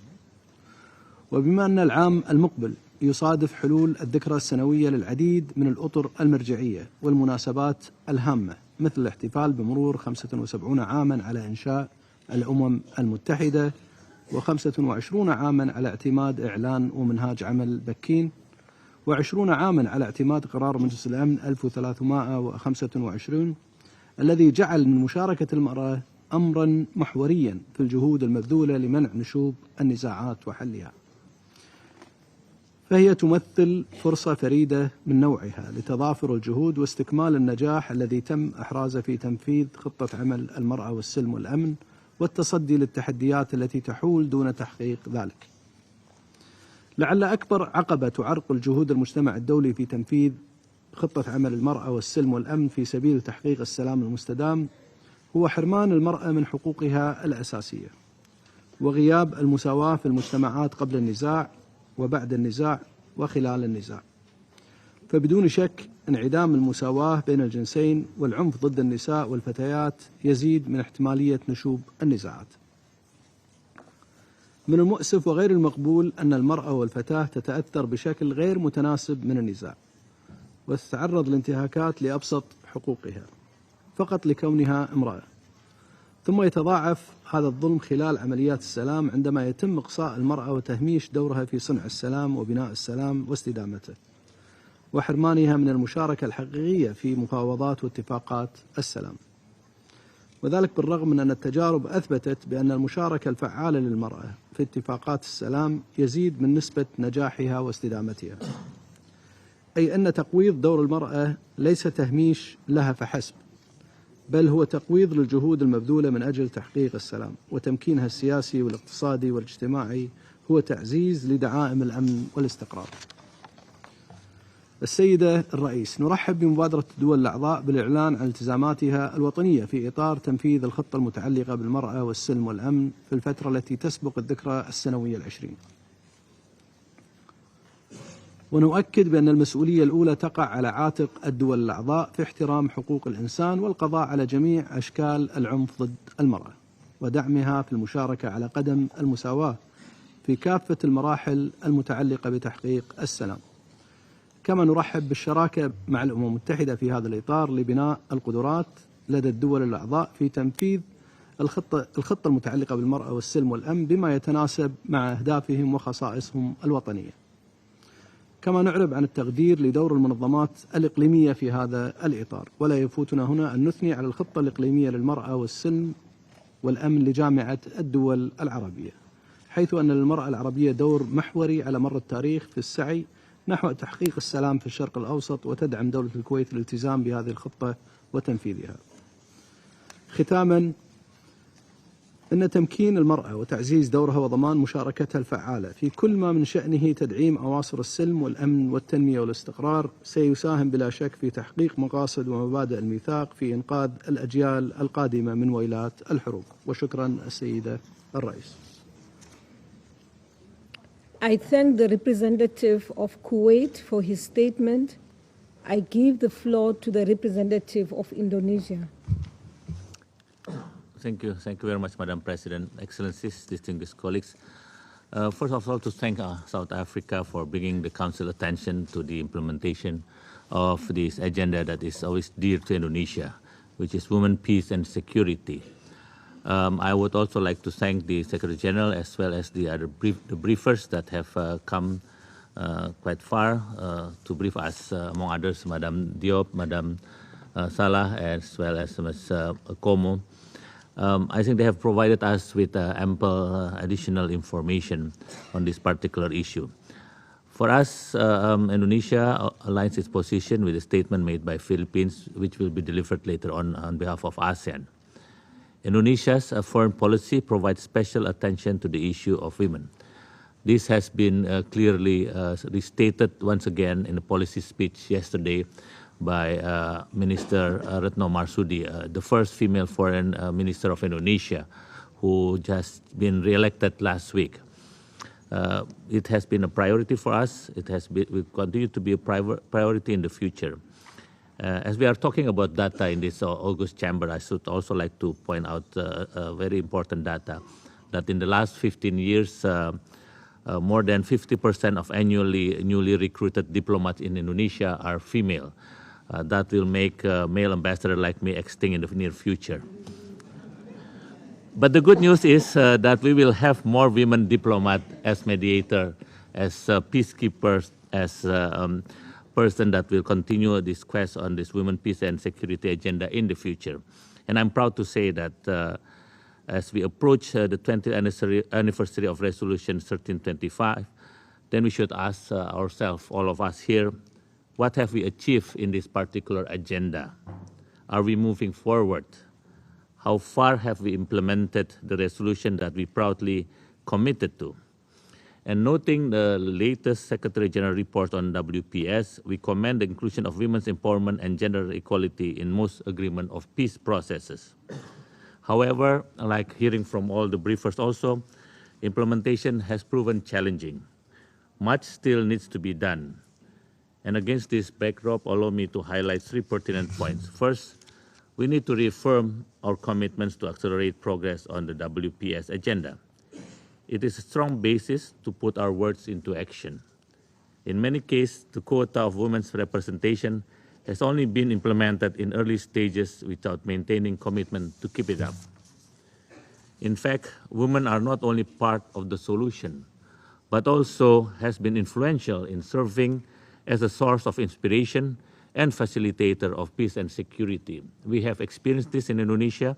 Speaker 18: وبما أن العام المقبل يصادف حلول الذكرى السنوية للعديد من الأطر المرجعية والمناسبات الهامة، مثل الاحتفال بمرور 75 عاما على إنشاء الأمم المتحدة، و25 عاما على اعتماد إعلان ومنهاج عمل بكين، و20 عاما على اعتماد قرار مجلس الأمن 1325 الذي جعل من مشاركة المرأة أمرا محوريا في الجهود المبذولة لمنع نشوب النزاعات وحلها. فهي تمثل فرصة فريدة من نوعها لتضافر الجهود واستكمال النجاح الذي تم إحرازه في تنفيذ خطة عمل المرأة والسلم والأمن والتصدي للتحديات التي تحول دون تحقيق ذلك. لعل أكبر عقبة تعرقل جهود المجتمع الدولي في تنفيذ خطة عمل المرأة والسلم والأمن في سبيل تحقيق السلام المستدام هو حرمان المرأة من حقوقها الأساسية، وغياب المساواة في المجتمعات قبل النزاع وبعد النزاع وخلال النزاع. فبدون شك انعدام المساواة بين الجنسين والعنف ضد النساء والفتيات يزيد من احتمالية نشوب النزاعات. من المؤسف وغير المقبول أن المرأة والفتاة تتأثر بشكل غير متناسب من النزاع وتتعرض لانتهاكات لأبسط حقوقها فقط لكونها امرأة، ثم يتضاعف هذا الظلم خلال عمليات السلام عندما يتم إقصاء المرأة وتهميش دورها في صنع السلام وبناء السلام واستدامته، وحرمانها من المشاركة الحقيقية في مفاوضات واتفاقات السلام. وذلك بالرغم من أن التجارب أثبتت بأن المشاركة الفعالة للمرأة في اتفاقات السلام يزيد من نسبة نجاحها واستدامتها، أي أن تقويض دور المرأة ليس تهميش لها فحسب، بل هو تقويض للجهود المبذولة من أجل تحقيق السلام وتمكينها السياسي والاقتصادي والاجتماعي، هو تعزيز لدعائم الأمن والاستقرار. السيدة الرئيس، نرحب بمبادرة الدول الأعضاء بالإعلان عن التزاماتها الوطنية في إطار تنفيذ الخطة المتعلقة بالمرأة والسلم والأمن في الفترة التي تسبق الذكرى السنوية 20. ونؤكد بأن المسؤولية الأولى تقع على عاتق الدول الأعضاء في احترام حقوق الإنسان والقضاء على جميع أشكال العنف ضد المرأة ودعمها في المشاركة على قدم المساواة في كافة المراحل المتعلقة بتحقيق السلام. كما نرحب بالشراكة مع الأمم المتحدة في هذا الإطار لبناء القدرات لدى الدول الأعضاء في تنفيذ الخطة المتعلقة بالمرأة والسلم والأمن بما يتناسب مع أهدافهم وخصائصهم الوطنية. كما نعرب عن التقدير لدور المنظمات الإقليمية في هذا الإطار، ولا يفوتنا هنا أن نثني على الخطة الإقليمية للمرأة والسلم والأمن لجامعة الدول العربية، حيث أن للمرأة العربية دور محوري على مر التاريخ في السعي نحو تحقيق السلام في الشرق الأوسط، وتدعم دولة الكويت الالتزام بهذه الخطة وتنفيذها. ختاما، أن تمكين المرأة وتعزيز دورها وضمان مشاركتها الفعالة في كل ما من شأنه تدعيم أواصر السلم والأمن والتنمية والاستقرار سيساهم بلا شك في تحقيق مقاصد ومبادئ الميثاق في إنقاذ الأجيال القادمة من ويلات الحروب. وشكرا السيدة الرئيس.
Speaker 13: I thank the representative of Kuwait for his statement. I give the floor to the representative of Indonesia.
Speaker 19: Thank you very much, Madam President, Excellencies, distinguished colleagues. First of all, to thank South Africa for bringing the Council attention to the implementation of this agenda that is always dear to Indonesia, which is women, peace, and security. I would also like to thank the Secretary General as well as the other briefers that have come quite far to brief us, among others, Madam Diop, Madam Salah, as well as Ms. Como. I think they have provided us with ample additional information on this particular issue. For us, Indonesia aligns its position with a statement made by Philippines, which will be delivered later on behalf of ASEAN. Indonesia's foreign policy provides special attention to the issue of women. This has been clearly restated once again in the policy speech yesterday by Minister Retno Marsudi, the first female foreign minister of Indonesia, who just been re-elected last week. It has been a priority for us. Will continue to be a priority in the future. As we are talking about data in this August chamber, I should also like to point out very important data that in the last 15 years, more than 50% of newly recruited diplomats in Indonesia are female. That will make a male ambassador like me extinct in the near future. But the good news is that we will have more women diplomats as mediator, as peacekeepers, as person that will continue this quest on this women, peace, and security agenda in the future. And I'm proud to say that as we approach the 20th anniversary of Resolution 1325, then we should ask ourselves, all of us here, what have we achieved in this particular agenda? Are we moving forward? How far have we implemented the resolution that we proudly committed to? And noting the latest Secretary General report on WPS, we commend the inclusion of women's empowerment and gender equality in most agreement of peace processes. However, like hearing from all the briefers also, implementation has proven challenging. Much still needs to be done. And against this backdrop, allow me to highlight 3 pertinent points. First, we need to reaffirm our commitments to accelerate progress on the WPS agenda. It is a strong basis to put our words into action. In many cases, the quota of women's representation has only been implemented in early stages without maintaining commitment to keep it up. In fact, women are not only part of the solution, but also has been influential in serving as a source of inspiration and facilitator of peace and security. We have experienced this in Indonesia.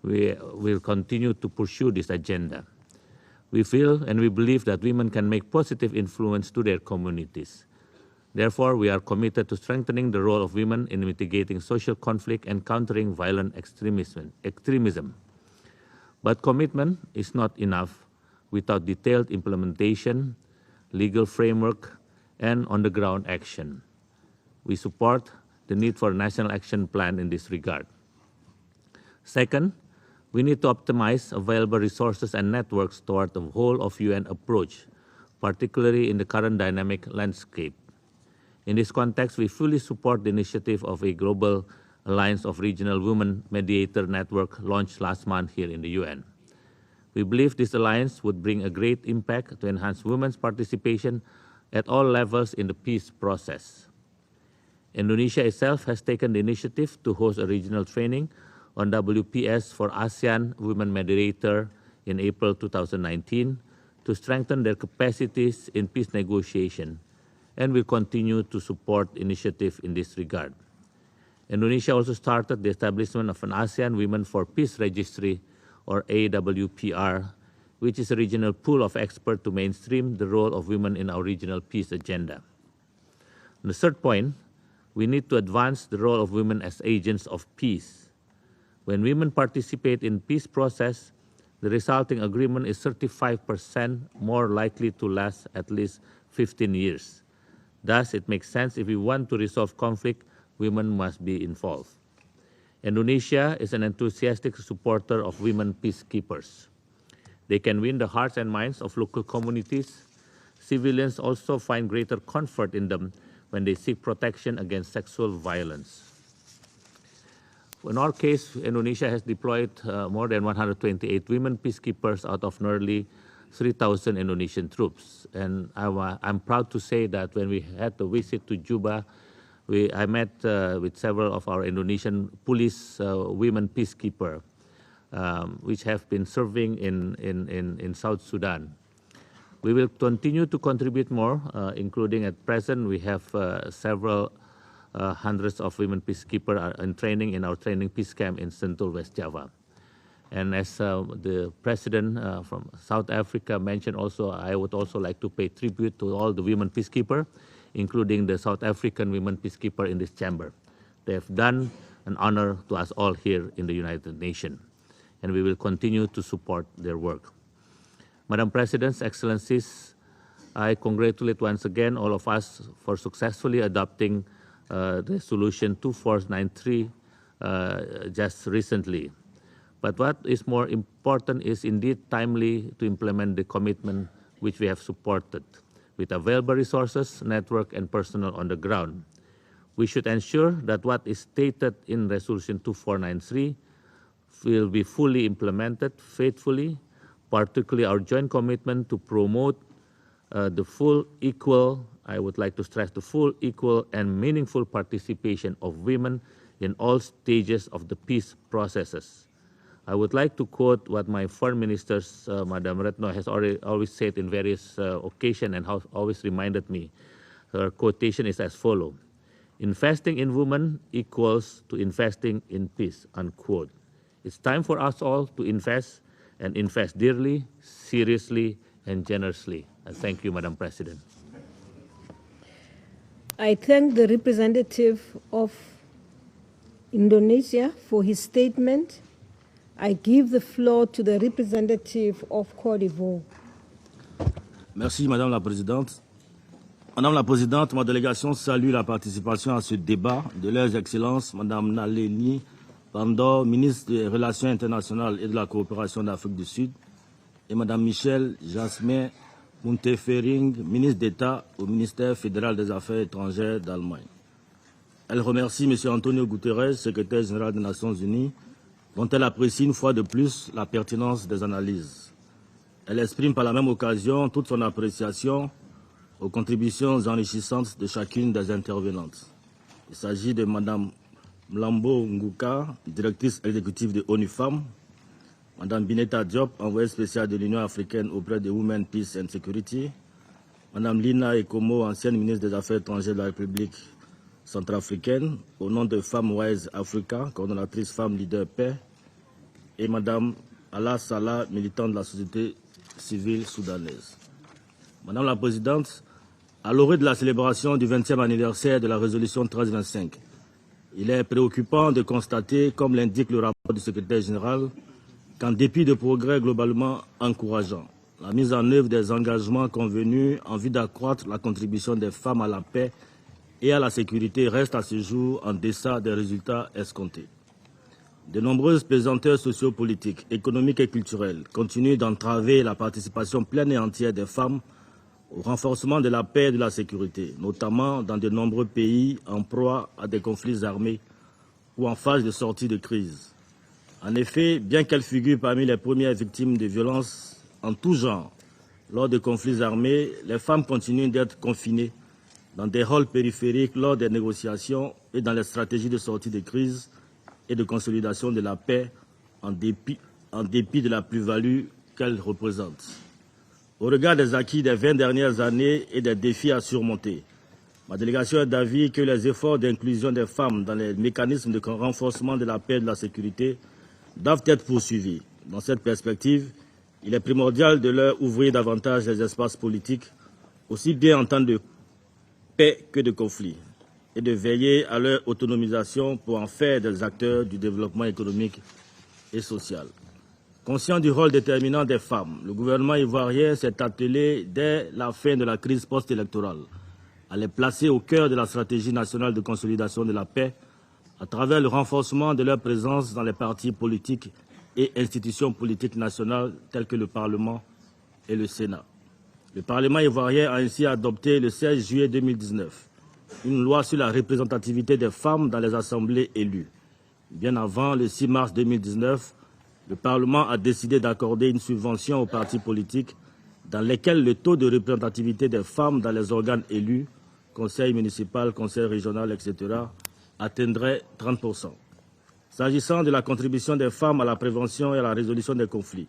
Speaker 19: We will continue to pursue this agenda. We feel and we believe that women can make positive influence to their communities. Therefore, we are committed to strengthening the role of women in mitigating social conflict and countering violent extremism. But commitment is not enough without detailed implementation, legal framework, and on-the-ground action. We support the need for a national action plan in this regard. Second, we need to optimize available resources and networks toward the whole of UN approach, particularly in the current dynamic landscape. In this context, we fully support the initiative of a global alliance of regional women mediator network launched last month here in the UN. We believe this alliance would bring a great impact to enhance women's participation at all levels in the peace process. Indonesia itself has taken the initiative to host a regional training on WPS for ASEAN Women Mediator in April 2019 to strengthen their capacities in peace negotiation, and will continue to support initiative in this regard. Indonesia also started the establishment of an ASEAN Women for Peace Registry, or AWPR, which is a regional pool of experts to mainstream the role of women in our regional peace agenda. The third point, we need to advance the role of women as agents of peace. When women participate in peace process, the resulting agreement is 35% more likely to last at least 15 years. Thus, it makes sense if we want to resolve conflict, women must be involved. Indonesia is an enthusiastic supporter of women peacekeepers. They can win the hearts and minds of local communities. Civilians also find greater comfort in them when they seek protection against sexual violence. In our case, Indonesia has deployed more than 128 women peacekeepers out of nearly 3,000 Indonesian troops. And I'm proud to say that when we had the visit to Juba, I met with several of our Indonesian police women peacekeepers, which have been serving in South Sudan. We will continue to contribute more, including at present we have several hundreds of women peacekeepers are in training in our training peace camp in Sentul, West Java. And as the president from South Africa mentioned also, I would also like to pay tribute to all the women peacekeepers, including the South African women peacekeepers in this chamber. They have done an honor to us all here in the United Nations, and we will continue to support their work. Madam President, Excellencies, I congratulate once again all of us for successfully adopting Resolution 2493 just recently. But what is more important is indeed timely to implement the commitment which we have supported with available resources, network, and personnel on the ground. We should ensure that what is stated in Resolution 2493 will be fully implemented faithfully, particularly our joint commitment to promote the full, equal, I would like to stress the full, equal, and meaningful participation of women in all stages of the peace processes. I would like to quote what my foreign ministers, Madam Retno, has always said in various occasions and always reminded me. Her quotation is as follows: "Investing in women equals to investing in peace," unquote. It's time for us all to invest, and invest dearly, seriously, and generously. Thank you, Madam President.
Speaker 13: I thank the representative of Indonesia for his statement. I give the floor to the representative of Cote d'Ivoire.
Speaker 20: Merci, Madame la Présidente. Madame la Présidente, ma délégation salue la participation à ce débat de leurs Excellences, Madame Naleni Pandor, ministre des Relations internationales et de la coopération d'Afrique du Sud, et Madame Michelle Jasmin Muntefering, ministre d'État au ministère fédéral des Affaires étrangères d'Allemagne. Elle remercie M. Antonio Guterres, secrétaire général des Nations Unies, dont elle apprécie une fois de plus la pertinence des analyses. Elle exprime par la même occasion toute son appréciation aux contributions enrichissantes de chacune des intervenantes. Il s'agit de Mme Mlambo Nguka, directrice exécutive de ONU Femmes, Mme Bineta Diop, envoyée spéciale de l'Union africaine auprès de Women, Peace and Security, Mme Lina Ekomo, ancienne ministre des Affaires étrangères de la République centrafricaine, au nom de Femmes Wise Africa, coordonnatrice Femmes Leader Paix, et Mme Allah Salah, militante de la société civile soudanaise. Madame la Présidente, à l'orée de la célébration du 20e anniversaire de la résolution 1325, il est préoccupant de constater, comme l'indique le rapport du secrétaire général, qu'en dépit de progrès globalement encourageants, la mise en œuvre des engagements convenus en vue d'accroître la contribution des femmes à la paix et à la sécurité reste à ce jour en deçà des résultats escomptés. De nombreuses pesanteurs sociopolitiques, économiques et culturelles continuent d'entraver la participation pleine et entière des femmes au renforcement de la paix et de la sécurité, notamment dans de nombreux pays en proie à des conflits armés ou en phase de sortie de crise. En effet, bien qu'elles figurent parmi les premières victimes de violences en tout genre lors de conflits armés, les femmes continuent d'être confinées dans des rôles périphériques lors des négociations et dans les stratégies de sortie de crise et de consolidation de la paix en dépit de la plus-value qu'elles représentent. Au regard des acquis des 20 dernières années et des défis à surmonter, ma délégation est d'avis que les efforts d'inclusion des femmes dans les mécanismes de renforcement de la paix et de la sécurité doivent être poursuivis. Dans cette perspective, il est primordial de leur ouvrir davantage les espaces politiques, aussi bien en temps de paix que de conflit, et de veiller à leur autonomisation pour en faire des acteurs du développement économique et social. Conscient du rôle déterminant des femmes, le gouvernement ivoirien s'est attelé dès la fin de la crise post-électorale à les placer au cœur de la stratégie nationale de consolidation de la paix à travers le renforcement de leur présence dans les partis politiques et institutions politiques nationales telles que le Parlement et le Sénat. Le Parlement ivoirien a ainsi adopté le 16 juillet 2019 une loi sur la représentativité des femmes dans les assemblées élues. Bien avant le 6 mars 2019, le Parlement a décidé d'accorder une subvention aux partis politiques dans lesquels le taux de représentativité des femmes dans les organes élus, conseil municipal, conseil régional, etc., atteindrait 30%. S'agissant de la contribution des femmes à la prévention et à la résolution des conflits,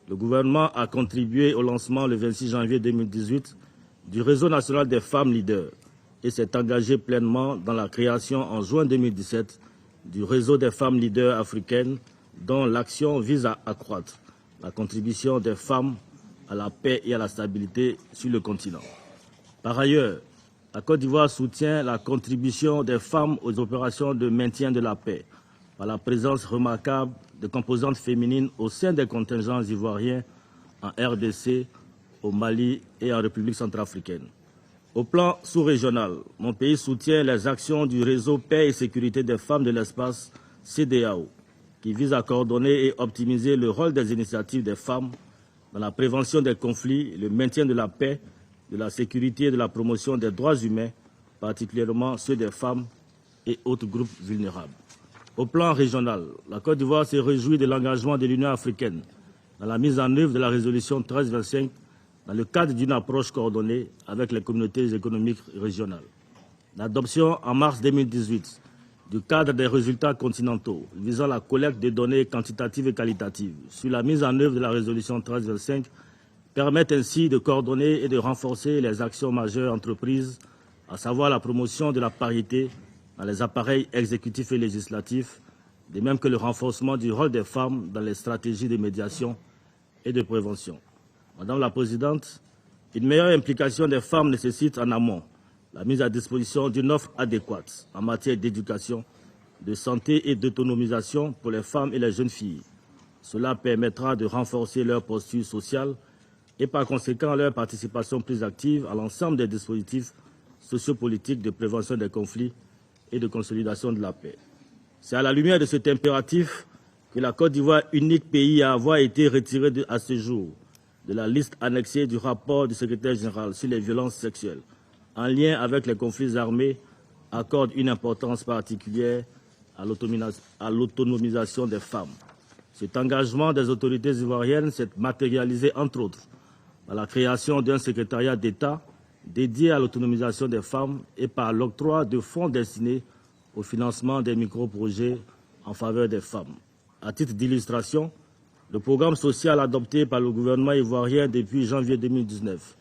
Speaker 20: le gouvernement a contribué au lancement le 26 janvier 2018 du réseau national des femmes leaders et s'est engagé pleinement dans la création en juin 2017 du réseau des femmes leaders africaines dont l'action vise à accroître la contribution des femmes à la paix et à la stabilité sur le continent. Par ailleurs, la Côte d'Ivoire soutient la contribution des femmes aux opérations de maintien de la paix par la présence remarquable de composantes féminines au sein des contingents ivoiriens en RDC, au Mali et en République centrafricaine. Au plan sous-régional, mon pays soutient les actions du réseau Paix et Sécurité des femmes de l'espace CEDEAO, qui vise à coordonner et optimiser le rôle des initiatives des femmes dans la prévention des conflits, le maintien de la paix, de la sécurité et de la promotion des droits humains, particulièrement ceux des femmes et autres groupes vulnérables. Au plan régional, la Côte d'Ivoire se réjouit de l'engagement de l'Union africaine dans la mise en œuvre de la résolution 1325 dans le cadre d'une approche coordonnée avec les communautés économiques régionales. L'adoption en mars 2018 du cadre des résultats continentaux visant la collecte de données quantitatives et qualitatives sur la mise en œuvre de la résolution 1325 permet ainsi de coordonner et de renforcer les actions majeures entreprises, à savoir la promotion de la parité dans les appareils exécutifs et législatifs, de même que le renforcement du rôle des femmes dans les stratégies de médiation et de prévention. Madame la Présidente, une meilleure implication des femmes nécessite en amont la mise à disposition d'une offre adéquate en matière d'éducation, de santé et d'autonomisation pour les femmes et les jeunes filles. Cela permettra de renforcer leur posture sociale et par conséquent leur participation plus active à l'ensemble des dispositifs sociopolitiques de prévention des conflits et de consolidation de la paix. C'est à la lumière de cet impératif que la Côte d'Ivoire, unique pays à avoir été retiré à ce jour de la liste annexée du rapport du secrétaire général sur les violences sexuelles, en lien avec les conflits armés, accorde une importance particulière à l'autonomisation des femmes. Cet engagement des autorités ivoiriennes s'est matérialisé, entre autres, par la création d'un secrétariat d'État dédié à l'autonomisation des femmes et par l'octroi de fonds destinés au financement des micro-projets en faveur des femmes. À titre d'illustration, le programme social adopté par le gouvernement ivoirien depuis janvier 2019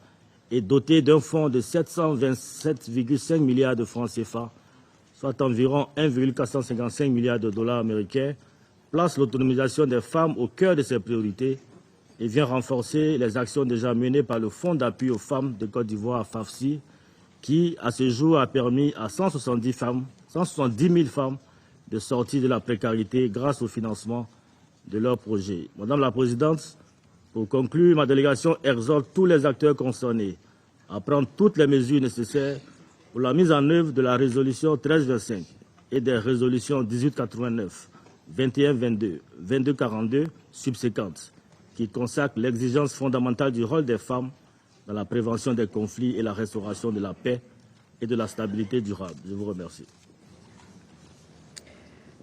Speaker 20: est doté d'un fonds de 727,5 milliards de francs CFA, soit environ 1,455 milliards de dollars américains, place l'autonomisation des femmes au cœur de ses priorités et vient renforcer les actions déjà menées par le Fonds d'appui aux femmes de Côte d'Ivoire, FAFSI, qui, à ce jour, a permis à 170 000 femmes de sortir de la précarité grâce au financement de leurs projets. Madame la Présidente, pour conclure, ma délégation exhorte tous les acteurs concernés à prendre toutes les mesures nécessaires pour la mise en œuvre de la résolution 1325 et des résolutions 1889, 2122, 2242 subséquentes, qui consacrent l'exigence fondamentale du rôle des femmes dans la prévention des conflits et la restauration de la paix et de la stabilité durable. Je vous remercie.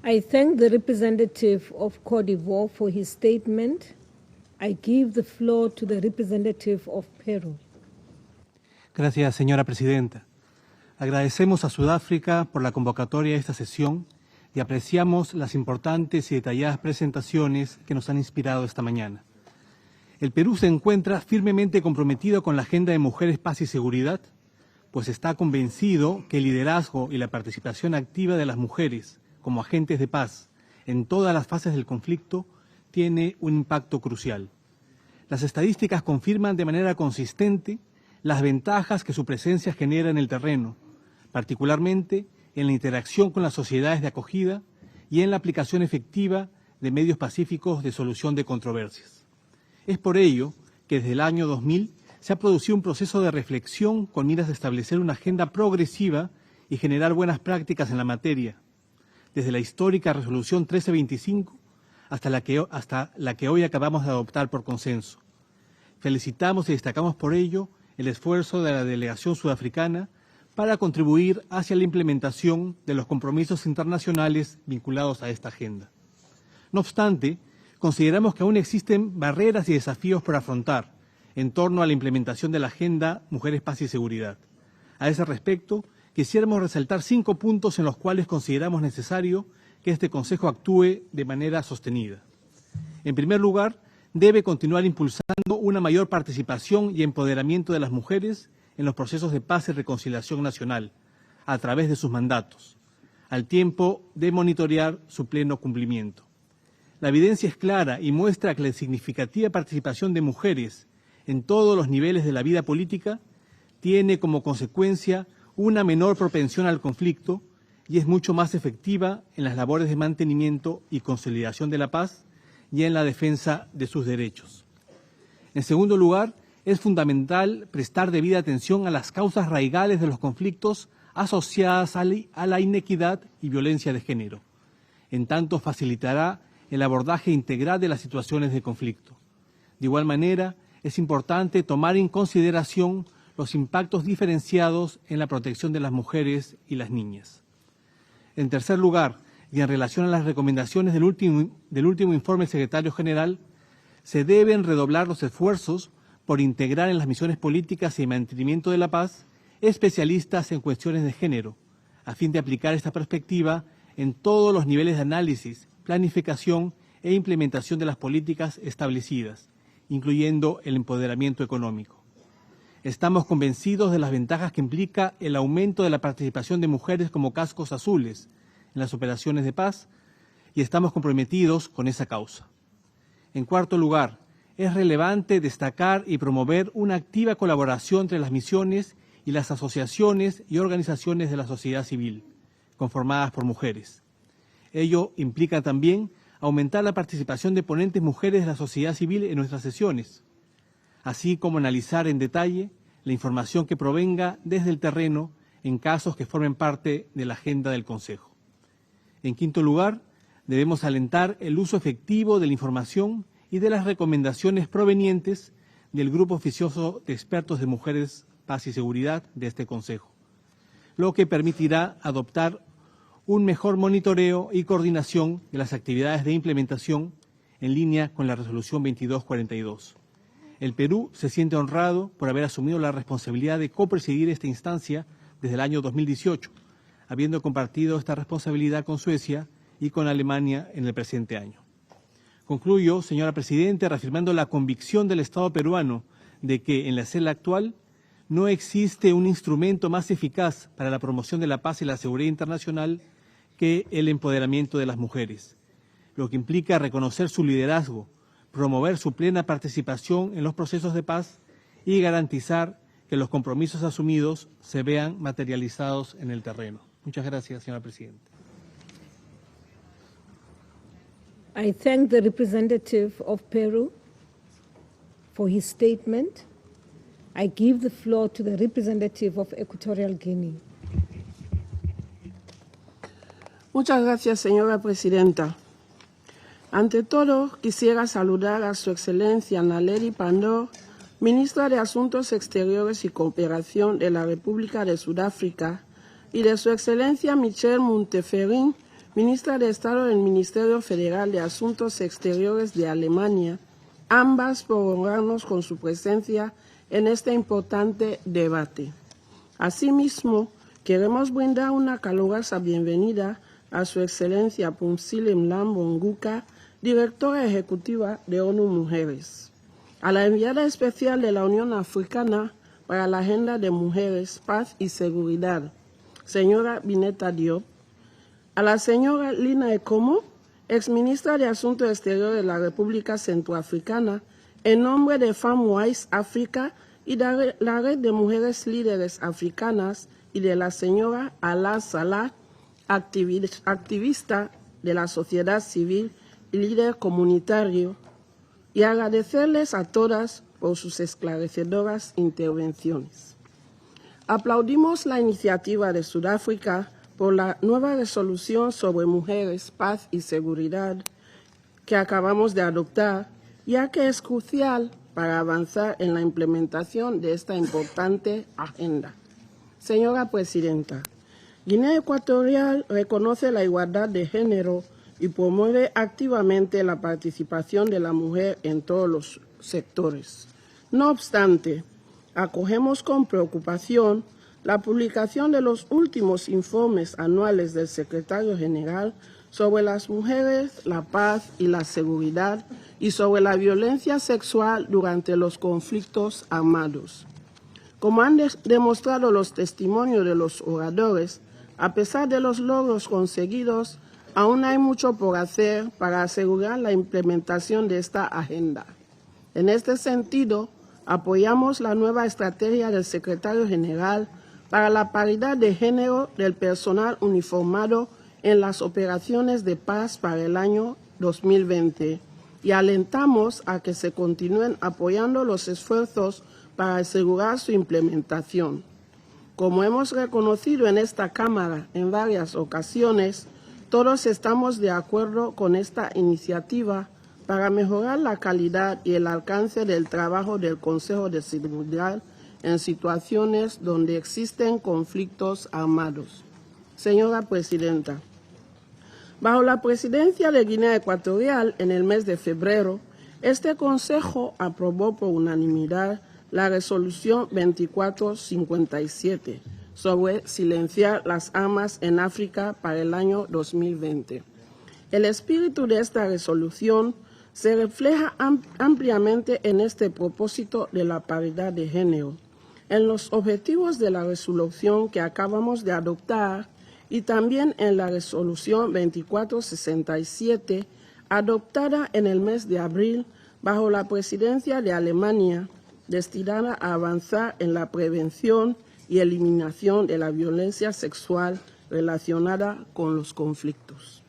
Speaker 13: I thank the representative of Cote d'Ivoire for his statement. I give the floor to the representative of Peru.
Speaker 21: Gracias, señora presidenta. Agradecemos a Sudáfrica por la convocatoria de esta sesión y apreciamos las importantes y detalladas presentaciones que nos han inspirado esta mañana. El Perú se encuentra firmemente comprometido con la agenda de mujeres, paz y seguridad, pues está convencido que el liderazgo y la participación activa de las mujeres como agentes de paz en todas las fases del conflicto tiene un impacto crucial. Las estadísticas confirman de manera consistente las ventajas que su presencia genera en el terreno, particularmente en la interacción con las sociedades de acogida y en la aplicación efectiva de medios pacíficos de solución de controversias. Es por ello que desde el año 2000 se ha producido un proceso de reflexión con miras de establecer una agenda progresiva y generar buenas prácticas en la materia, desde la histórica Resolución 1325 hasta la que hoy acabamos de adoptar por consenso. Felicitamos y destacamos por ello el esfuerzo de la delegación sudafricana para contribuir hacia la implementación de los compromisos internacionales vinculados a esta agenda. No obstante, consideramos que aún existen barreras y desafíos por afrontar en torno a la implementación de la Agenda Mujeres, Paz y Seguridad. A ese respecto, quisiéramos resaltar 5 puntos en los cuales consideramos necesario que este Consejo actúe de manera sostenida. En primer lugar, debe continuar impulsando una mayor participación y empoderamiento de las mujeres en los procesos de paz y reconciliación nacional, a través de sus mandatos, al tiempo de monitorear su pleno cumplimiento. La evidencia es clara y muestra que la significativa participación de mujeres en todos los niveles de la vida política tiene como consecuencia una menor propensión al conflicto y es mucho más efectiva en las labores de mantenimiento y consolidación de la paz y en la defensa de sus derechos. En segundo lugar, es fundamental prestar debida atención a las causas raigales de los conflictos asociadas a la inequidad y violencia de género. En tanto, facilitará el abordaje integral de las situaciones de conflicto. De igual manera, es importante tomar en consideración los impactos diferenciados en la protección de las mujeres y las niñas. En tercer lugar, y en relación a las recomendaciones del último informe del Secretario General, se deben redoblar los esfuerzos por integrar en las misiones políticas y de mantenimiento de la paz especialistas en cuestiones de género, a fin de aplicar esta perspectiva en todos los niveles de análisis, planificación e implementación de las políticas establecidas, incluyendo el empoderamiento económico. Estamos convencidos de las ventajas que implica el aumento de la participación de mujeres como cascos azules en las operaciones de paz y estamos comprometidos con esa causa. En cuarto lugar, es relevante destacar y promover una activa colaboración entre las misiones y las asociaciones y organizaciones de la sociedad civil, conformadas por mujeres. Ello implica también aumentar la participación de ponentes mujeres de la sociedad civil en nuestras sesiones, así como analizar en detalle la información que provenga desde el terreno en casos que formen parte de la agenda del Consejo. En quinto lugar, debemos alentar el uso efectivo de la información y de las recomendaciones provenientes del Grupo Oficioso de Expertos de Mujeres, Paz y Seguridad de este Consejo, lo que permitirá adoptar un mejor monitoreo y coordinación de las actividades de implementación en línea con la Resolución 2242. El Perú se siente honrado por haber asumido la responsabilidad de copresidir esta instancia desde el año 2018, habiendo compartido esta responsabilidad con Suecia y con Alemania en el presente año. Concluyo, señora Presidenta, reafirmando la convicción del Estado peruano de que en la escena actual no existe un instrumento más eficaz para la promoción de la paz y la seguridad internacional que el empoderamiento de las mujeres, lo que implica reconocer su liderazgo, promover su plena participación en los procesos de paz y garantizar que los compromisos asumidos se vean materializados en el terreno. Muchas gracias, señora Presidenta.
Speaker 13: I thank the representative of Peru for his statement. I give the floor to the representative of Equatorial Guinea.
Speaker 10: Muchas gracias, señora Presidenta. Ante todo, quisiera saludar a Su Excelencia Naledi Pandor, Ministra de Asuntos Exteriores y Cooperación de la República de Sudáfrica, y de Su Excelencia Michelle Monteferin, Ministra de Estado del Ministerio Federal de Asuntos Exteriores de Alemania, ambas por honrarnos con su presencia en este importante debate. Asimismo, queremos brindar una calurosa bienvenida a Su Excelencia Phumzile Mlambo Nguka, Directora Ejecutiva de ONU Mujeres, a la enviada especial de la Unión Africana para la Agenda de Mujeres, Paz y Seguridad, señora Bineta Diop, a la señora Lina Ekomo, exministra de Asuntos Exteriores de la República Centroafricana, en nombre de FemWise Africa y de la Red de Mujeres Líderes Africanas, y de la señora Ala Salah, activista de la sociedad civil y líder comunitario, y agradecerles a todas por sus esclarecedoras intervenciones. Aplaudimos la iniciativa de Sudáfrica por la nueva resolución sobre mujeres, paz y seguridad que acabamos de adoptar, ya que es crucial para avanzar en la implementación de esta importante agenda. Señora Presidenta, Guinea Ecuatorial reconoce la igualdad de género y promueve activamente la participación de la mujer en todos los sectores. No obstante, acogemos con preocupación la publicación de los últimos informes anuales del Secretario General sobre las mujeres, la paz y la seguridad y sobre la violencia sexual durante los conflictos armados. Como han demostrado los testimonios de los oradores, a pesar de los logros conseguidos, aún hay mucho por hacer para asegurar la implementación de esta agenda. En este sentido, apoyamos la nueva estrategia del Secretario General para la paridad de género del personal uniformado en las operaciones de paz para el año 2020 y alentamos a que se continúen apoyando los esfuerzos para asegurar su implementación. Como hemos reconocido en esta Cámara en varias ocasiones, todos estamos de acuerdo con esta iniciativa para mejorar la calidad y el alcance del trabajo del Consejo de Seguridad en situaciones donde existen conflictos armados. Señora Presidenta, bajo la presidencia de Guinea Ecuatorial en el mes de febrero, este Consejo aprobó por unanimidad la resolución 2457 sobre silenciar las armas en África para el año 2020. El espíritu de esta resolución se refleja ampliamente en este propósito de la paridad de género, en los objetivos de la resolución que acabamos de adoptar y también en la resolución 2467 adoptada en el mes de abril bajo la presidencia de Alemania, destinada a avanzar en la prevención y eliminación de la violencia sexual relacionada con los conflictos.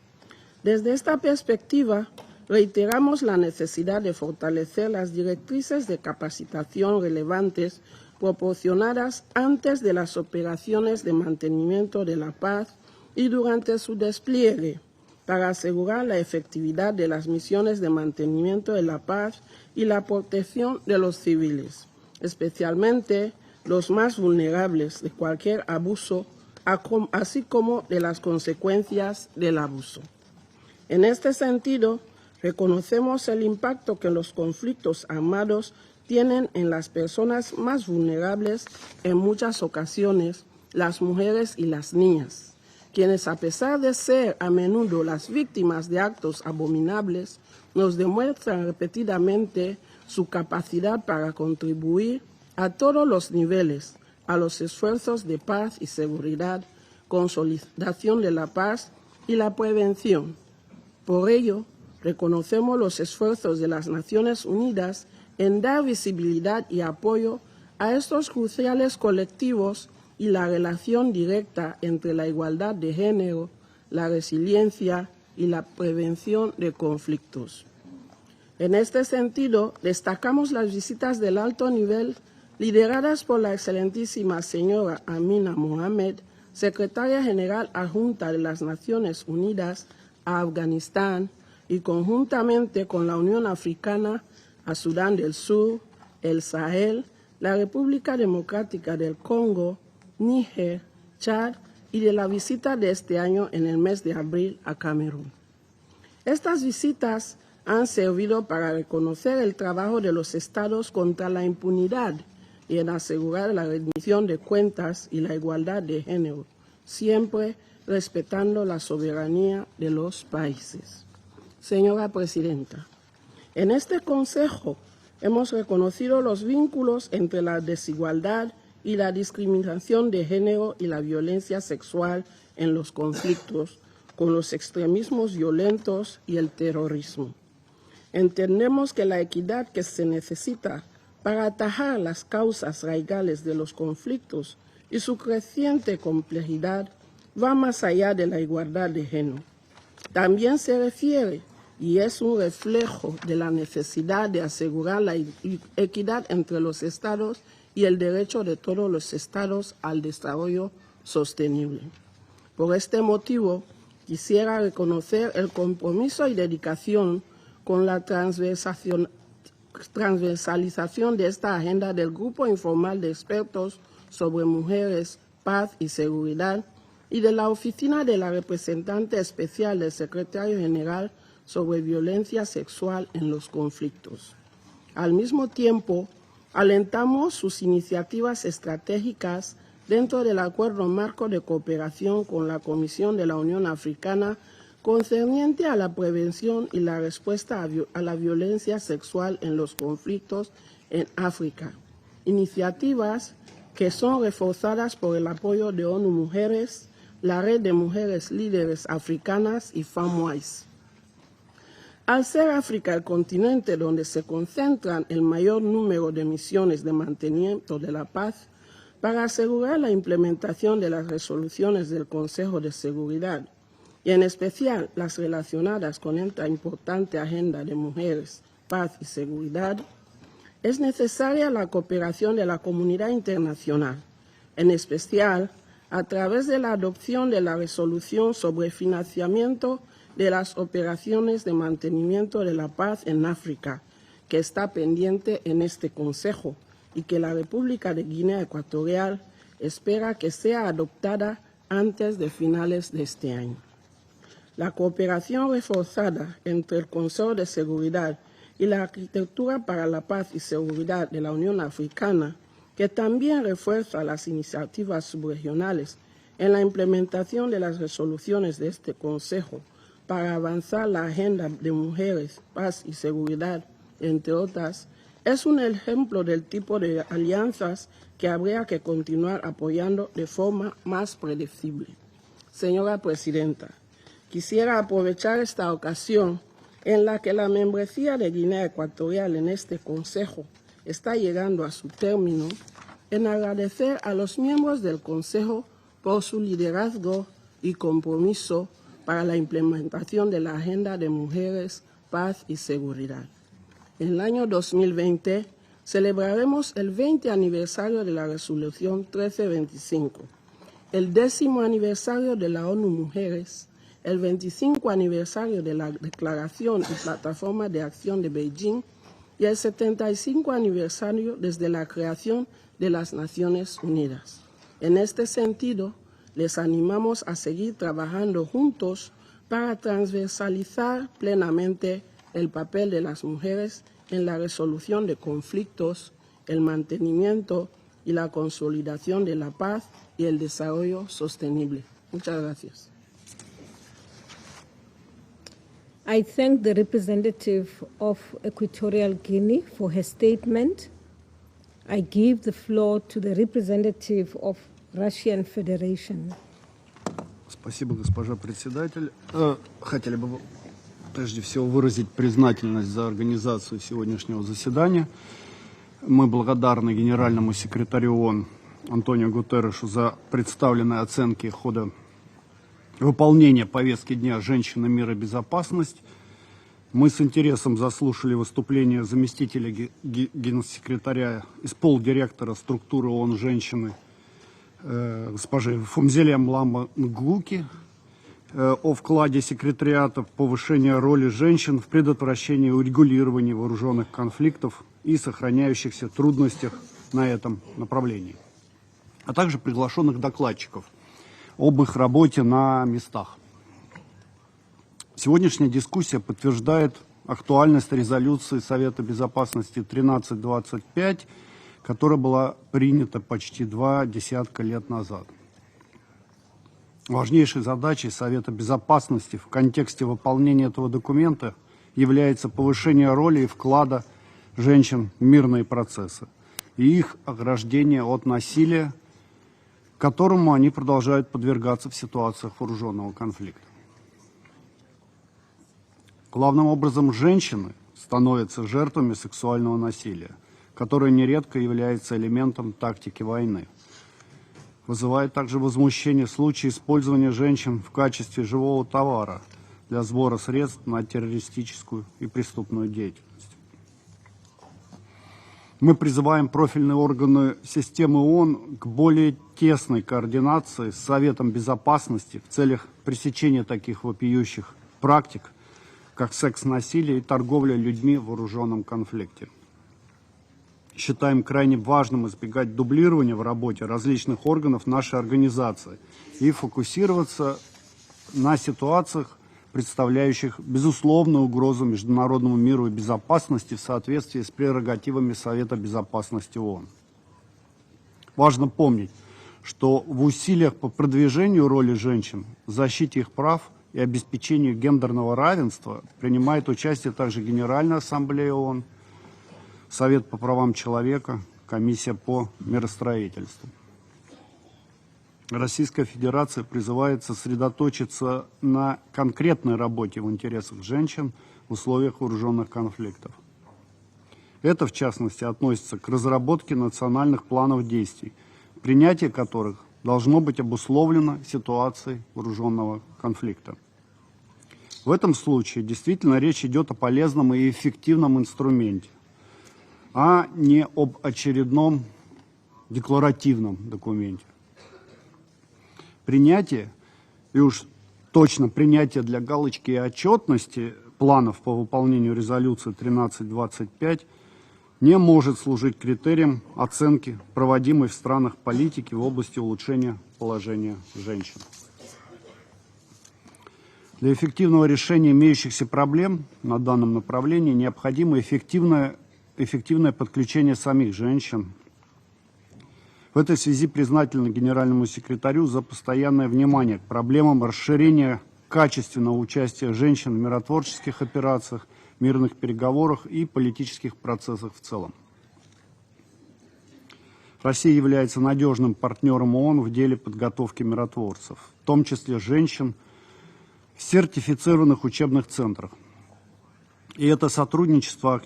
Speaker 10: Desde esta perspectiva, reiteramos la necesidad de fortalecer las directrices de capacitación relevantes proporcionadas antes de las operaciones de mantenimiento de la paz y durante su despliegue, para asegurar la efectividad de las misiones de mantenimiento de la paz y la protección de los civiles, especialmente los más vulnerables de cualquier abuso, así como de las consecuencias del abuso. En este sentido, reconocemos el impacto que los conflictos armados tienen en las personas más vulnerables, en muchas ocasiones las mujeres y las niñas, quienes a pesar de ser a menudo las víctimas de actos abominables, nos demuestran repetidamente su capacidad para contribuir a todos los niveles a los esfuerzos de paz y seguridad, consolidación de la paz y la prevención. Por ello, reconocemos los esfuerzos de las Naciones Unidas en dar visibilidad y apoyo a estos cruciales colectivos y la relación directa entre la igualdad de género, la resiliencia y la prevención de conflictos. En este sentido, destacamos las visitas del alto nivel lideradas por la excelentísima señora Amina Mohamed, secretaria general adjunta de las Naciones Unidas a Afganistán y conjuntamente con la Unión Africana a Sudán del Sur, el Sahel, la República Democrática del Congo, Níger, Chad y de la visita de este año en el mes de abril a Camerún. Estas visitas han servido para reconocer el trabajo de los estados contra la impunidad y en asegurar la rendición de cuentas y la igualdad de género, siempre respetando la soberanía de los países. Señora Presidenta, en este Consejo hemos reconocido los vínculos entre la desigualdad y la discriminación de género y la violencia sexual en los conflictos, con los extremismos violentos y el terrorismo. Entendemos que la equidad que se necesita para atajar las causas raigales de los conflictos y su creciente complejidad va más allá de la igualdad de género. También se refiere y es un reflejo de la necesidad de asegurar la equidad entre los estados y el derecho de todos los estados al desarrollo sostenible. Por este motivo, quisiera reconocer el compromiso y dedicación con la transversalización de esta agenda del Grupo Informal de Expertos sobre Mujeres, Paz y Seguridad y de la Oficina de la Representante Especial del Secretario General sobre Violencia Sexual en los Conflictos. Al mismo tiempo, alentamos sus iniciativas estratégicas dentro del Acuerdo Marco de Cooperación con la Comisión de la Unión Africana concerniente a la prevención y la respuesta a la violencia sexual en los conflictos en África. Iniciativas que son reforzadas por el apoyo de ONU Mujeres, la Red de Mujeres Líderes Africanas y FAMWISE. Al ser África el continente donde se concentran el mayor número de misiones de mantenimiento de la paz, para asegurar la implementación de las resoluciones del Consejo de Seguridad, y en especial las relacionadas con esta importante agenda de mujeres, paz y seguridad, es necesaria la cooperación de la comunidad internacional, en especial a través de la adopción de la resolución sobre financiamiento de las operaciones de mantenimiento de la paz en África, que está pendiente en este Consejo y que la República de Guinea Ecuatorial espera que sea adoptada antes de finales de este año. La cooperación reforzada entre el Consejo de Seguridad y la Arquitectura para la Paz y Seguridad de la Unión Africana, que también refuerza las iniciativas subregionales en la implementación de las resoluciones de este Consejo para avanzar la agenda de mujeres, paz y seguridad, entre otras, es un ejemplo del tipo de alianzas que habría que continuar apoyando de forma más predecible. Señora Presidenta, quisiera aprovechar esta ocasión en la que la membresía de Guinea Ecuatorial en este Consejo está llegando a su término, en agradecer a los miembros del Consejo por su liderazgo y compromiso para la implementación de la Agenda de Mujeres, Paz y Seguridad. En el año 2020 celebraremos el 20 aniversario de la Resolución 1325, el 10º aniversario de la ONU Mujeres, el 25 aniversario de la Declaración y Plataforma de Acción de Beijing y el 75 aniversario desde la creación de las Naciones Unidas. En este sentido, les animamos a seguir trabajando juntos para transversalizar plenamente el papel de las mujeres en la resolución de conflictos, el mantenimiento y la consolidación de la paz y el desarrollo sostenible. Muchas gracias.
Speaker 13: I thank the representative of Equatorial Guinea for her statement. I give the floor to the representative of Russian Federation.
Speaker 1: Спасибо, госпожа председатель. Хотели бы прежде всего выразить признательность за организацию сегодняшнего заседания. Мы благодарны генеральному секретарю ООН Антонио Гутеррешу за представленные оценки хода выполнения повестки дня «Женщина, мир и безопасность». Мы с интересом заслушали выступление заместителя генсекретаря и полдиректора структуры ООН «Женщины» госпожи Фумзели Млама Нгуки о вкладе секретариата в повышение роли женщин в предотвращении и урегулировании вооруженных конфликтов и сохраняющихся трудностях на этом направлении, а также приглашенных докладчиков об их работе на местах. Сегодняшняя дискуссия подтверждает актуальность резолюции Совета Безопасности 1325, которая была принята почти 2 десятка лет назад. Важнейшей задачей Совета Безопасности в контексте выполнения этого документа является повышение роли и вклада женщин в мирные процессы и их ограждение от насилия, которому они продолжают подвергаться в ситуациях вооруженного конфликта. Главным образом, женщины становятся жертвами сексуального насилия, которое нередко является элементом тактики войны. Вызывает также возмущение случаи использования женщин в качестве живого товара для сбора средств на террористическую и преступную деятельность. Мы призываем профильные органы системы ООН к более тесной координации с Советом Безопасности в целях пресечения таких вопиющих практик, как секс-насилие и торговля людьми в вооруженном конфликте. Считаем крайне важным избегать дублирования в работе различных органов нашей организации и фокусироваться на ситуациях, представляющих безусловную угрозу международному миру и безопасности в соответствии с прерогативами Совета Безопасности ООН. Важно помнить, что в усилиях по продвижению роли женщин, защите их прав и обеспечению гендерного равенства принимает участие также Генеральная Ассамблея ООН, Совет по правам человека, Комиссия по миростроительству. Российская Федерация призывает сосредоточиться на конкретной работе в интересах женщин в условиях вооруженных конфликтов. Это, в частности, относится к разработке национальных планов действий, принятие которых должно быть обусловлено ситуацией вооруженного конфликта. В этом случае действительно речь идет о полезном и эффективном инструменте, а не об очередном декларативном документе. Принятие, и уж точно принятие для галочки и отчетности планов по выполнению резолюции 1325 не может служить критерием оценки проводимой в странах политики в области улучшения положения женщин. Для эффективного решения имеющихся проблем на данном направлении необходимо эффективное подключение самих женщин. В этой связи признательны генеральному секретарю за постоянное внимание к проблемам расширения качественного участия женщин в миротворческих операциях, мирных переговорах и политических процессах в целом. Россия является надежным партнером ООН в деле подготовки миротворцев, в том числе женщин, в сертифицированных учебных центрах. И в это сотрудничество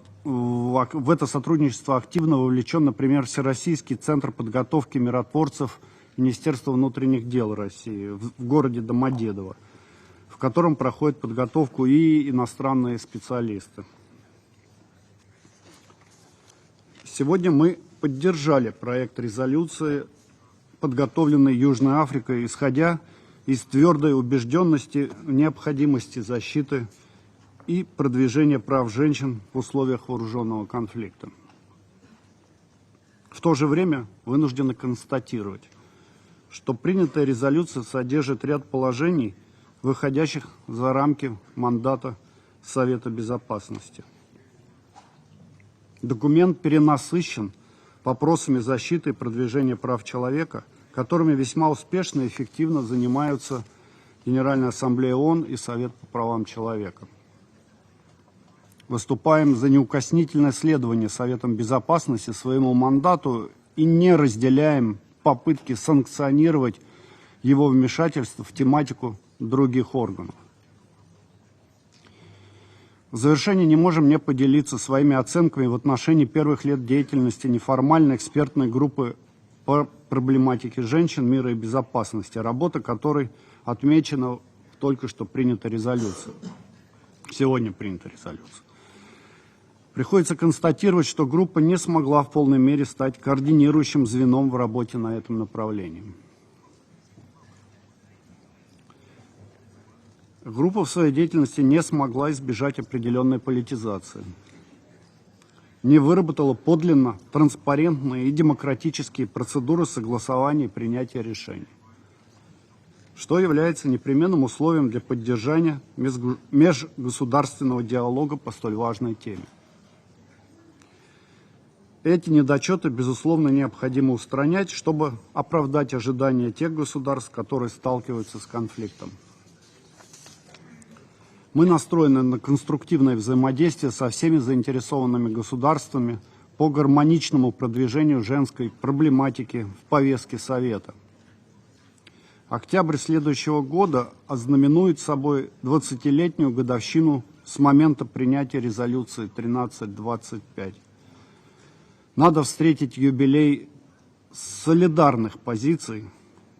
Speaker 1: активно вовлечен, например, Всероссийский центр подготовки миротворцев Министерства внутренних дел России в городе Домодедово, в котором проходит подготовку и иностранные специалисты. Сегодня мы поддержали проект резолюции, подготовленный Южной Африкой, исходя из твердой убежденности в необходимости защиты и продвижения прав женщин в условиях вооруженного конфликта. В то же время вынуждены констатировать, что принятая резолюция содержит ряд положений, выходящих за рамки мандата Совета Безопасности. Документ перенасыщен вопросами защиты и продвижения прав человека, которыми весьма успешно и эффективно занимаются Генеральная Ассамблея ООН и Совет по правам человека. Выступаем за неукоснительное следование Советом Безопасности своему мандату и не разделяем попытки санкционировать его вмешательство в тематику других органов. В завершение не можем не поделиться своими оценками в отношении первых лет деятельности неформальной экспертной группы по проблематике женщин, мира и безопасности, работа которой отмечена в только что принятой резолюции. Сегодня принята резолюция. Приходится констатировать, что группа не смогла в полной мере стать координирующим звеном в работе на этом направлении. Группа в своей деятельности не смогла избежать определенной политизации, не выработала подлинно транспарентные и демократические процедуры согласования и принятия решений, что является непременным условием для поддержания межгосударственного диалога по столь важной теме. Эти недочеты, безусловно, необходимо устранять, чтобы оправдать ожидания тех государств, которые сталкиваются с конфликтом. Мы настроены на конструктивное взаимодействие со всеми заинтересованными государствами по гармоничному продвижению женской проблематики в повестке Совета. Октябрь следующего года ознаменует собой 20-летнюю годовщину с момента принятия резолюции 1325. Надо встретить юбилей солидарных позиций,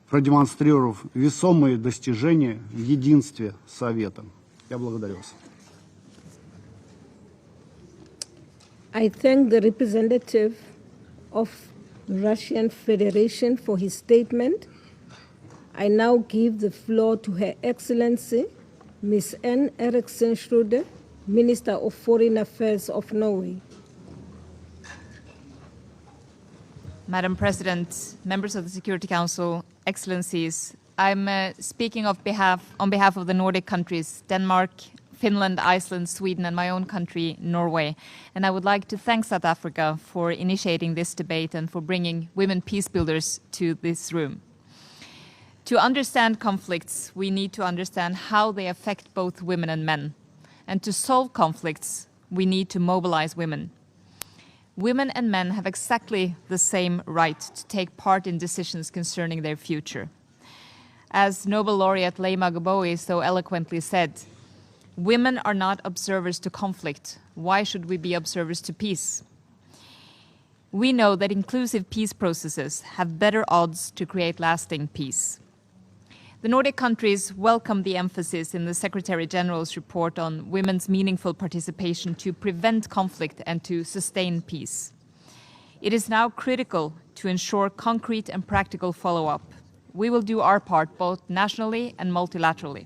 Speaker 1: продемонстрировав весомые достижения в единстве Совета. Я благодарю вас.
Speaker 13: I thank the representative of the Russian Federation for his statement. I now give the floor to Her Excellency, Ms. Anne Eriksen Schroeder, Minister of Foreign Affairs of Norway.
Speaker 6: Madam President, members of the Security Council, Excellencies, I'm speaking on behalf of the Nordic countries, Denmark, Finland, Iceland, Sweden, and my own country, Norway. And I would like to thank South Africa for initiating this debate and for bringing women peace builders to this room. To understand conflicts, we need to understand how they affect both women and men. And to solve conflicts, we need to mobilize women. Women and men have exactly the same right to take part in decisions concerning their future. As Nobel laureate Leymah Gbowee so eloquently said, women are not observers to conflict. Why should we be observers to peace? We know that inclusive peace processes have better odds to create lasting peace. The Nordic countries welcome the emphasis in the Secretary General's report on women's meaningful participation to prevent conflict and to sustain peace. It is now critical to ensure concrete and practical follow-up. We will do our part both nationally and multilaterally.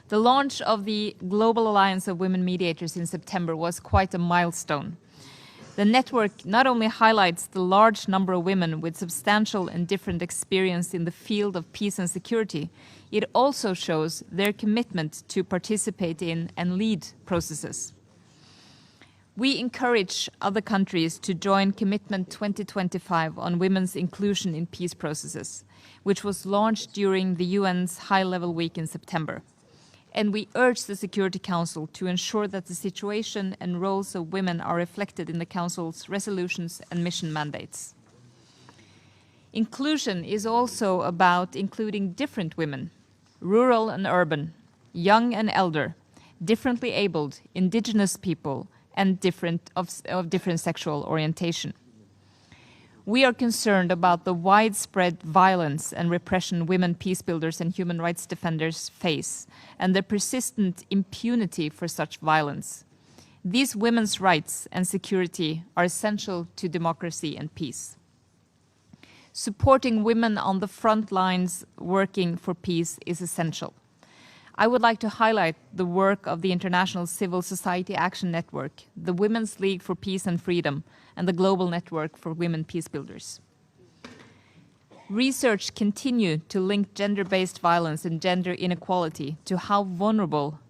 Speaker 6: The launch of the Global Alliance of Women Mediators in September was quite a milestone. The network not only highlights the large number of women with substantial and different experience in the field of peace and security, it also shows their commitment to participate in and lead processes. We encourage other countries to join Commitment 2025 on women's inclusion in peace processes, which was launched during the UN's High-Level Week in September. And we urge the Security Council to ensure that the situation and roles of women are reflected in the Council's resolutions and mission mandates. Inclusion is also about including different women, rural and urban, young and elder, differently abled, indigenous people, and of different sexual orientation. We are concerned about the widespread violence and repression women peace builders and human rights defenders face, and the persistent impunity for such violence. These women's rights and security are essential to democracy and peace. Supporting women on the front lines working for peace is essential. I would like to highlight the work of the International Civil Society Action Network, the Women's League for Peace and Freedom, and the Global Network for Women Peace Builders. Research continues to link gender-based violence and gender inequality to how vulnerable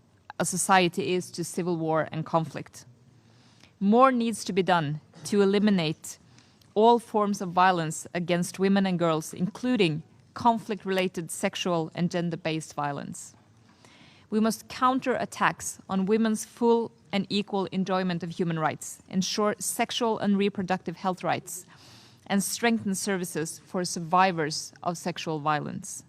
Speaker 6: a society is to civil war and conflict. More needs to be done to eliminate all forms of violence against women and girls, including conflict-related sexual and gender-based violence. We must counter attacks on women's full and equal enjoyment of human rights, ensure sexual and reproductive health rights, and strengthen services for survivors of sexual violence.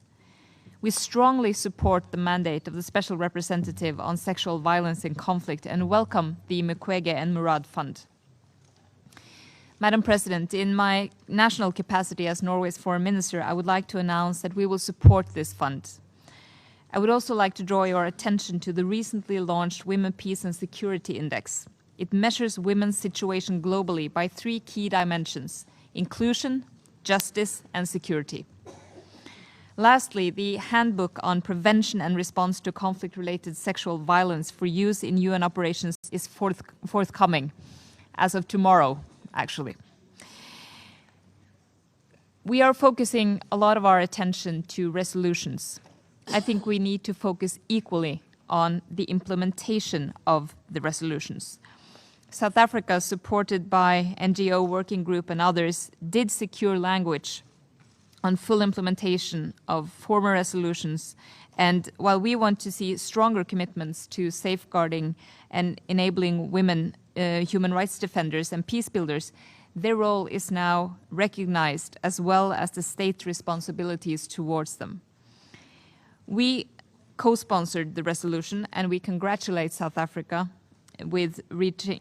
Speaker 6: We strongly support the mandate of the Special Representative on Sexual Violence in Conflict and welcome the Mukwege and Murad Fund. Madam President, in my national capacity as Norway's Foreign Minister, I would like to announce that we will support this fund. I would also like to draw your attention to the recently launched Women, Peace and Security Index. It measures women's situation globally by 3 key dimensions: inclusion, justice, and security. Lastly, the Handbook on Prevention and Response to Conflict-Related Sexual Violence for use in UN operations is forthcoming, as of tomorrow, actually. We are focusing a lot of our attention to resolutions. I think we need to focus equally on the implementation of the resolutions. South Africa, supported by NGO Working Group and others, did secure language on full implementation of former resolutions. And while we want to see stronger commitments to safeguarding and enabling women, human rights defenders and peace builders, their role is now recognized, as well as the state's responsibilities towards them. We co-sponsored the resolution, and we congratulate South Africa with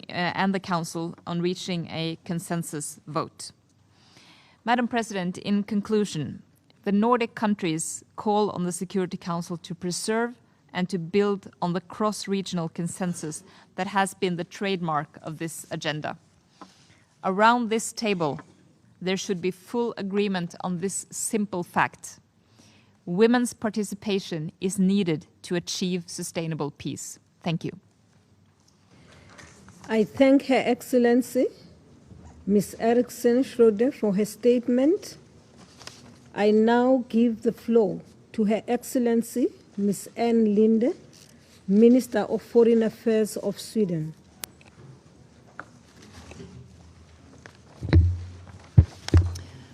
Speaker 6: and the Council on reaching a consensus vote. Madam President, in conclusion, the Nordic countries call on the Security Council to preserve and to build on the cross-regional consensus that has been the trademark of this agenda. Around this table, there should be full agreement on this simple fact. Women's participation is needed to achieve sustainable peace. Thank you.
Speaker 13: I thank Her Excellency, Ms. Eriksson Schroeder, for her statement. I now give the floor to Her Excellency, Ms. Ann Linde, Minister of Foreign Affairs of Sweden.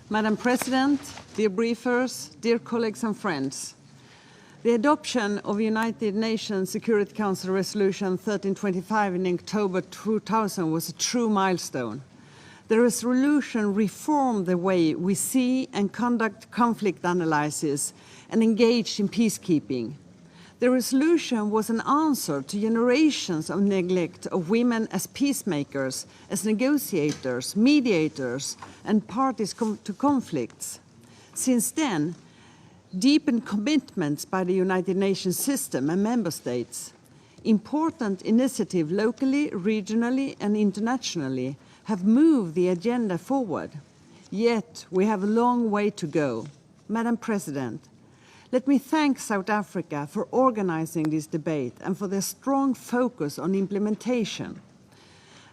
Speaker 11: Madam President, dear briefers, dear colleagues and friends, the adoption of United Nations Security Council Resolution 1325 in October 2000 was a true milestone. The resolution reformed the way we see and conduct conflict analysis and engage in peacekeeping. The resolution was an answer to generations of neglect of women as peacemakers, as negotiators, mediators, and parties to conflicts. Since then, deepened commitments by the United Nations system and member states, important initiatives locally, regionally, and internationally have moved the agenda forward. Yet, we have a long way to go. Madam President, let me thank South Africa for organizing this debate and for their strong focus on implementation.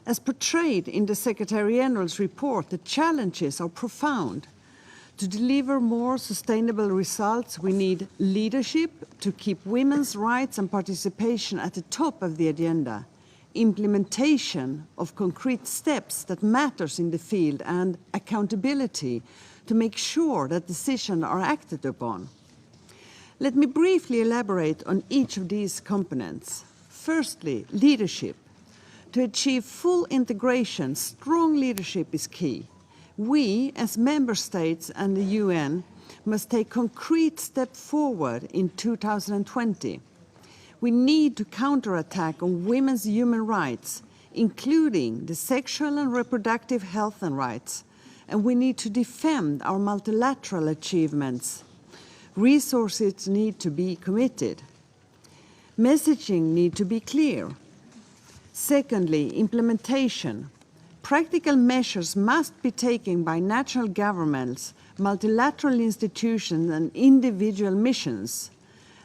Speaker 11: As portrayed in the Secretary General's report, the challenges are profound. To deliver more sustainable results, we need leadership to keep women's rights and participation at the top of the agenda, implementation of concrete steps that matters in the field, and accountability to make sure that decisions are acted upon. Let me briefly elaborate on each of these components. Firstly, leadership. To achieve full integration, strong leadership is key. We, as member states and the UN, must take concrete steps forward in 2020. We need to counterattack on women's human rights, including the sexual and reproductive health and rights, and we need to defend our multilateral achievements. Resources need to be committed. Messaging need to be clear. Secondly, implementation. Practical measures must be taken by national governments, multilateral institutions, and individual missions.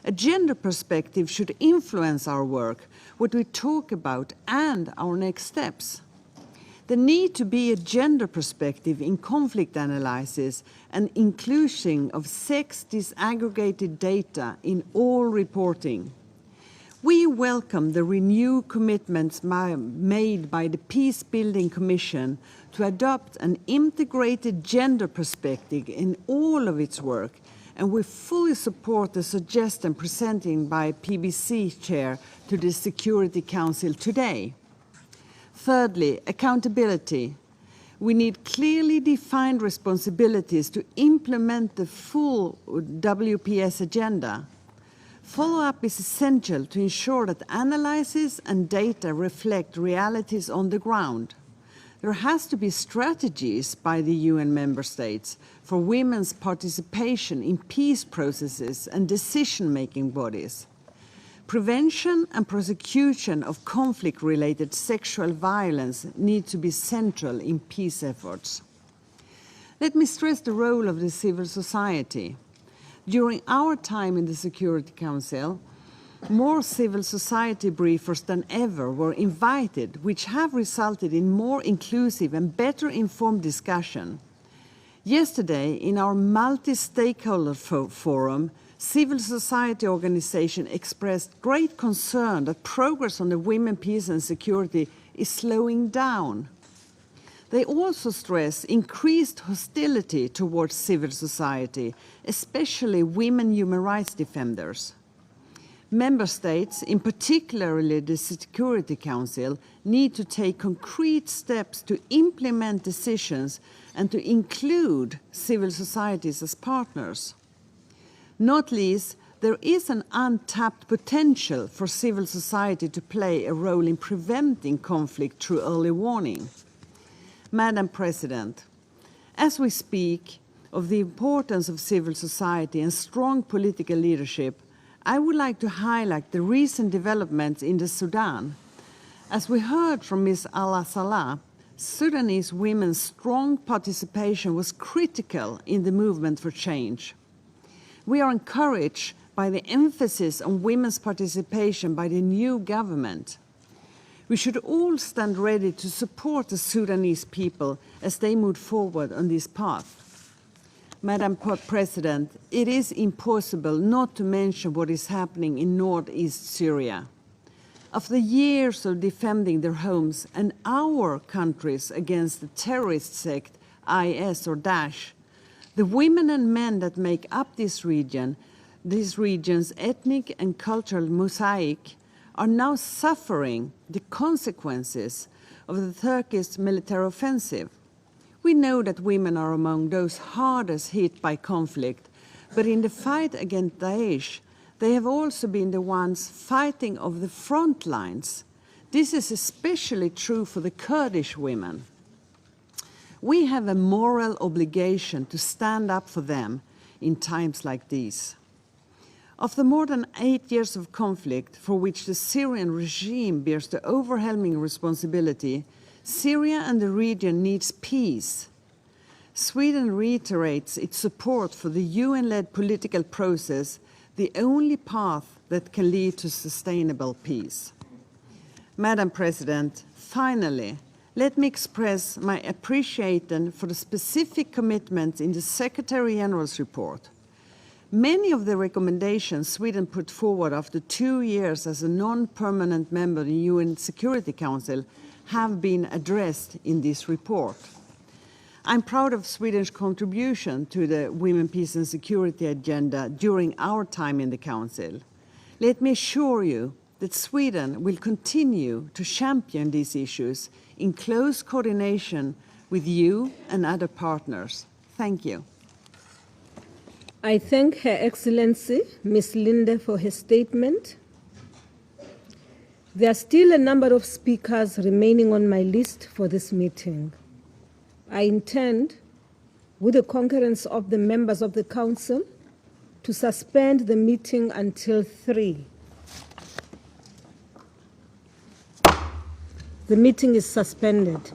Speaker 11: A gender perspective should influence our work, what we talk about, and our next steps. There needs to be a gender perspective in conflict analysis and inclusion of sex disaggregated data in all reporting. We welcome the renewed commitments made by the Peacebuilding Commission to adopt an integrated gender perspective in all of its work, and we fully support the suggestion presented by PBC Chair to the Security Council today. Thirdly, accountability. We need clearly defined responsibilities to implement the full WPS agenda. Follow-up is essential to ensure that analysis and data reflect realities on the ground. There has to be strategies by the UN member states for women's participation in peace processes and decision-making bodies. Prevention and prosecution of conflict-related sexual violence need to be central in peace efforts. Let me stress the role of the civil society. During our time in the Security Council, more civil society briefers than ever were invited, which have resulted in more inclusive and better informed discussion. Yesterday, in our multi-stakeholder forum, civil society organizations expressed great concern that progress on the women, peace and security is slowing down. They also stress increased hostility towards civil society, especially women human rights defenders. Member states, in particular the Security Council, need to take concrete steps to implement decisions and to include civil societies as partners. Not least, there is an untapped potential for civil society to play a role in preventing conflict through early warning. Madam President, as we speak of the importance of civil society and strong political leadership, I would like to highlight the recent developments in the Sudan. As we heard from Ms. Al-Salah, Sudanese women's strong participation was critical in the movement for change. We are encouraged by the emphasis on women's participation by the new government. We should all stand ready to support the Sudanese people as they move forward on this path. Madam President, it is impossible not to mention what is happening in northeast Syria. After years of defending their homes and our countries against the terrorist sect IS or Daesh, the women and men that make up this region's ethnic and cultural mosaic are now suffering the consequences of the Turkish military offensive. We know that women are among those hardest hit by conflict, but in the fight against Daesh, they have also been the ones fighting on the front lines. This is especially true for the Kurdish women. We have a moral obligation to stand up for them in times like these. After more than 8 years of conflict, for which the Syrian regime bears the overwhelming responsibility, Syria and the region needs peace. Sweden reiterates its support for the UN-led political process, the only path that can lead to sustainable peace. Madam President, finally, let me express my appreciation for the specific commitments in the Secretary General's report. Many of the recommendations Sweden put forward after 2 years as a non-permanent member of the UN Security Council have been addressed in this report. I'm proud of Sweden's contribution to the Women, Peace and Security agenda during our time in the Council. Let me assure you that Sweden will continue to champion these issues in close coordination with you and other partners. Thank you.
Speaker 13: I thank Her Excellency, Ms. Linde, for her statement. There are still a number of speakers remaining on my list for this meeting. I intend, with the concurrence of the members of the Council, to suspend the meeting until 3. The meeting is suspended.